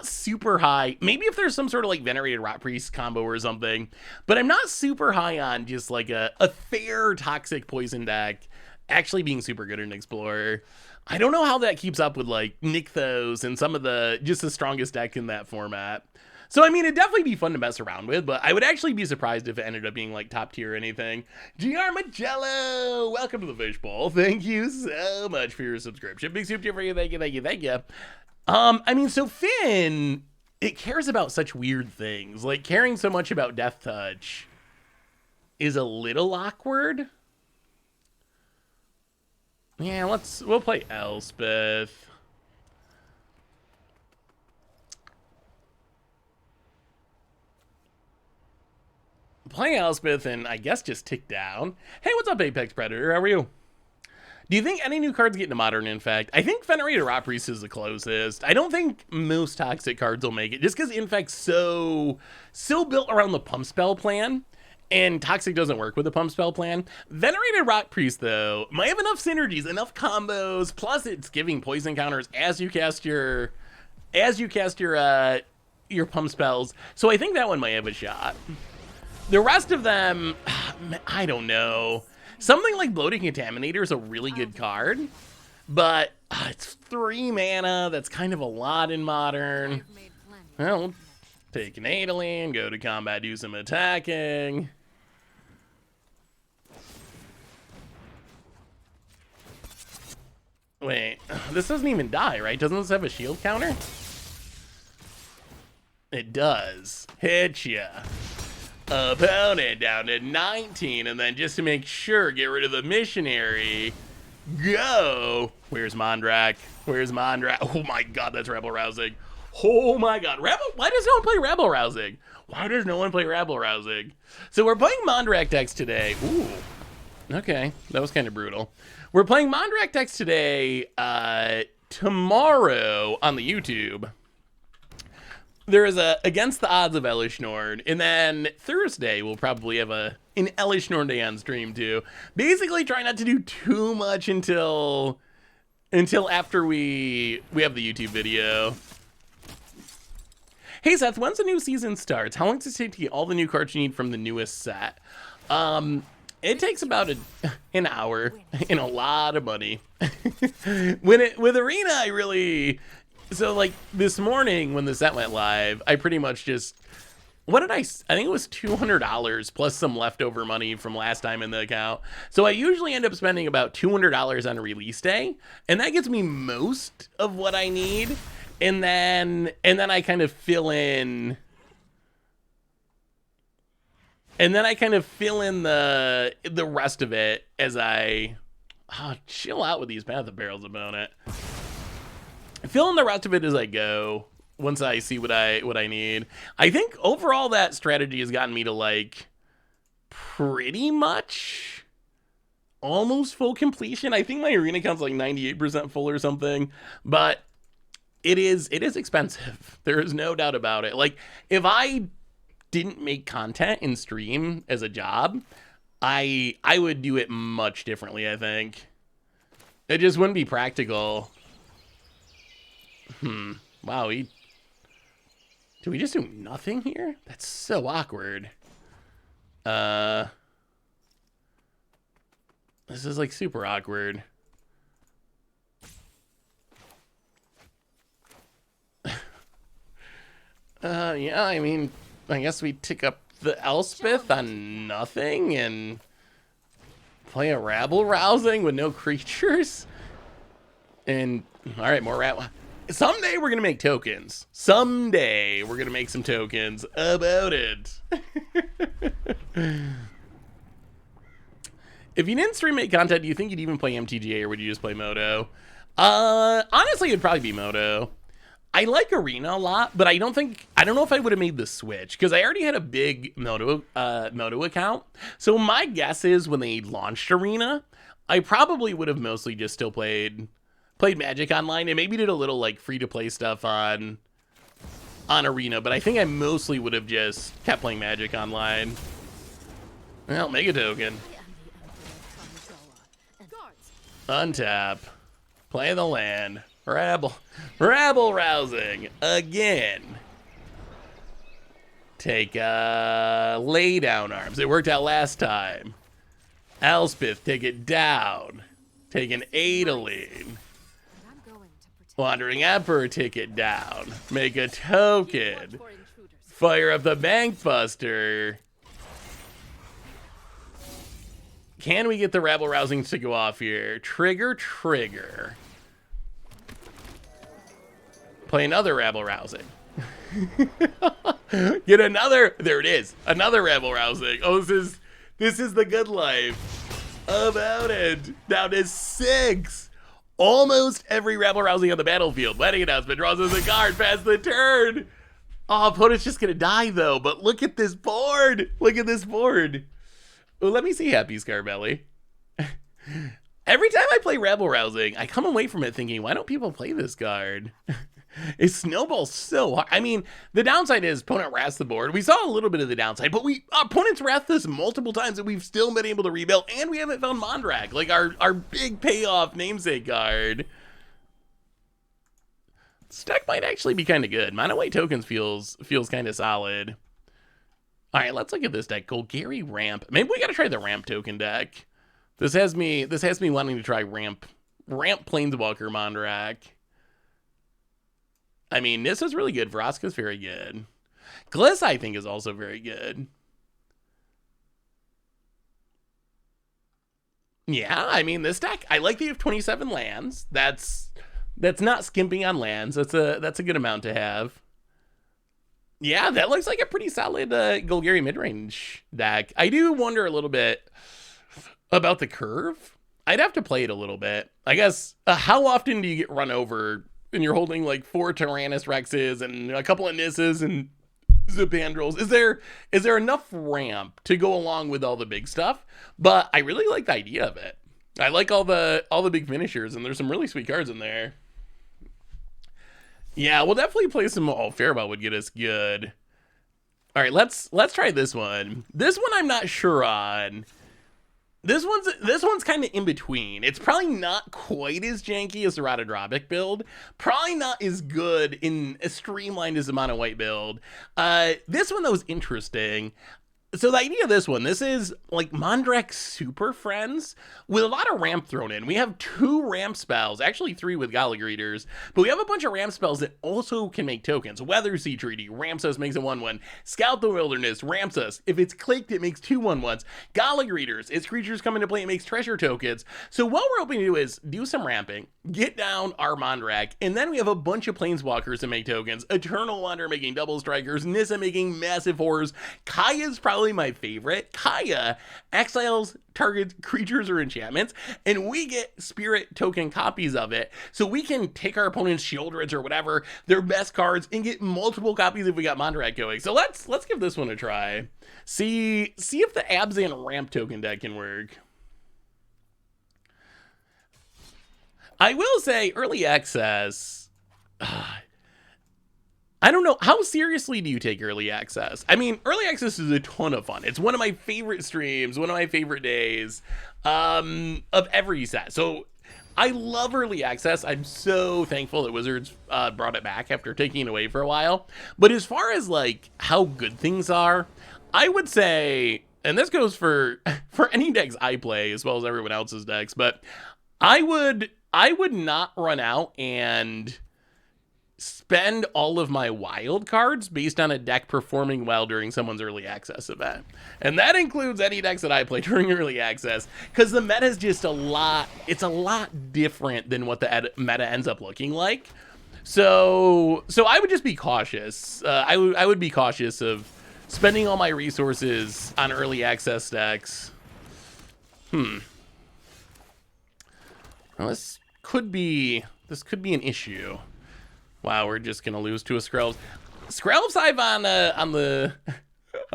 super high. Maybe if there's some sort of like Venerated Rot Priest combo or something, but I'm not super high on just like a fair Toxic Poison deck actually being super good in Explorer. I don't know how that keeps up with like Nykthos and some of the strongest deck in that format. So, I mean, it'd definitely be fun to mess around with, but I would actually be surprised if it ended up being like top tier or anything. GR Magello, welcome to the Fishbowl. Thank you so much for your subscription. Big soup to you for you. Thank you. I mean, so Finn, it cares about such weird things. Like, caring so much about Death Touch is a little awkward. Yeah, we'll play Elspeth. Play Elspeth and I guess just tick down. Hey, what's up, Apex Predator? How are you? Do you think any new cards get into Modern, in fact? I think Venerated Rot Priest is the closest. I don't think most Toxic cards will make it, just because Infect's so built around the Pump Spell plan, and Toxic doesn't work with the Pump Spell plan. Venerated Rot Priest, though, might have enough synergies, enough combos, plus it's giving poison counters as you cast your Pump Spells, so I think that one might have a shot. The rest of them, I don't know. Something like Bloating Contaminator is a really good card, but it's 3 mana. That's kind of a lot in Modern. Well, we'll take an Adolin, go to combat, do some attacking. Wait, this doesn't even die, right? Doesn't this have a shield counter? It does. Hit ya. Opponent down to 19, and then just to make sure, get rid of the missionary. Go. Where's Mondrak? Oh my god, that's rabble rousing. Oh my god, why does no one play rabble rousing? So we're playing Mondrak decks today. Ooh, okay, that was kind of brutal. We're playing Mondrak decks today. Tomorrow on the YouTube, there is a Against the Odds of Elish Norn, and then Thursday we'll probably have an Elish Norn day on stream too. Basically, try not to do too much until after we have the YouTube video. Hey Seth, when's the new season starts? How long does it take to get all the new cards you need from the newest set? It takes about an hour and a lot of money. With Arena, so like this morning when the set went live, I pretty much just, I think it was $200 plus some leftover money from last time in the account. So I usually end up spending about $200 on release day, and that gets me most of what I need. And then I kind of fill in And then I kind of fill in the rest of it as I chill out with these Path of Barrels about it. Fill in the rest of it as I go once I see what I need. I think overall that strategy has gotten me to like pretty much almost full completion. I think my arena count's like 98% full or something, but it is expensive. There is no doubt about it. Like if I didn't make content in stream as a job, I would do it much differently, I think. It just wouldn't be practical. Wow, do we just do nothing here? That's so awkward. This is like super awkward. Yeah, I mean, I guess we tick up the Elspeth on nothing and play a rabble rousing with no creatures. And all right, more someday we're gonna make tokens. Someday we're gonna make some tokens about it. If you didn't stream make content, do you think you'd even play MTGA or would you just play Moto? Honestly, it'd probably be Moto. I like Arena a lot, but I don't know if I would have made the switch because I already had a big Moto account. So my guess is when they launched Arena, I probably would have mostly just still played Magic Online and maybe did a little like free to play stuff on Arena, but I think I mostly would have just kept playing Magic Online. Well, make a token. Untap. Play the land. Rabble rousing again. Take lay down arms. It worked out last time. Elspeth, take it down. Take an Adeline. Wandering Emperor, take it down. Make a token. Fire up the Bankbuster. Can we get the rabble rousing to go off here? Trigger. Play another rabble rousing. Get another. There it is. Another rabble rousing. Oh, this is the good life. About it. Down to 6. Almost every rabble rousing on the battlefield. Wedding announcement draws us a card past the turn. Oh, opponent's just gonna die though. But look at this board. Oh, let me see Happy Scarbelly. Every time I play rabble rousing, I come away from it thinking, why don't people play this card? It snowballs so hard. I mean, the downside is opponent wraths the board. We saw a little bit of the downside, but opponents wrath this multiple times and we've still been able to rebuild, and we haven't found Mondrak, like our big payoff namesake card. This deck might actually be kind of good. Mono White Tokens feels kind of solid. All right, let's look at this deck. Golgari Ramp. Maybe we got to try the Ramp token deck. This has me wanting to try Ramp Planeswalker Mondrak. I mean, this is really good. Vraska's very good. Gliss, I think, is also very good. Yeah, I mean, this deck, I like that you have 27 lands. That's not skimping on lands. That's a good amount to have. Yeah, that looks like a pretty solid Golgari midrange deck. I do wonder a little bit about the curve. I'd have to play it a little bit. I guess, how often do you get run over and you're holding like 4 Tyrannus Rexes and a couple of Nisses and Zipandrels? Is there enough ramp to go along with all the big stuff? But I really like the idea of it. I like all the big finishers, and there's some really sweet cards in there. Yeah, we'll definitely play some. Oh, Fairball would get us good. All right, let's try this one. This one I'm not sure on. This one's kind of in between. It's probably not quite as janky as the Ratadrobic build. Probably not as good as streamlined as the Mono White build. This one, though, is interesting. So the idea of this one, this is like Mondrak Super Friends with a lot of ramp thrown in. We have 2 ramp spells, actually 3 with Golgari, but we have a bunch of ramp spells that also can make tokens. Weather Sea Treaty ramps us, makes a 1/1. Scout the Wilderness ramps us. If it's clicked, it makes 2 1/1s. Golgari, its creatures come into play, it makes treasure tokens. So what we're hoping to do is do some ramping, get down our Mondrak, and then we have a bunch of Planeswalkers to make tokens. Eternal Wanderer making double strikers, Nissa making massive horrors. Kaya's probably probably my favorite. Kaya exiles target creatures or enchantments, and we get spirit token copies of it, so we can take our opponent's Shieldreds or whatever, their best cards, and get multiple copies if we got Mondrak going. So let's give this one a try. See if the Abzan ramp token deck can work. I will say early access. I don't know, how seriously do you take early access? I mean, early access is a ton of fun. It's one of my favorite streams, one of my favorite days of every set. So I love early access. I'm so thankful that Wizards brought it back after taking it away for a while. But as far as like how good things are, I would say, and this goes for any decks I play as well as everyone else's decks, but I would not run out and spend all of my wild cards based on a deck performing well during someone's early access event. And that includes any decks that I play during early access, because the meta is just it's a lot different than what the meta ends up looking like. So I would just be cautious. I would be cautious of spending all my resources on early access decks. Well, this could be an issue. Wow, we're just gonna lose to a Skrelv's. Skrelv's Hive on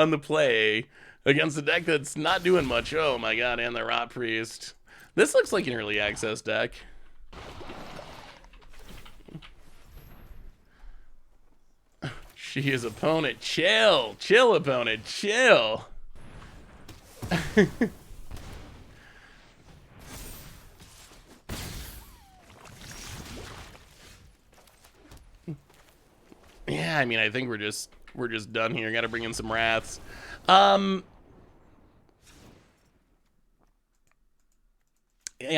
the play against a deck that's not doing much. Oh my god, and the Rot Priest. This looks like an early access deck. She is opponent. Chill, opponent, chill. Yeah, I mean, I think we're just done here. Got to bring in some Wraths. Yeah,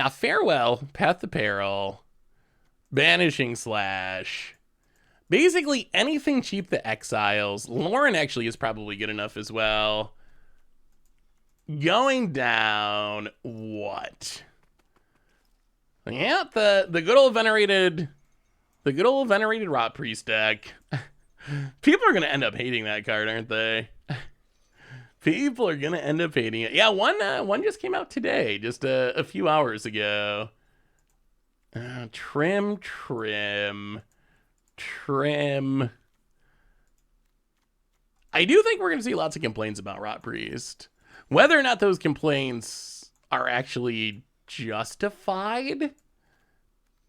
Farewell, Path to Peril, Banishing Slash. Basically anything cheap that exiles. Lauren actually is probably good enough as well. Going down, what? Yeah, the good old venerated Rot Priest deck. People are gonna end up hating that card, aren't they? People are gonna end up hating it. Yeah, one just came out today, just a few hours ago. Trim. I do think we're gonna see lots of complaints about Rot Priest. Whether or not those complaints are actually justified,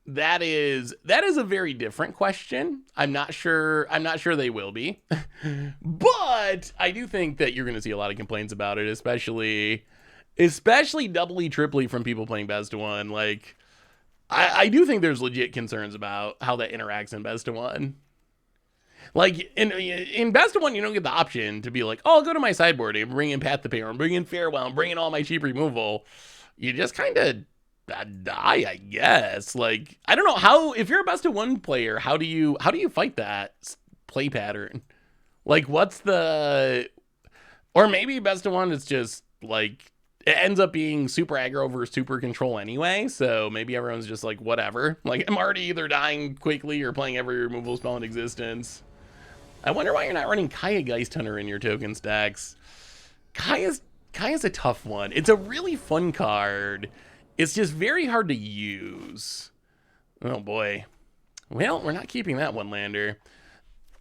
that is a very different question. I'm not sure they will be. But I do think that you're going to see a lot of complaints about it, especially doubly, triply from people playing best of one. Like, I do think there's legit concerns about how that interacts in best of one. Like, in best of one, you don't get the option to be like, oh, I'll go to my sideboard and bring in Path to Peril, and bring in Farewell, and bring in all my cheap removal. You just kind of die, I guess. Like, I don't know how, if you're a best of one player, how do you fight that play pattern? Like, what's the, or maybe best of one is just like, it ends up being super aggro versus super control anyway, so maybe everyone's just like, whatever. Like, I'm already either dying quickly or playing every removal spell in existence. I wonder why you're not running Kaya Geist Hunter in your token stacks. Kaya's a tough one. It's a really fun card. It's just very hard to use. Oh boy. Well, we're not keeping that one lander.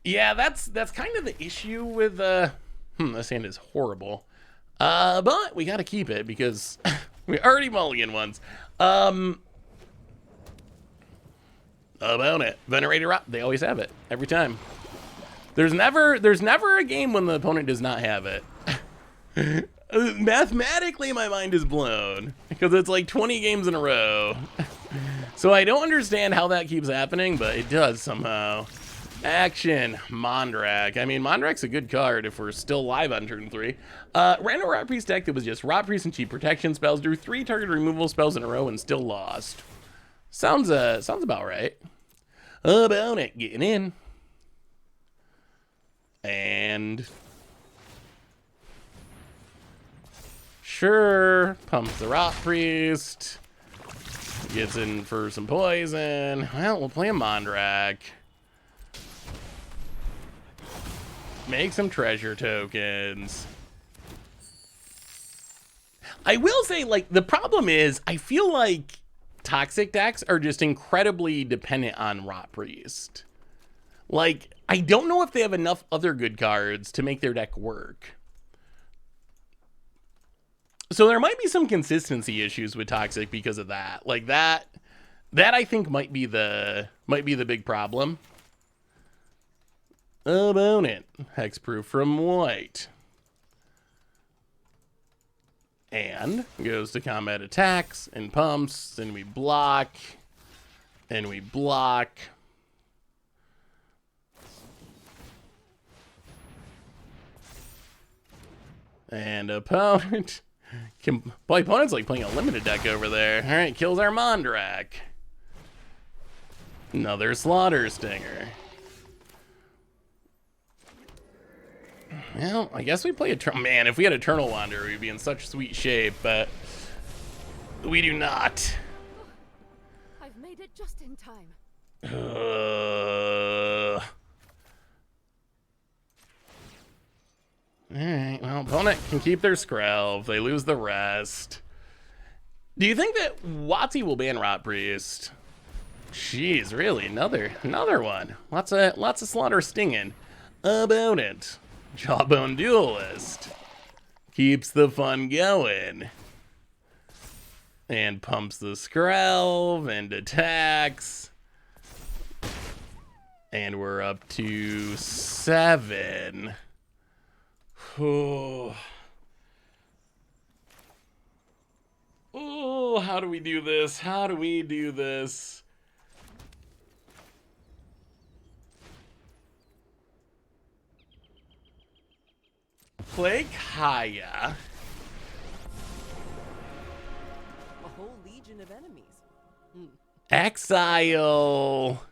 Yeah, that's kind of the issue with this hand is horrible. But we gotta keep it because we already mulligan once. About it. Venerated Rot, they always have it. Every time. There's never a game when the opponent does not have it. Mathematically, my mind is blown because it's like 20 games in a row. So I don't understand how that keeps happening, but it does somehow. Action, Mondrak. I mean, Mondrak's a good card if we're still live on turn 3. Random Rot Priest deck that was just Rot Priest and cheap protection spells, drew 3 target removal spells in a row and still lost. Sounds about right. About it, getting in. And sure, pumps the Rot Priest. Gets in for some poison. Well, we'll play a Mondrak. Make some treasure tokens. I will say, like, the problem is, I feel like Toxic decks are just incredibly dependent on Rot Priest. Like, I don't know if they have enough other good cards to make their deck work. So there might be some consistency issues with Toxic because of that. Like, that I think might be the big problem. Opponent. Hexproof from white. And goes to combat attacks and pumps, and we block, and we block. And opponent. Boy, opponent's like playing a limited deck over there. All right, kills our Mondrak. Another Slaughter Stinger. Well, I guess we play Eternal. Man, if we had Eternal Wanderer, we'd be in such sweet shape, but we do not. I've made it just in time. Alright, well, opponent can keep their Skrelv. They lose the rest. Do you think that WotC will ban Rot Priest? Jeez, really? Another one. Lots of Slaughter Stinging. Opponent. Jawbone Duelist. Keeps the fun going. And pumps the Skrelv and attacks. And we're up to 7. Oh, how do we do this? How do we do this? Play Kaya. A whole legion of enemies. Exile.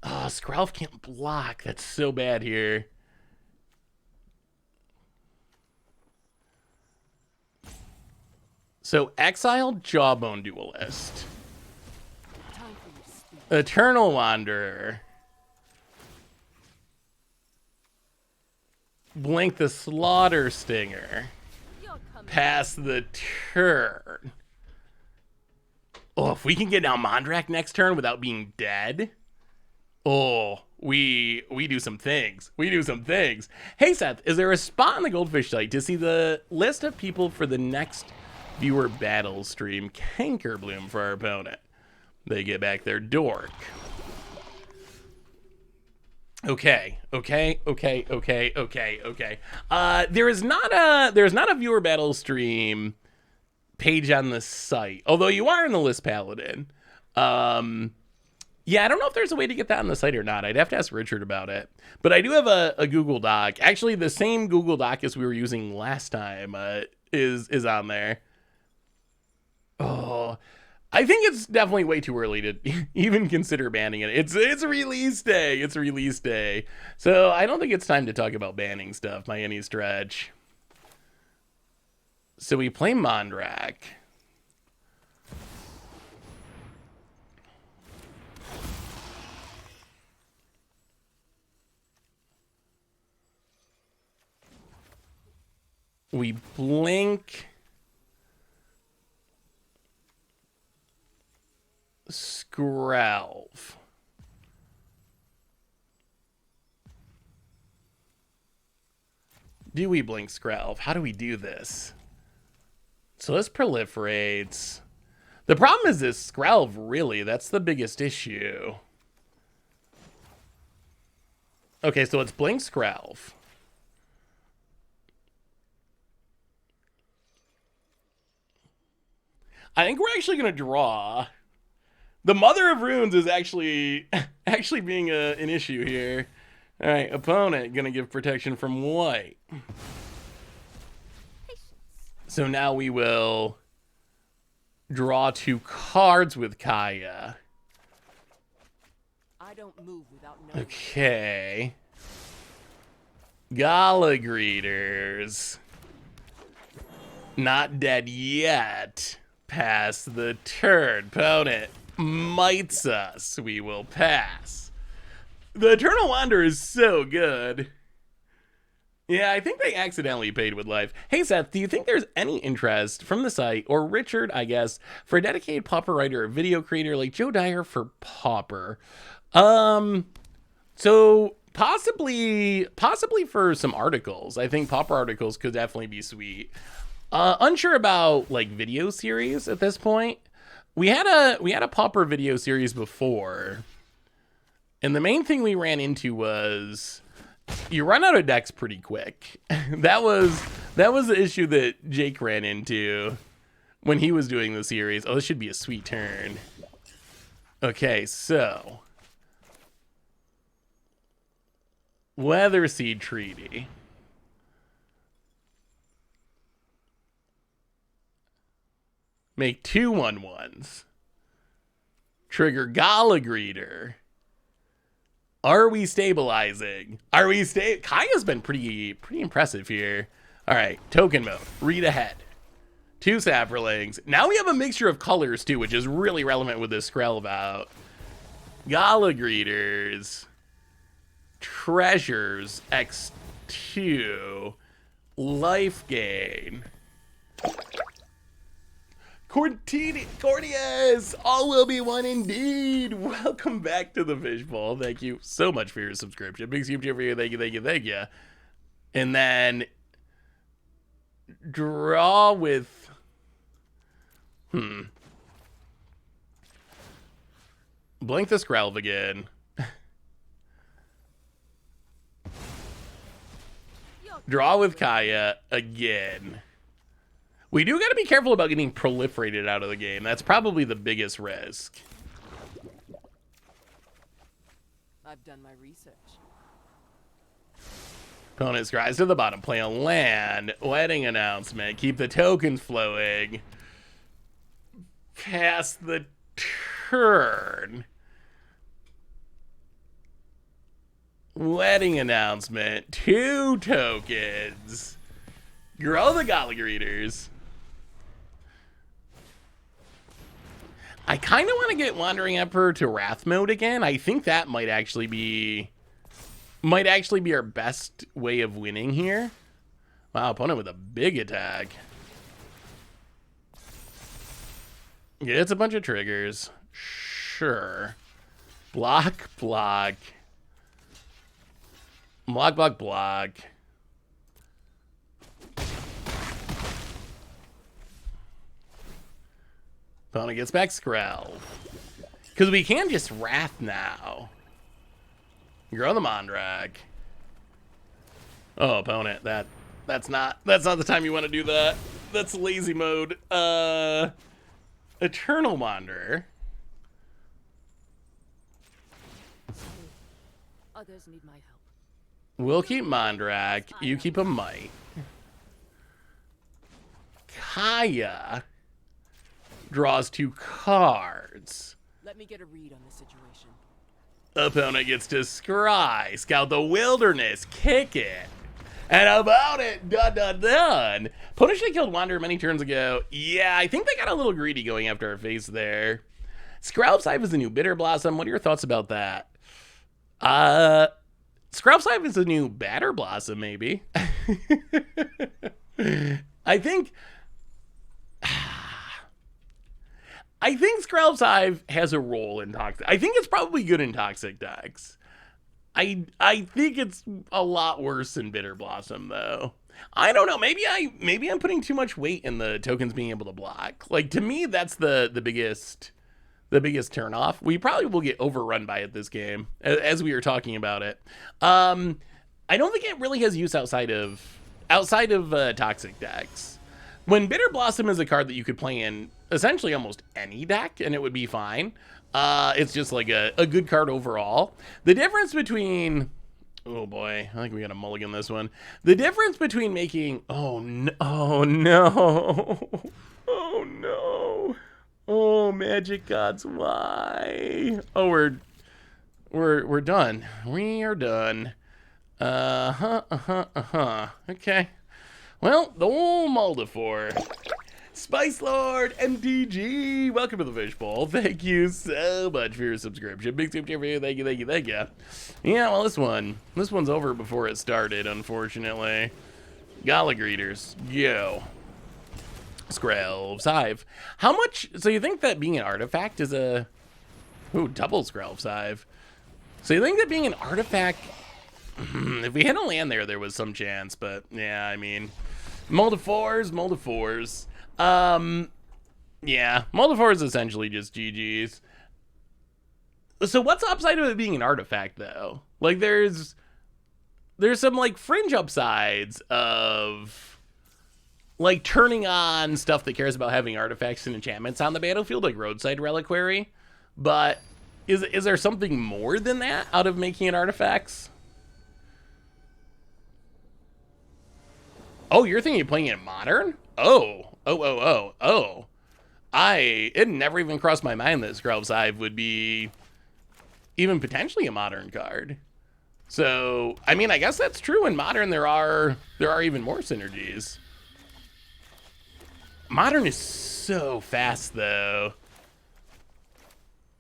Oh, Skrelv can't block. That's so bad here. So, exiled Jawbone Duelist. Eternal Wanderer. Blink the Slaughter Stinger. Pass the turn. Oh, if we can get down Mondrak next turn without being dead. Oh, we do some things. We do some things. Hey, Seth, is there a spot on the Goldfish site to see the list of people for the next viewer battle stream? Cankerbloom for our opponent. They get back their dork. Okay. There's not a viewer battle stream page on the site, although you are in the list, Paladin. Yeah, I don't know if there's a way to get that on the site or not. I'd have to ask Richard about it. But I do have a Google Doc. Actually, the same Google Doc as we were using last time is on there. Oh, I think it's definitely way too early to even consider banning it. It's release day. It's release day. So I don't think it's time to talk about banning stuff by any stretch. So we play Mondrak. We blink. Skrelv. Do we blink Skrelv? How do we do this? So this proliferates. The problem is this Skrelv, really. That's the biggest issue. Okay, so it's blink Skrelv. I think we're actually going to draw. The Mother of Runes is actually being an issue here. All right, opponent going to give protection from white. So now we will draw 2 cards with Kaya. I don't move without knowing. Okay. Gala Greeters. Not dead yet. Pass the turn. Opponent. mites us, we will pass. The Eternal Wanderer is so good. Yeah, I think they accidentally paid with life. Hey, Seth, do you think there's any interest from the site, or Richard, I guess, for a dedicated Pauper writer or video creator like Joe Dyer for Pauper? So possibly for some articles. I think Pauper articles could definitely be sweet. Unsure about like video series at this point. We had a Pauper video series before, and the main thing we ran into was you run out of decks pretty quick. that was the issue that Jake ran into when he was doing the series. Oh, this should be a sweet turn. Okay, so Weather Seed Treaty. Make 2 1/1s. Trigger Golgari. Are we stabilizing? Kaya's been pretty impressive here. All right, token mode. Read ahead. 2 Saprolings. Now we have a mixture of colors too, which is really relevant with this Skrelvout. Golgari. Treasures. X2. Life gain. Cordias, all will be one indeed. Welcome back to the Fishbowl. Thank you so much for your subscription. Big super for you. Thank you. And then draw with Blink the Skrelv again. Draw with Kaya again. We do got to be careful about getting proliferated out of the game. That's probably the biggest risk. I've done my research. Opponent scries to the bottom. Play a land. Wedding announcement. Keep the tokens flowing. Pass the turn. Wedding announcement. 2 tokens. Grow the Golgari. I kind of want to get Wandering Emperor to Wrath mode again. I think that might actually be our best way of winning here. Wow, opponent with a big attack. Gets a bunch of triggers. Sure. Block. Block. Opponent gets back Skrelv. Because we can just Wrath now. Grow the Mondrak. Oh, opponent, that's not the time you want to do that. That's lazy mode. Eternal Wanderer. Others need my help. We'll keep Mondrak. You keep a Might. Kaya draws 2 cards. Let me get a read on the situation. Opponent gets to scry, scout the wilderness, kick it. And about it, done. Opponent should have killed Wanderer many turns ago. Yeah, I think they got a little greedy going after our face there. Skrelv's Hive is the new Bitter Blossom. What are your thoughts about that? Skrelv's Hive is the new Batter Blossom, maybe. I think Skrelv's Hive has a role in Toxic. I think it's probably good in Toxic decks. I think it's a lot worse than Bitter Blossom, though. I don't know. Maybe I'm putting too much weight in the tokens being able to block. Like, to me, that's the biggest turnoff. We probably will get overrun by it this game, as we were talking about it. I don't think it really has use outside of Toxic decks. When Bitter Blossom is a card that you could play in essentially almost any deck and it would be fine. It's just like a good card overall. The difference between, oh boy, I think we got to mulligan this one. The difference between making, oh no, oh Magic Gods, why? Oh, we're done. We are done. Okay. Well, the old Moldifor. Spice Lord MTG, welcome to the Fishbowl. Thank you so much for your subscription. Big super for you. Thank you, thank you, thank you. Yeah, well, this one's over before it started, unfortunately. Gala greeters, yo. Skrelv's Hive. How much? So you think that being an artifact is a... Ooh, double Skrelv's Hive. So you think that being an artifact... if we had a land there was some chance, but yeah, I mean... Mold-of-Fours. Yeah, Mold-of-Fours is essentially just GG's. So what's the upside of it being an artifact, though? Like, there's some, like, fringe upsides of, like, turning on stuff that cares about having artifacts and enchantments on the battlefield, like Roadside Reliquary. But is there something more than that out of making it artifacts? Oh, you're thinking of playing it Modern? Oh. It never even crossed my mind that Skrelv's Hive would be even potentially a Modern card. So, I mean, I guess that's true. In Modern, there are even more synergies. Modern is so fast, though.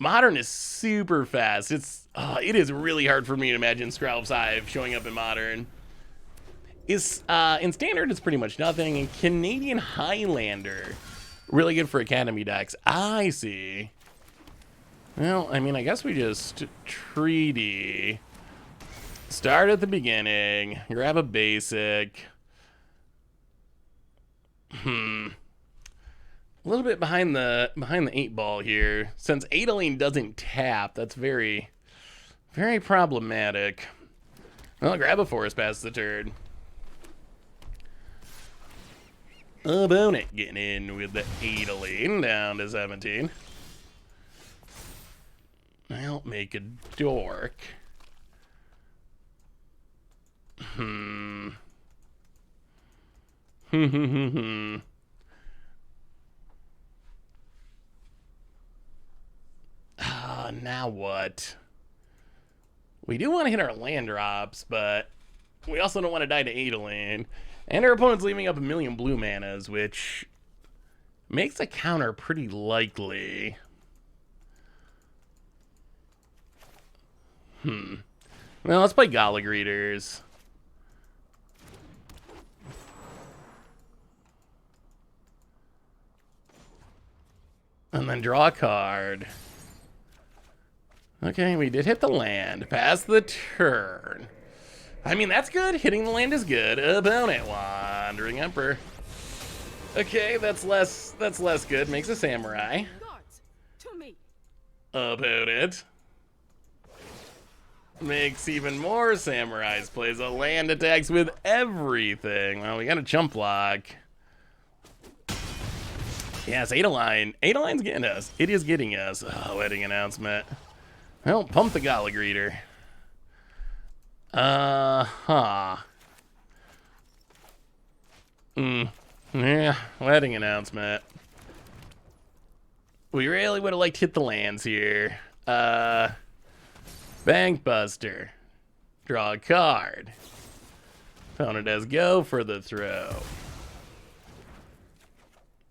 Modern is super fast. It is really hard for me to imagine Skrelv's Hive showing up in Modern. In Standard, it's pretty much nothing. In Canadian Highlander, really good for Academy decks. I see. Well, I mean, I guess we just treaty. Start at the beginning. Grab a basic. A little bit behind the 8-ball here. Since Adeleine doesn't tap, that's very, very problematic. Well, grab a forest past the turn. Opponent getting in with the Adeleine down to 17. I'll make a dork. Now what? We do want to hit our land drops, but we also don't want to die to Adeleine. And our opponent's leaving up 1,000,000 blue manas, which makes a counter pretty likely. Well, let's play Gala Greeters. And then draw a card. Okay, we did hit the land. Pass the turn. I mean, that's good. Hitting the land is good. Opponent Wandering Emperor. Okay, that's less good. Makes a samurai. Guards, to me. Opponent makes even more samurais. Plays a land, attacks with everything. Well, we got a chump block. Yes, Adeleine. Adeleine's getting us. It is getting us. Oh, wedding announcement. Well, pump the Gala Greeter. Yeah, wedding announcement. We really would have liked to hit the lands here. Bank Buster. Draw a card. Opponent has go for the throw.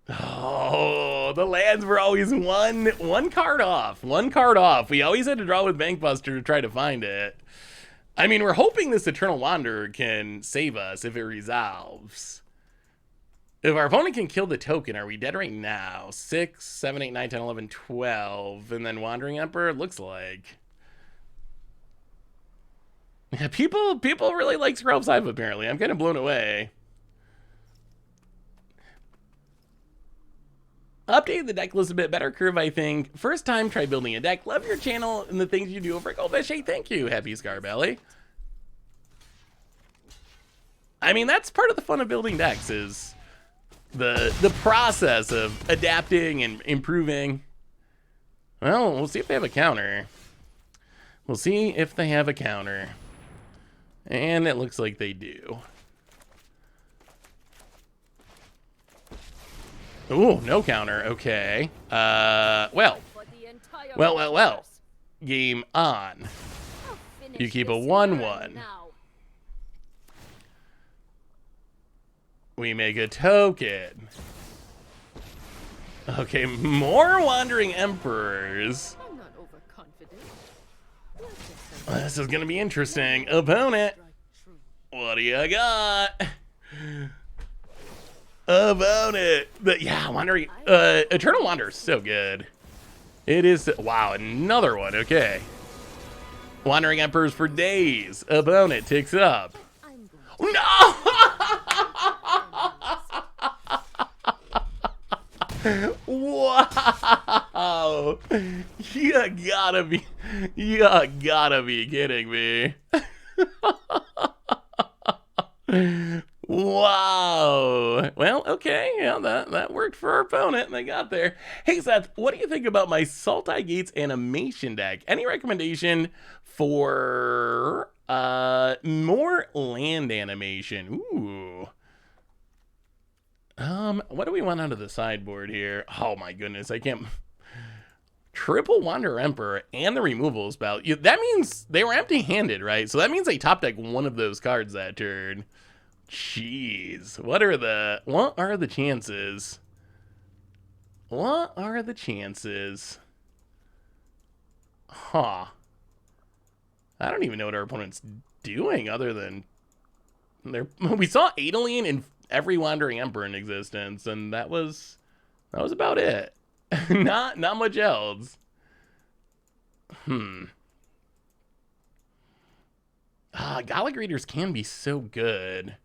Oh, the lands were always one card off. One card off. We always had to draw with Bank Buster to try to find it. I mean, we're hoping this Eternal Wanderer can save us if it resolves. If our opponent can kill the token, are we dead right now? 6, 7, 8, 9, 10, 11, 12. And then Wandering Emperor, it looks like. Yeah, people really like Skrelv's Hive, apparently. I'm kind of blown away. Updated the deck list a bit better, Curve, I think. First time, try building a deck. Love your channel and the things you do over at Goldfish. Hey, thank you, Happy Scarbelly. I mean, that's part of the fun of building decks, is the process of adapting and improving. Well, we'll see if they have a counter. We'll see if they have a counter. And it looks like they do. Ooh, no counter. Okay. Well. Game on. You keep a 1/1. We make a token. Okay, more Wandering Emperors. I'm not overconfident. Let's just say This is gonna be interesting. Opponent, Strike true. what do you got? Opponent. Yeah, Wandering. Eternal Wanderer is so good. It is. Wow, another one. Okay. Wandering Emperors for days. Opponent ticks up. I'm going to No! Wow! You gotta be kidding me. Wow. Well, okay, yeah, that worked for our opponent. They got there. Hey Seth, what do you think about my Sultai Gates animation deck? Any recommendation for more land animation? Ooh. What do we want out of the sideboard here? Oh my goodness, I can't. Triple Wanderer Emperor and the removal spell. That means they were empty-handed, right? So that means they top deck one of those cards that turn. Jeez, what are the chances? What are the chances? Huh. I don't even know what our opponent's doing other than we saw Adelian in every Wandering Emperor in existence, and that was about it. not much else. Golgari Readers can be so good.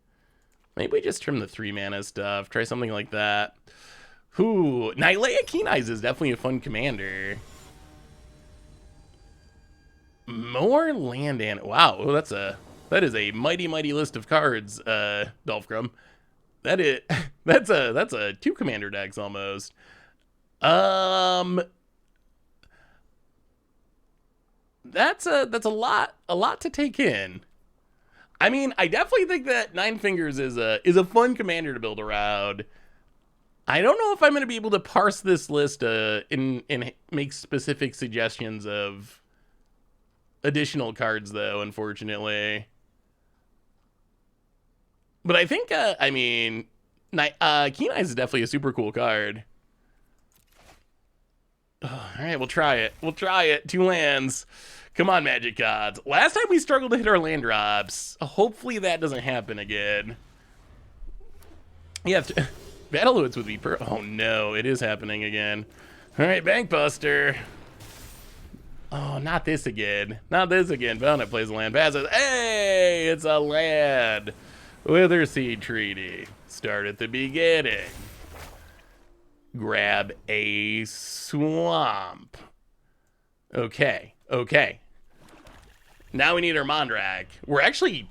Maybe we just trim the 3-mana stuff. Try something like that. Ooh, Nylea Keen Eyes is definitely a fun commander. More land and wow, that is a mighty list of cards, Dolphcrum. That's a 2 commander decks almost. That's a lot to take in. I mean, I definitely think that Nine Fingers is a fun commander to build around. I don't know if I'm going to be able to parse this list and make specific suggestions of additional cards, though, unfortunately. But I think, I mean, Keen Eyes is definitely a super cool card. Oh, all right, we'll try it. 2 lands. Come on, Magic Gods. Last time we struggled to hit our land drops. Hopefully that doesn't happen again. Yeah, Battlewood's would be oh no, it is happening again. All right, Bankbuster. Oh, not this again. Opponent plays a land, passes. Hey, it's a land. Wither Seed Treaty. Start at the beginning. Grab a swamp. Okay. Now we need our Mondrak. We're actually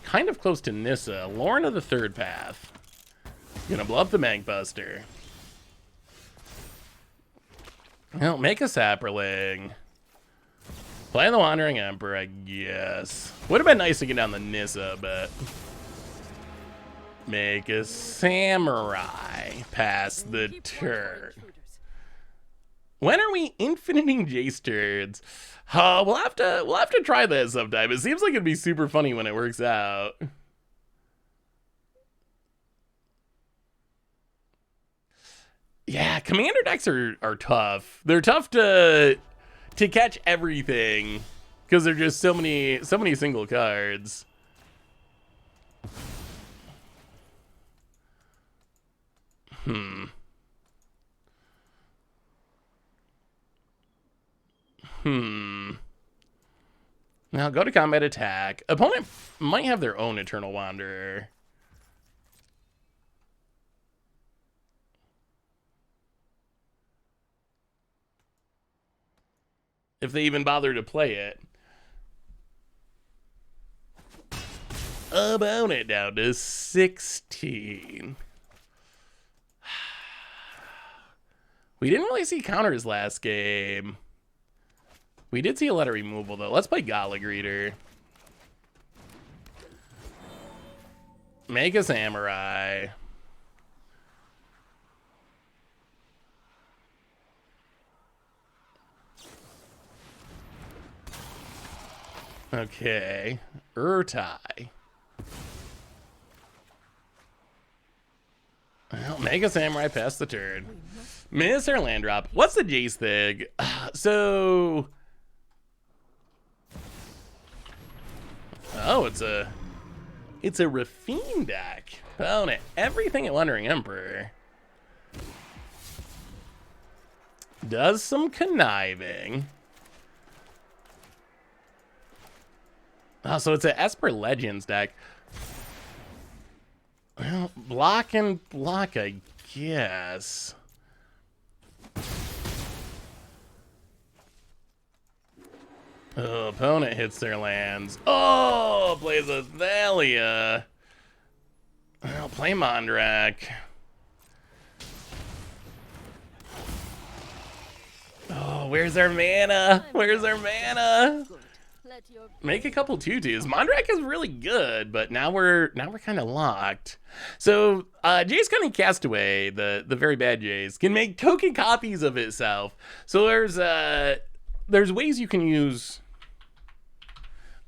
kind of close to Nissa. Lauren of the Third Path. Gonna blow up the Bankbuster. Well, make a Sapperling. Play the Wandering Emperor, I guess. Would have been nice to get down the Nissa, but... Make a Samurai. Pass the turn. When are we infiniting J-Sturds? We'll have to try that sometime. It seems like it'd be super funny when it works out. Yeah, commander decks are tough. They're tough to catch everything because they're just so many single cards. Now go to combat attack. Opponent might have their own Eternal Wanderer. If they even bother to play it. Opponent down to 16. We didn't really see counters last game. We did see a lot of removal, though. Let's play Golgari Reader. Make a Samurai. Okay. Urtai. Well, Mega Samurai passed the turn. Miss our land drop. What's the Jace thing? So... Oh, it's a Rafine deck. Opponent, everything at Wandering Emperor. Does some conniving. Oh, so it's an Esper Legends deck. Well, block and block, I guess. Oh, opponent hits their lands. Oh, plays a Thalia. I'll play Mondrak. Oh, where's our mana? Where's our mana? Let your Make a couple 2/2s. Mondrak is really good, but now we're kind of locked. So Jace Cunning Castaway, the very bad Jace, can make token copies of itself. So there's ways you can use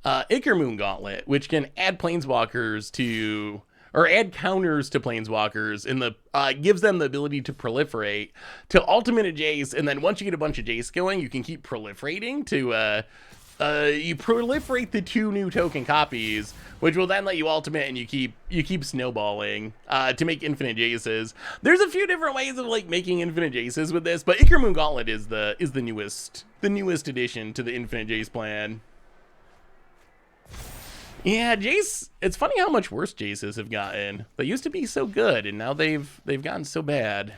Moon Gauntlet, which can add planeswalkers to, or add counters to planeswalkers, in the gives them the ability to proliferate, to ultimate a Jace, and then once you get a bunch of Jace going, you can keep proliferating to you proliferate the 2 new token copies, which will then let you ultimate, and you keep snowballing to make infinite Jaces. There's a few different ways of like making infinite Jaces with this, but Moon Gauntlet is the newest addition to the infinite Jace plan. Yeah, Jace, it's funny how much worse Jaces have gotten. They used to be so good, and now they've gotten so bad.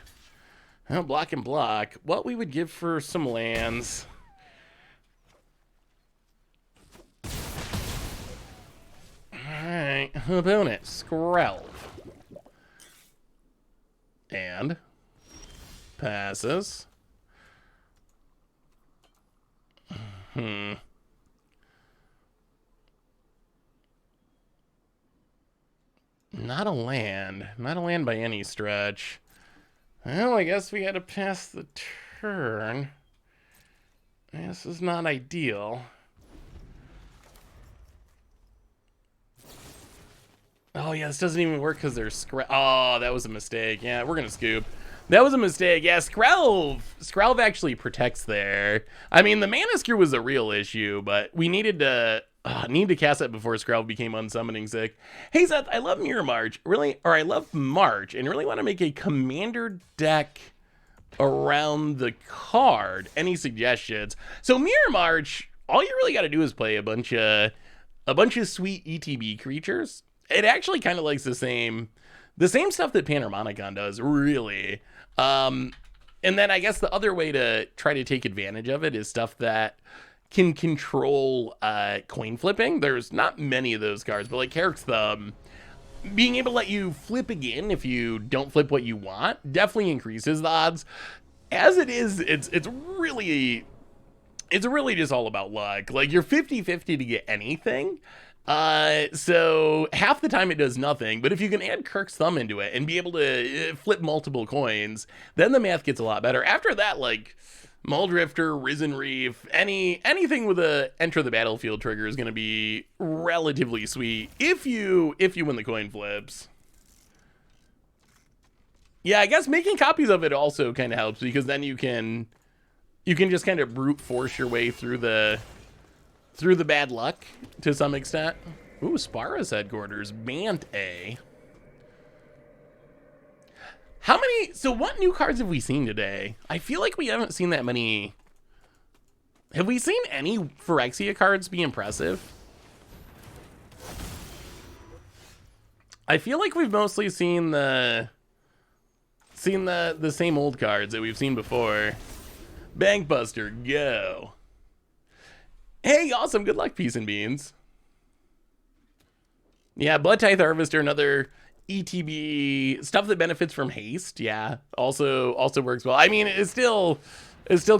Well, block and block. What we would give for some lands. Alright, opponent, Skrelv. And passes. Not a land. Not a land by any stretch. Well, I guess we had to pass the turn. This is not ideal. Oh, yeah, this doesn't even work because there's Oh, that was a mistake. Yeah, we're going to scoop. That was a mistake. Yeah, Skrelv actually protects there. I mean, the mana screw was a real issue, but we needed to cast it before Skrelv became unsummoning sick. Hey, Seth, I love Mirror March. I love March, and really want to make a commander deck around the card. Any suggestions? So Mirror March, all you really got to do is play a bunch of sweet ETB creatures. It actually kind of likes the same stuff that Panharmonicon does, really. And then I guess the other way to try to take advantage of it is stuff that can control coin flipping. There's not many of those cards, but like Carrick's Thumb, being able to let you flip again if you don't flip what you want definitely increases the odds. As it is, it's really just all about luck. Like, you're 50-50 to get anything. So half the time it does nothing, but if you can add Kirk's Thumb into it and be able to flip multiple coins, then the math gets a lot better. After that, like Muldrifter, Risen Reef, anything with a enter the battlefield trigger is going to be relatively sweet if you win the coin flips. Yeah, I guess making copies of it also kind of helps, because then you can just kind of brute force your way through the bad luck to some extent. Ooh, Spara's headquarters. Bant A. So what new cards have we seen today? I feel like we haven't seen that many. Have we seen any Phyrexia cards be impressive? I feel like we've mostly seen the same old cards that we've seen before. Bankbuster, go. Hey, awesome. Good luck, Peace and Beans. Yeah, Blood Tithe Harvester, another ETB stuff that benefits from haste. Yeah, also works well. I mean, it still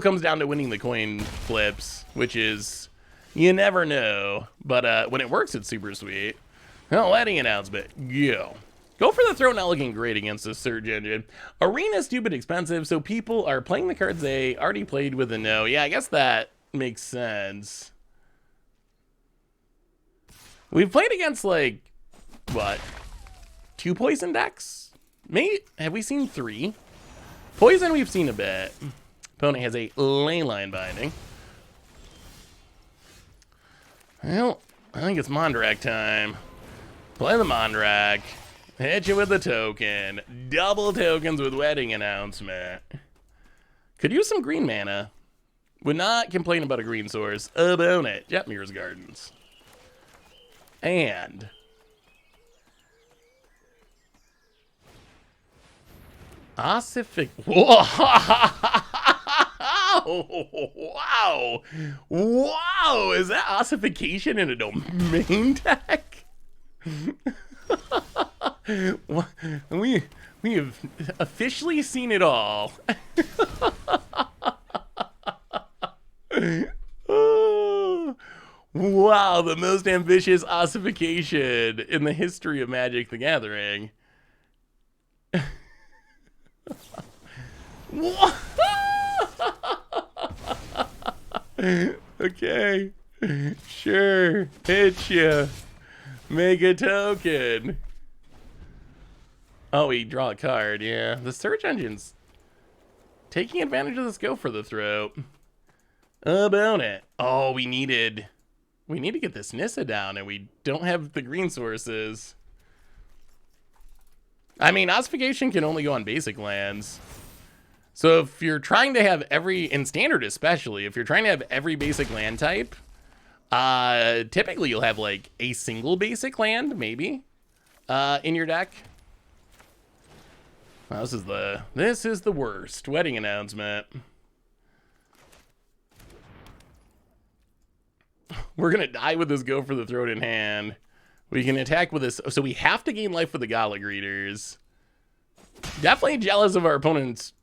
comes down to winning the coin flips, which is, you never know. But when it works, it's super sweet. Well, adding announcement. Go for the Throne Elegant Great against the Surge Engine. Arena stupid expensive, so people are playing the cards they already played with a no. Yeah, I guess that makes sense. We've played against, like, what, 2 poison decks? Have we seen 3? Poison we've seen a bit. Opponent has a Leyline Binding. Well, I think it's Mondrak time. Play the Mondrak. Hit you with the token. Double tokens with Wedding Announcement. Could use some green mana. Would not complain about a green source. About it. Jetmir's Gardens. And Ossific. Wow! Wow! Is that ossification in a domain deck? we have officially seen it all. Oh, wow, the most ambitious ossification in the history of Magic the Gathering. Okay, sure, hit ya. Make a token. Oh, we draw a card, yeah. The search engine's taking advantage of this go for the throat. About it. Oh, we need to get this Nissa down, and we don't have the green sources. I mean, ossification can only go on basic lands. So if you're trying to have in standard especially, if you're trying to have every basic land type, typically you'll have like a single basic land, maybe, in your deck. Wow, this is the worst. Wedding Announcement. We're gonna die with this go for the throat in hand. We can attack with this, so we have to gain life with the Gala Greeters. Definitely jealous of our opponent's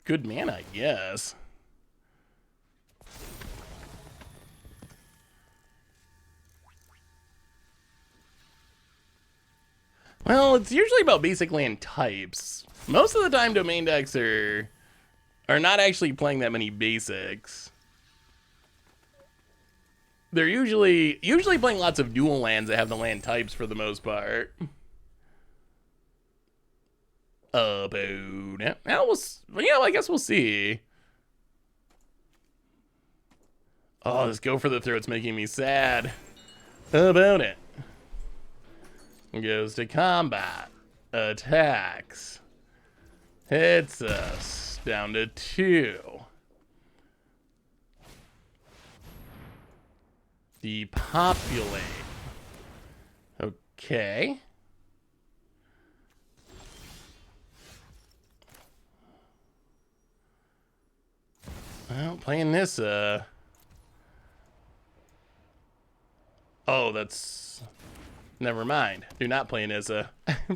good mana, I guess. Well, it's usually about basic land types. Most of the time, domain decks are not actually playing that many basics. They're usually playing lots of dual lands that have the land types for the most part. About it. I guess we'll see. Oh, this go for the throat's making me sad. About it. Goes to combat. Attacks. Hits us. Down to 2. Depopulate. Okay. Well, playing this, oh, that's... Never mind. Do not play Nissa.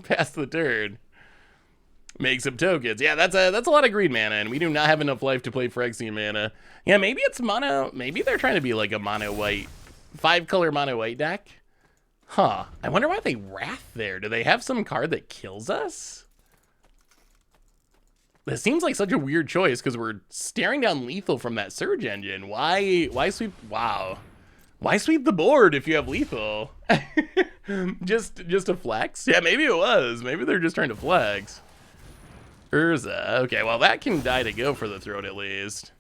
Pass the turn. Make some tokens. Yeah, that's a lot of green mana, and we do not have enough life to play Phyrexia mana. Yeah, maybe it's mono... Maybe they're trying to be like a mono-white... 5-color mono-white deck? Huh. I wonder why they Wrath there. Do they have some card that kills us? This seems like such a weird choice because we're staring down lethal from that Surge Engine. Why sweep? Wow. Why sweep the board if you have lethal? just a flex? Yeah, maybe it was. Maybe they're just trying to flex. Urza. Okay, well, that can die to go for the throat at least.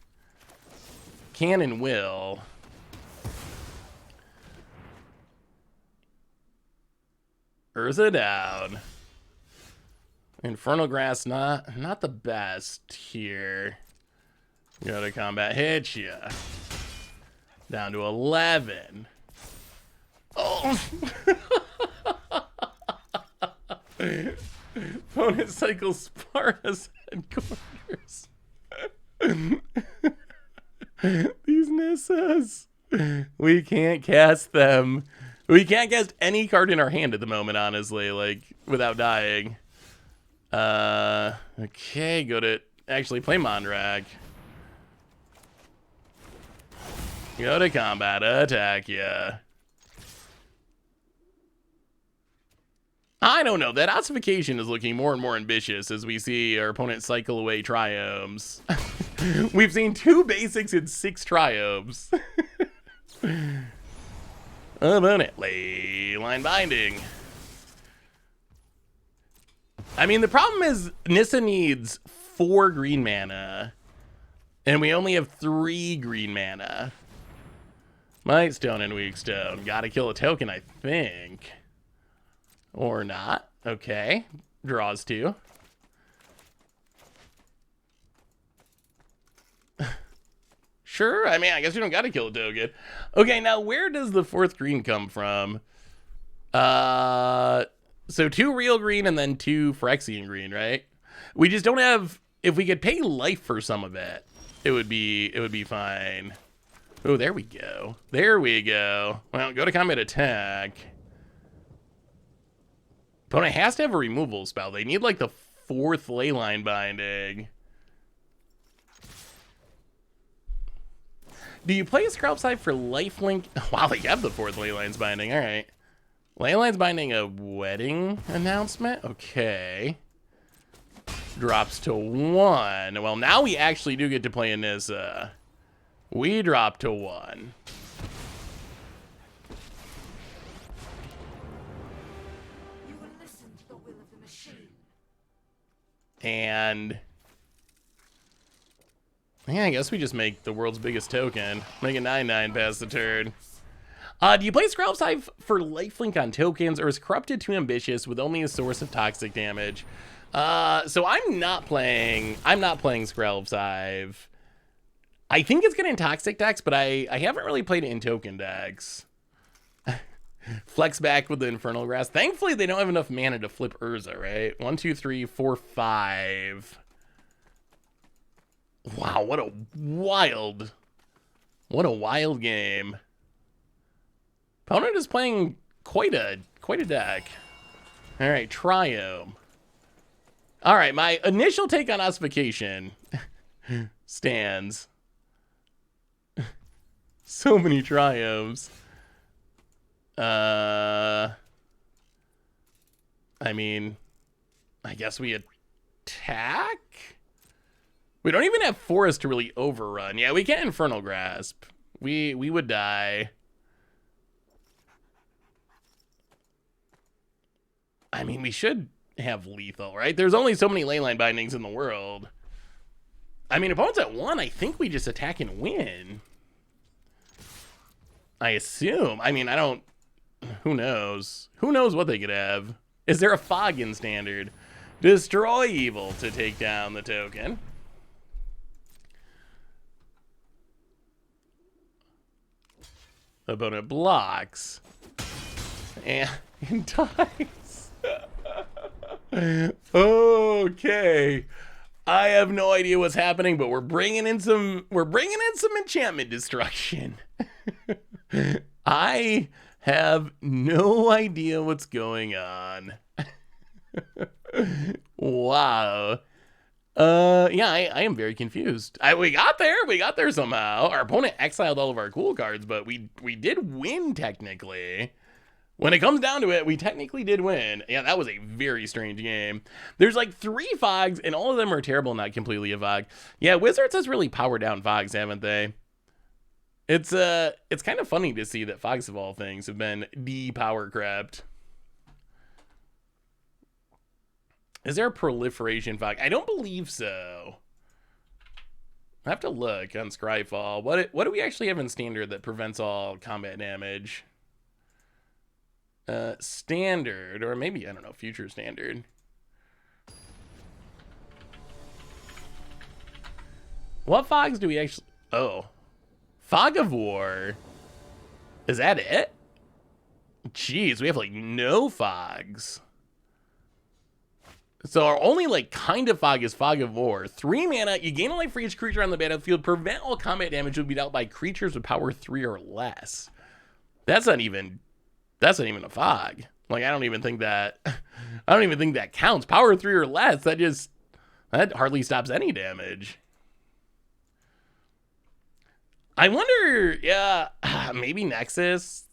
Can and will. Urza down. Infernal Grass, not the best here. Go to combat, hit ya. Down to 11. Oh! Opponent cycles Sparta's headquarters. These Nissas. We can't cast them. We can't cast any card in our hand at the moment, honestly, like, without dying. Okay, go to actually play Mondrak. Go to combat, attack ya. I don't know, that ossification is looking more and more ambitious as we see our opponent cycle away triomes. We've seen 2 basics and 6 triomes. About it. Leyline Binding. I mean, the problem is Nissa needs 4 green mana, and we only have 3 green mana. Might Stone and Weak Stone. Gotta kill a token, I think. Or not. Okay. Draws 2. Sure, I mean, I guess we don't gotta kill a token. Okay, now where does the 4th green come from? So 2 real green and then 2 Phyrexian green, right? We just don't have... If we could pay life for some of it, it would be fine. Oh, there we go. There we go. Well, go to combat attack. Opponent has to have a removal spell. They need like the 4th Leyline Binding. Do you play a Sultai for lifelink? Wow, they have the 4th Leyline's Binding. All right. Leyline's Binding a wedding announcement? Okay. Drops to 1. Well, now we actually do get to play in this. We drop to 1. You will listen to the will of the machine. And yeah, I guess we just make the world's biggest token. Make a 9/9 pass the turn. Do you play Sultai for lifelink on tokens, or is Corrupted too ambitious with only a source of toxic damage? So I'm not playing Sultai. I think it's good in toxic decks, but I haven't really played it in token decks. Flex back with the Infernal Grasp. Thankfully, they don't have enough mana to flip Urza, right? 1, 2, 3, 4, 5. Wow, what a wild game. Opponent is playing quite a deck. All right, Triome. All right, my initial take on Ossification stands. So many Triomes. I mean, I guess we attack? We don't even have Forest to really overrun. Yeah, we can't Infernal Grasp. We would die. I mean, we should have lethal, right? There's only so many Leyline Bindings in the world. I mean, opponent's at 1, I think we just attack and win. I assume. I mean, I don't... Who knows? Who knows what they could have? Is there a Fog in Standard? Destroy Evil to take down the token. Opponent blocks. And dies. Okay. I have no idea what's happening, but we're bringing in some enchantment destruction. I have no idea what's going on. Wow. Yeah, I am very confused. We got there somehow. Our opponent exiled all of our cool cards, but we did win technically. When it comes down to it, we technically did win. Yeah, that was a very strange game. There's like 3 Fogs, and all of them are terrible, not completely a Fog. Yeah, Wizards has really powered down Fogs, haven't they? It's kind of funny to see that Fogs of all things have been de-power crept. Is there a proliferation Fog? I don't believe so. I have to look on Scryfall. What do we actually have in Standard that prevents all combat damage? Standard, or maybe, I don't know, Future Standard. What Fogs do we actually... Oh. Fog of War. Is that it? Jeez, we have like no Fogs. So our only like kind of Fog is Fog of War. 3 mana, you gain a life for each creature on the battlefield. Prevent all combat damage will be dealt by creatures with power 3 or less. That's not even a Fog. Like, I don't even think that counts. Power 3 or less, that hardly stops any damage. I wonder, yeah, maybe Nexus.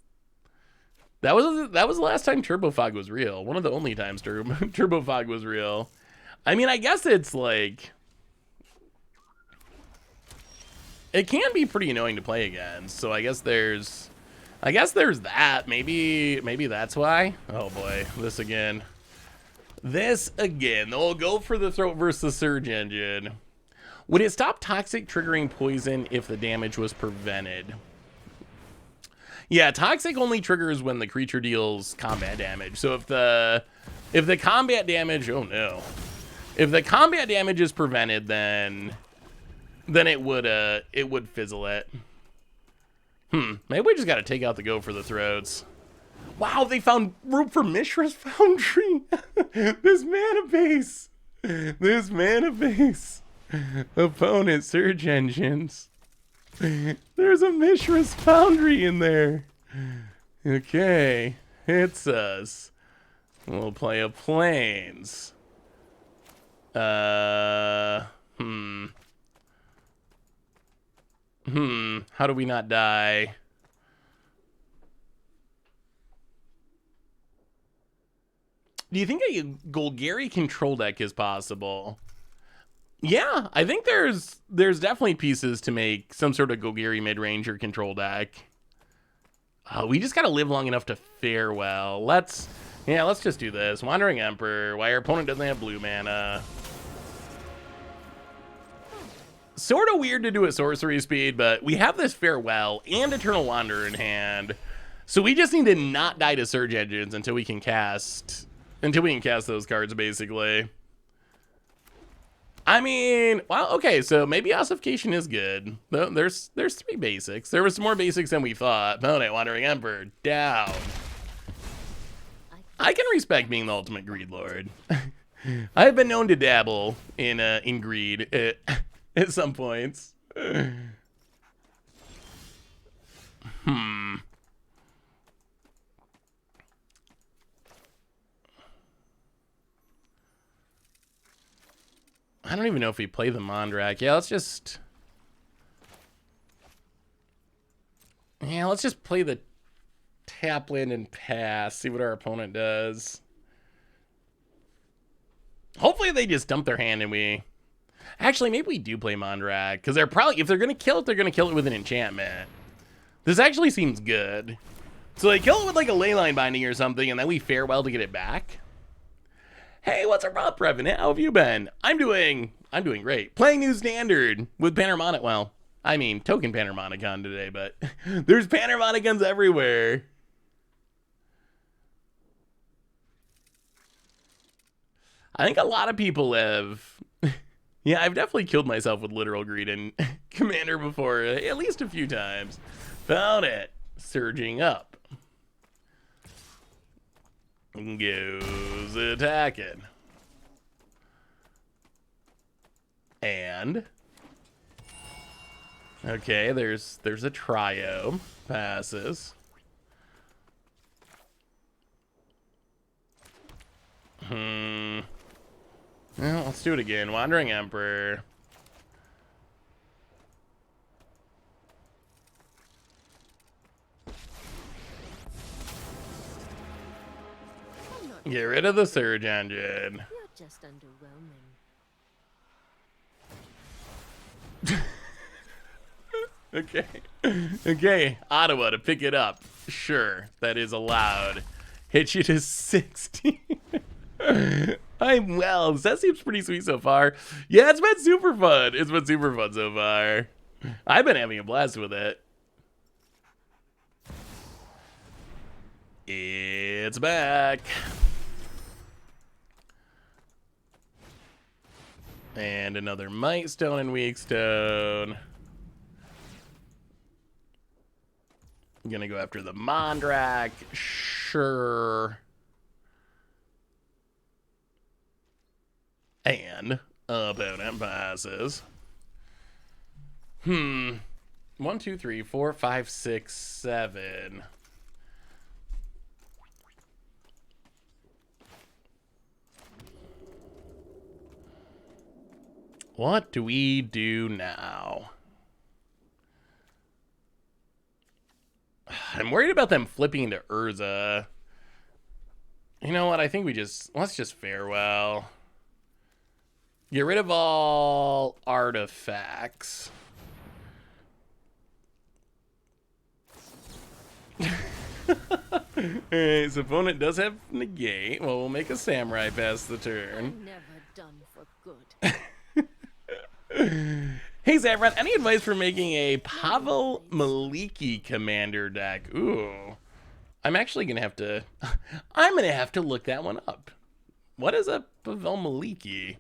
That was the last time Turbo Fog was real. One of the only times Turbo Fog was real. I mean, I guess it's like, it can be pretty annoying to play against. So I guess there's that. Maybe that's why. Oh boy, this again. This again. They'll go for the throat versus the Surge Engine. Would it stop Toxic triggering poison if the damage was prevented? Yeah, Toxic only triggers when the creature deals combat damage. So if the combat damage, oh no. If the combat damage is prevented, then it would fizzle it. Maybe we just got to take out the go for the throats. Wow, they found room for Mishra's Foundry. This mana base. This mana base. Opponent Surge Engines. There's a Mishra's Foundry in there. Okay, hits us. We'll play a Plains. How do we not die? Do you think a Golgari control deck is possible? Yeah, I think there's definitely pieces to make some sort of Golgari mid-range or control deck. We just gotta live long enough to fare well. Let's just do this. Wandering Emperor, while our opponent doesn't have blue mana. Sort of weird to do at sorcery speed, but we have this Farewell and Eternal Wanderer in hand. So we just need to not die to Surge Engines until we can cast those cards, basically. I mean, well, okay, so maybe Ossification is good. There's 3 basics. There was some more basics than we thought. Opponent Wandering Emperor, down. I can respect being the ultimate greed lord. I have been known to dabble in greed at some points. I don't even know if we play the Mondrak. Yeah, let's just play the tap land and pass. See what our opponent does. Hopefully they just dump their hand and we... Actually, maybe we do play Mondrak, because they're probably, if they're going to kill it, they're going to kill it with an enchantment. This actually seems good. So they kill it with like a Leyline Binding or something, and then we Farewell to get it back. Hey, what's up, Revenant? How have you been? I'm doing great. Playing New Standard with Panharmonicon. Well, I mean, Token Panahrmonicon today, but there's Panharmonicons everywhere. I think a lot of people have... Yeah, I've definitely killed myself with Literal Greed in Commander before, at least a few times. Found it. Surging up. Goes attacking. And... Okay, there's a Trio. Passes. Well, let's do it again. Wandering Emperor. Get rid of the Surge Engine. You're just underwhelming. Okay. Okay, Ottawa to pick it up. Sure, that is allowed. Hit you to 60. I'm well. That seems pretty sweet so far. Yeah, it's been super fun. It's been super fun so far. I've been having a blast with it. It's back. And another Might Stone and Weak Stone. I'm gonna go after the Mondrak. Sure. And opponent passes. 1, 2, 3, 4, 5, 6, 7. What do we do now? I'm worried about them flipping into Urza. You know what? I think let's just Farewell. Get rid of all artifacts. Alright, so opponent does have negate. Well, we'll make a samurai pass the turn. Never done for good. Hey, Saffron, any advice for making a Pavel Maliki commander deck? Ooh. I'm actually going to have to... I'm going to have to look that one up. What is a Pavel Maliki?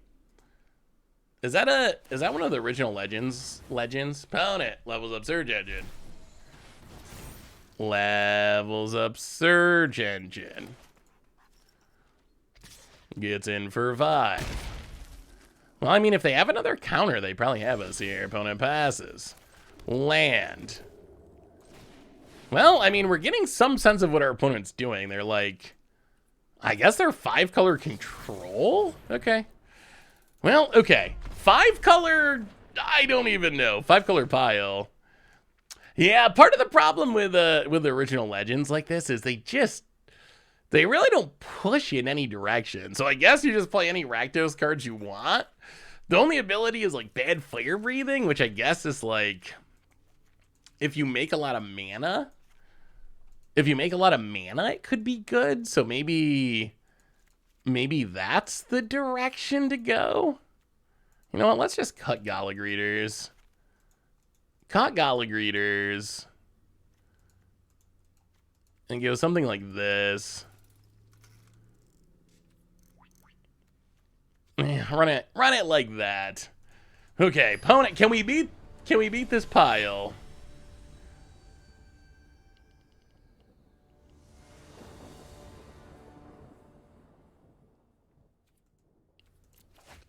Is that one of the original Legends? Opponent levels up Surge Engine. Levels up Surge Engine. Gets in for 5. Well, I mean, if they have another counter, they probably have us here. Opponent passes. Land. Well, I mean, we're getting some sense of what our opponent's doing. They're like, I guess they're 5-color control? Okay. Well, okay. 5-color, I don't even know. 5-color pile. Yeah, part of the problem with the original Legends like this is they really don't push you in any direction. So I guess you just play any Rakdos cards you want. The only ability is like bad fire breathing, which I guess is like if you make a lot of mana. If you make a lot of mana, it could be good. So maybe that's the direction to go. You know what? Let's just cut Gala Greeters. Cut Gala Greeters. And go something like this. Yeah, run it like that. Okay, opponent, can we beat this pile?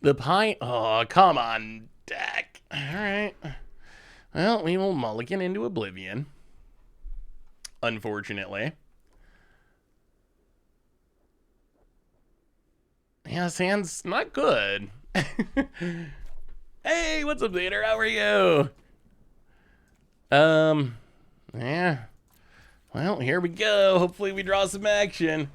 The pie, oh, come on, deck. All right. Well, we will mulligan into oblivion. Unfortunately. Yeah, sand's not good. Hey, what's up, Vader? How are you? Yeah. Well, here we go. Hopefully we draw some action.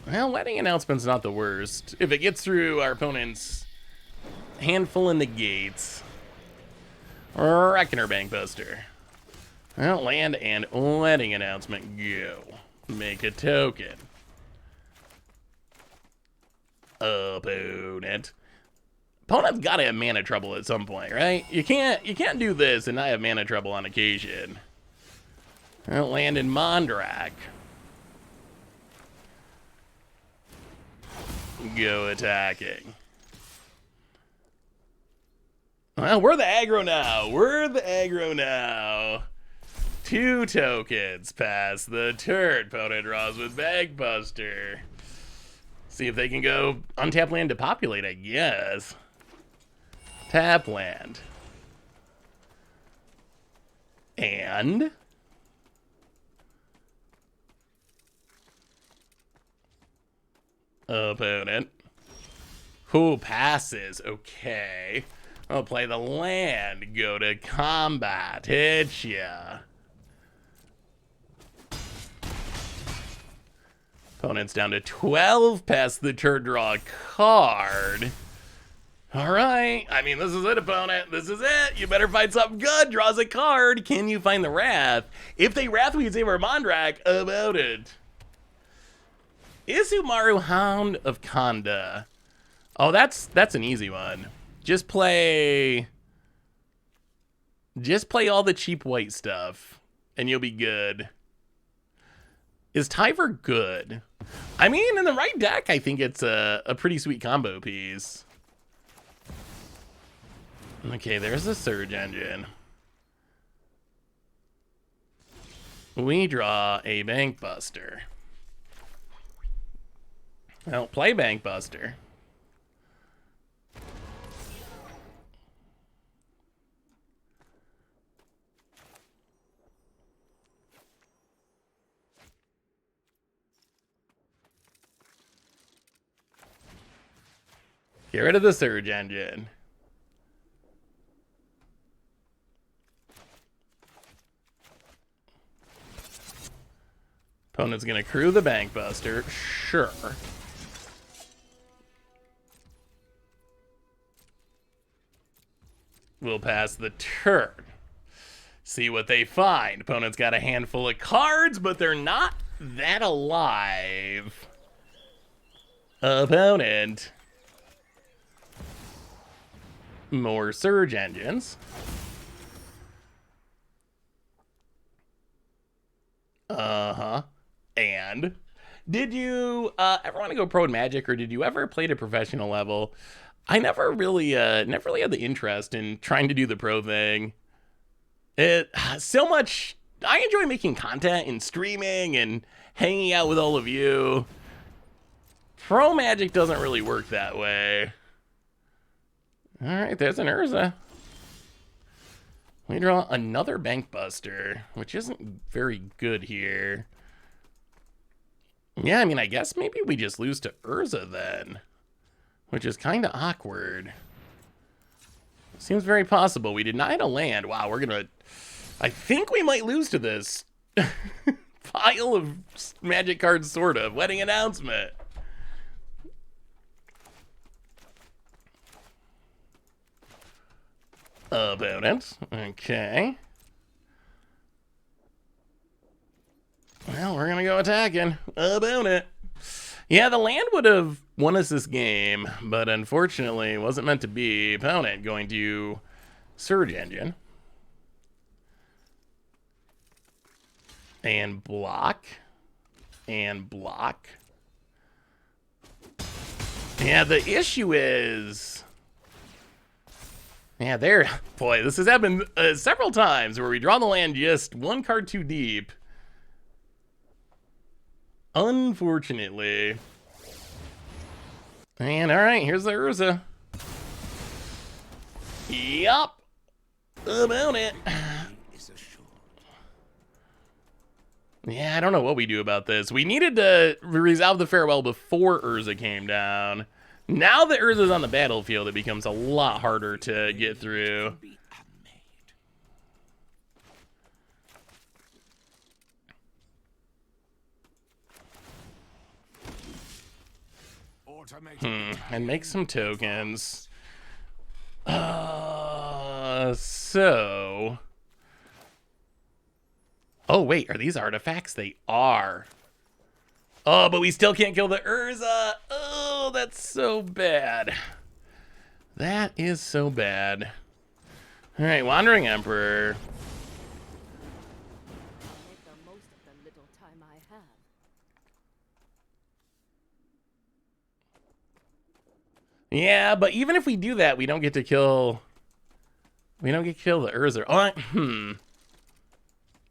Well, wedding announcement's not the worst. If it gets through our opponent's handful of negates. Reckoner Bankbuster. Well, land and wedding announcement, go. Make a token. Opponent. Opponent's gotta have mana trouble at some point, right? You can't do this and not have mana trouble on occasion. Well, land in Mondrak. Go attacking. Well, we're the aggro now. We're the aggro now. 2 tokens pass the turn. Opponent draws with Bagbuster. See if they can go untap land to populate, I guess. Tap land. And opponent. Who passes? Okay. I'll play the land. Go to combat. Hit ya. Opponent's down to 12. Pass the turn. Draw a card. All right. I mean, this is it, opponent. This is it. You better find something good. Draws a card. Can you find the Wrath? If they Wrath, we can save our Mondrak. About it. Isumaru, Hound of Kanda. Oh, that's an easy one. Just play all the cheap white stuff, and you'll be good. Is Tyver good? I mean, in the right deck, I think it's a pretty sweet combo piece. Okay, there's the Surge Engine. We draw a Bankbuster. Well, play Bankbuster. Get rid of the Surge Engine. Opponent's gonna crew the Bankbuster. Sure. We'll pass the turn. See what they find. Opponent's got a handful of cards, but they're not that alive. Opponent. More Surge Engines. And did you ever want to go pro in Magic, or did you ever play at a professional level? I never really had the interest in trying to do the pro thing. It so much. I enjoy making content and streaming and hanging out with all of you. Pro Magic doesn't really work that way. All right, there's an Urza. We draw another Bank Buster, which isn't very good here. Yeah, I mean, I guess maybe we just lose to Urza then, which is kind of awkward. Seems very possible. We denied a land. Wow, we're gonna... I think we might lose to this pile of Magic cards, sort of. Wedding announcement. Opponent. Okay. Well, we're gonna go attacking. Opponent. Yeah, the land would have won us this game, but unfortunately it wasn't meant to be. Opponent going to Surge Engine. And block. And block. Yeah, the issue is... Yeah, there... Boy, this has happened several times where we draw the land just one card too deep. Unfortunately. And alright, here's the Urza. Yup. About it. Yeah, I don't know what we do about this. We needed to resolve the farewell before Urza came down. Now that Urza's on the battlefield, it becomes a lot harder to get through. And make some tokens. So... Oh, wait, are these artifacts? They are. Oh, but we still can't kill the Urza. Oh, that's so bad. That is so bad. All right, Wandering Emperor. Make the most of the little time I have. Yeah, but even if we do that, we don't get to kill... We don't get to kill the Urza. Oh,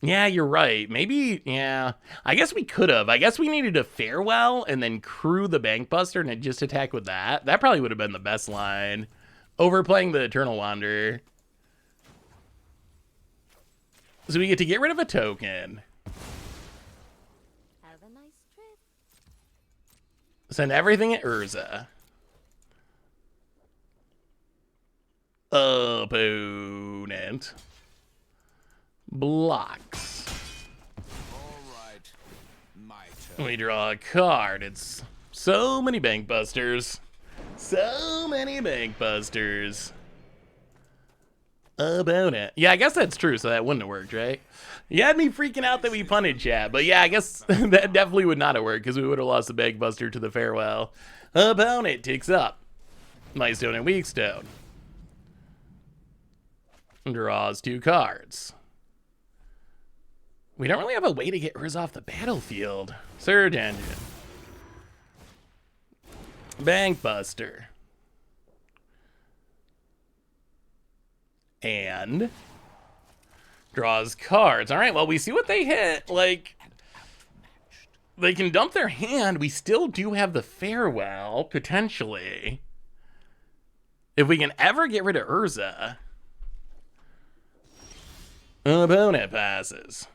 Yeah, you're right. Maybe, yeah. I guess we could have. I guess we needed a farewell and then crew the Bank Buster and just attack with that. That probably would have been the best line. Overplaying the Eternal Wanderer. So we get to get rid of a token. Have a nice trip. Send everything at Urza. Opponent. Blocks. All right, my turn. We draw a card. It's so many Bank Busters. So many Bank Busters. Opponent. Yeah, I guess that's true, so that wouldn't have worked, right? You had me freaking out that we punted, chat, but yeah, I guess that definitely would not have worked because we would have lost the Bank Buster to the farewell. Opponent takes up Mightstone and Weakstone. Draws 2 cards. We don't really have a way to get Urza off the battlefield. Surge Engine. Bank Buster. And draws cards. All right, well, we see what they hit. Like, they can dump their hand. We still do have the farewell, potentially. If we can ever get rid of Urza. Opponent passes.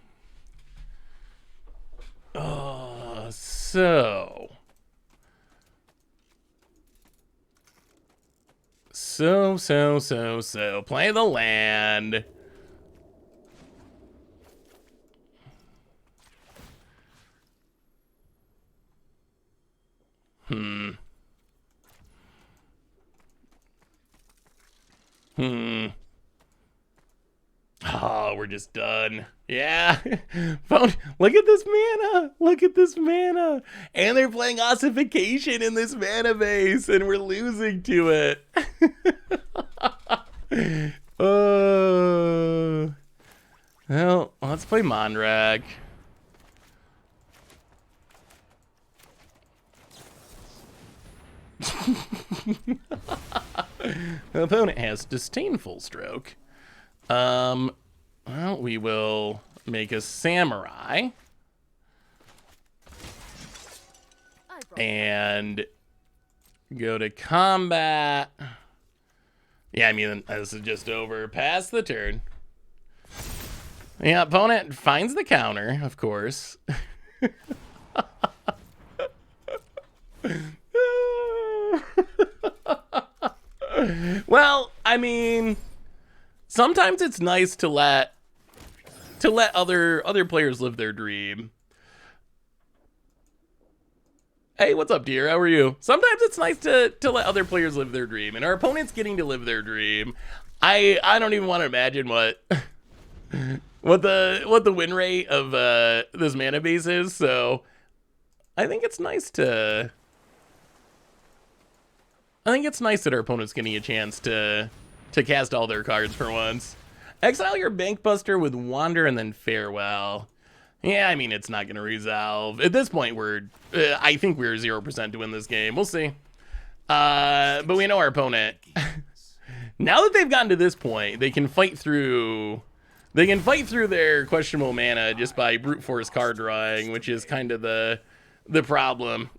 Oh, so play the land. Oh, we're just done. Yeah. Look at this mana. Look at this mana. And they're playing ossification in this mana base, and we're losing to it. Well, let's play Mondrak. The opponent has Disdainful Stroke. Well, we will make a Samurai. And go to combat. Yeah, I mean, this is just over. Pass the turn. Yeah, opponent finds the counter, of course. Well, I mean, sometimes it's nice to let other players live their dream. Hey, what's up, dear? How are you? Sometimes it's nice to let other players live their dream, and our opponent's getting to live their dream. I don't even want to imagine what the win rate of this mana base is. So I think it's nice that our opponent's getting a chance to cast all their cards for once. Exile your Bankbuster with Wander and then Farewell. Yeah, I mean, it's not going to resolve. At this point, I think we're 0% to win this game. We'll see. But we know our opponent. Now that they've gotten to this point, they can fight through their questionable mana just by brute force card drawing, which is kind of the problem.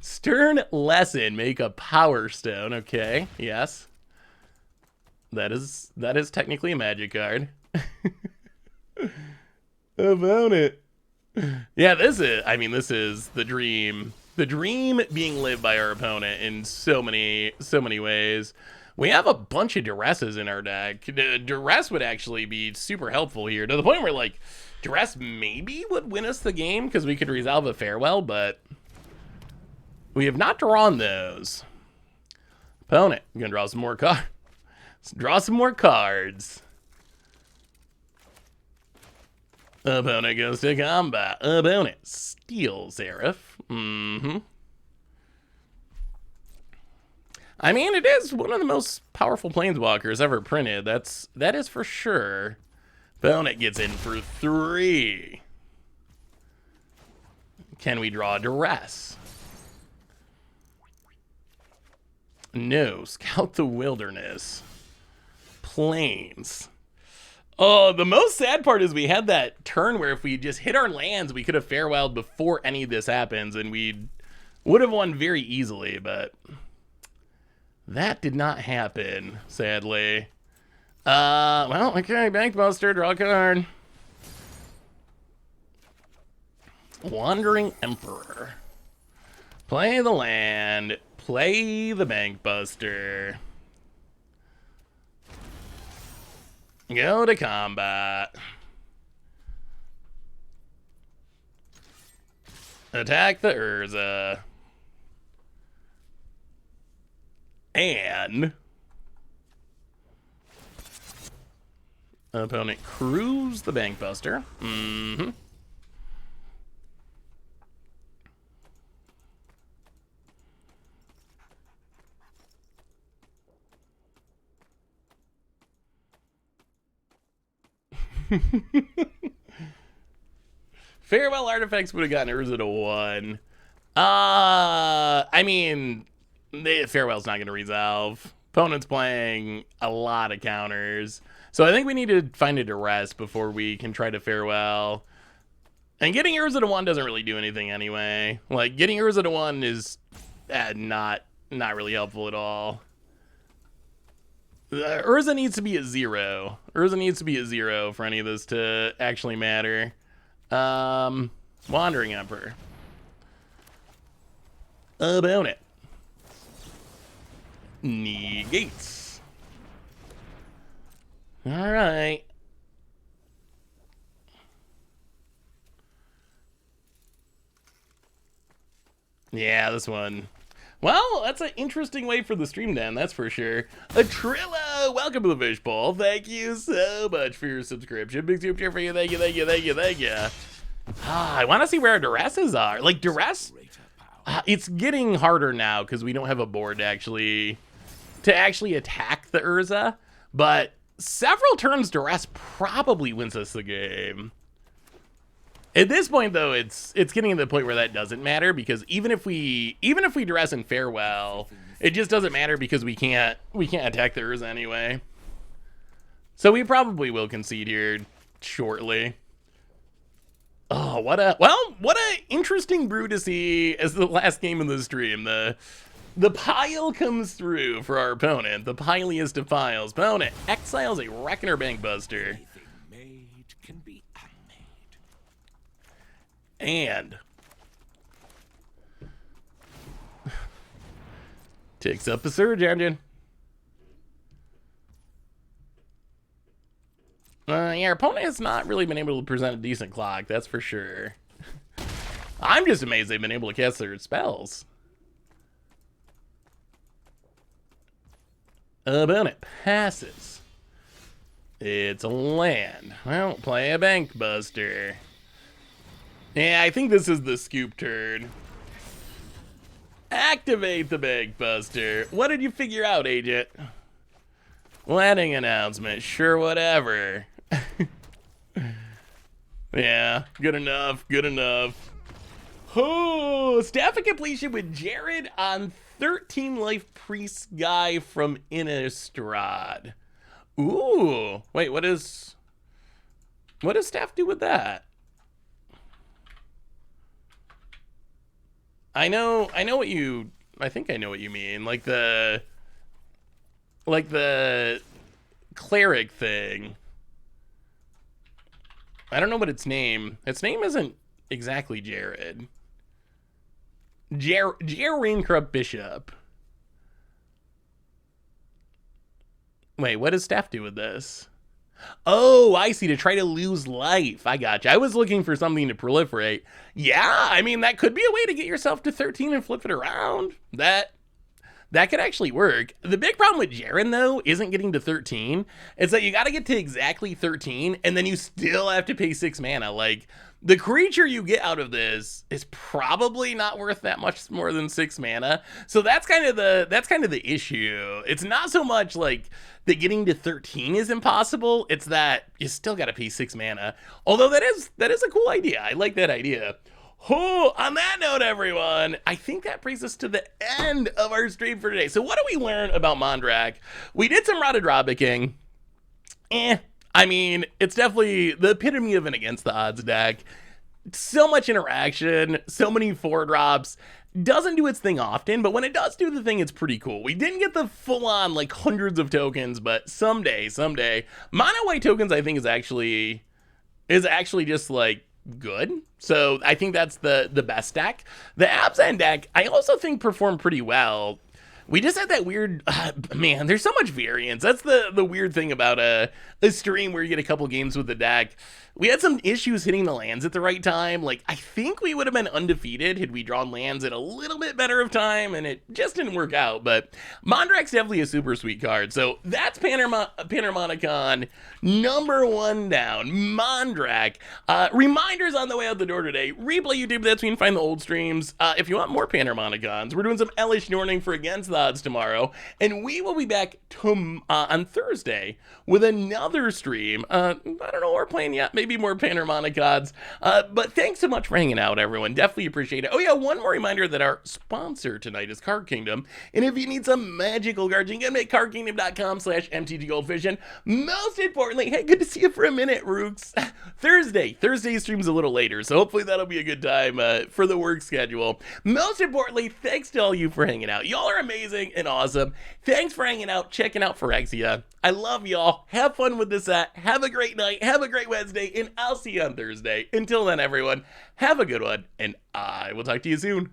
Stern lesson, make a Power Stone. Okay, yes. That is technically a magic card. About it. Yeah, this is the dream. The dream being lived by our opponent in so many ways. We have a bunch of Duresses in our deck. Duress would actually be super helpful here, to the point where, like, Duress maybe would win us the game because we could resolve a Farewell, but we have not drawn those. Opponent, I'm gonna draw some more cards. Draw some more cards. Opponent goes to combat. Opponent steals Seraph. I mean, it is one of the most powerful planeswalkers ever printed. That is for sure. Opponent gets in for 3. Can we draw Duress? No. Scout the Wilderness. Plains. Oh, the most sad part is we had that turn where if we just hit our lands, we could have farewelled before any of this happens, and we would have won very easily, but that did not happen, sadly. Well, okay, Bankbuster, draw a card. Wandering Emperor. Play the land, play the Bankbuster. Go to combat. Attack the Urza. And opponent crews the Bankbuster. Farewell Artifacts would have gotten Urza to 1. I mean, Farewell's not going to resolve. Opponent's playing a lot of counters. So I think we need to find a Duress before we can try to Farewell. And getting Urza to 1 doesn't really do anything anyway. Like, getting Urza to 1 is not really helpful at all. Urza needs to be a 0. Urza needs to be a 0 for any of this to actually matter. Wandering Emperor. Opponent negates. All right. Yeah, this one. Well, that's an interesting way for the stream to end, that's for sure. A Trillo! welcome to the fishbowl. Thank you so much for your subscription. Big super cheer for you. Thank you, thank you, thank you, thank you. I want to see where our duresses are. Like, duress, it's getting harder now because we don't have a board to actually attack the Urza. But several turns duress probably wins us the game. At this point, though, it's getting to the point where that doesn't matter, because even if we duress and fare well, it just doesn't matter because we can't attack the Urza anyway. So we probably will concede here shortly. Oh, what a interesting brew to see as the last game of the stream. The pile comes through for our opponent. The piliest of piles. Opponent exiles a Reckoner Bankbuster. Made can be unmade. And takes up a Surge Engine. Yeah, our opponent has not really been able to present a decent clock, that's for sure. I'm just amazed they've been able to cast their spells. Opponent passes. It's a land. Well, play a Bankbuster. Yeah, I think this is the scoop turn. Activate the Bankbuster. What did you figure out, Agent? Wedding announcement. Sure, whatever. Yeah, good enough, good enough. Oh, staff of completion with Jared on 13 life priest guy from Innistrad. Ooh, wait, what does staff do with that? I think I know what you mean. Like the cleric thing. I don't know what its name. Its name isn't exactly Jared. Raincrub Bishop. Wait, what does staff do with this? Oh, I see, to try to lose life. I gotcha. I was looking for something to proliferate. Yeah, I mean, that could be a way to get yourself to 13 and flip it around. That could actually work. The big problem with Jaren, though, isn't getting to 13. It's that you got to get to exactly 13, and then you still have to pay 6 mana. Like, the creature you get out of this is probably not worth that much more than 6 mana. So that's kind of the issue. It's not so much like that getting to 13 is impossible. It's that you still got to pay 6 mana. Although that is a cool idea. I like that idea. Oh, on that note, everyone, I think that brings us to the end of our stream for today. So what do we learn about Mondrak? We did some Rotted Robbicking. I mean, it's definitely the epitome of an against the odds deck. So much interaction, so many 4-drops. Doesn't do its thing often, but when it does do the thing, it's pretty cool. We didn't get the full-on, like, hundreds of tokens, but someday. Mono white tokens, I think, is actually just, like, good. So I think that's the best deck. The Abzan deck, I also think performed pretty well. We just had that weird, man, there's so much variance. That's the weird thing about a stream where you get a couple games with the deck. We had some issues hitting the lands at the right time. Like, I think we would have been undefeated had we drawn lands at a little bit better of time, and it just didn't work out. But Mondrak's definitely a super sweet card. So that's Panahrmonicon #1 down. Mondrak. Reminders on the way out the door today. Replay YouTube, that's where you can find the old streams. If you want more Panahrmonicons, we're doing some Elish Norning for Against the Odds tomorrow. And we will be back on Thursday with another stream. I don't know what we're playing yet. Maybe more Panahrmonicons. But thanks so much for hanging out, everyone. Definitely appreciate it. Oh yeah, one more reminder that our sponsor tonight is Card Kingdom. And if you need some magical cards, you can make cardkingdom.com/mtggoldvision. Most importantly, hey, good to see you for a minute, Rooks. Thursday stream's a little later, so hopefully that'll be a good time for the work schedule. Most importantly, thanks to all you for hanging out. Y'all are amazing and awesome. Thanks for hanging out, checking out Phyrexia. I love y'all. Have fun with this set. Have a great night. Have a great Wednesday, and I'll see you on Thursday. Until then, everyone, have a good one, and I will talk to you soon.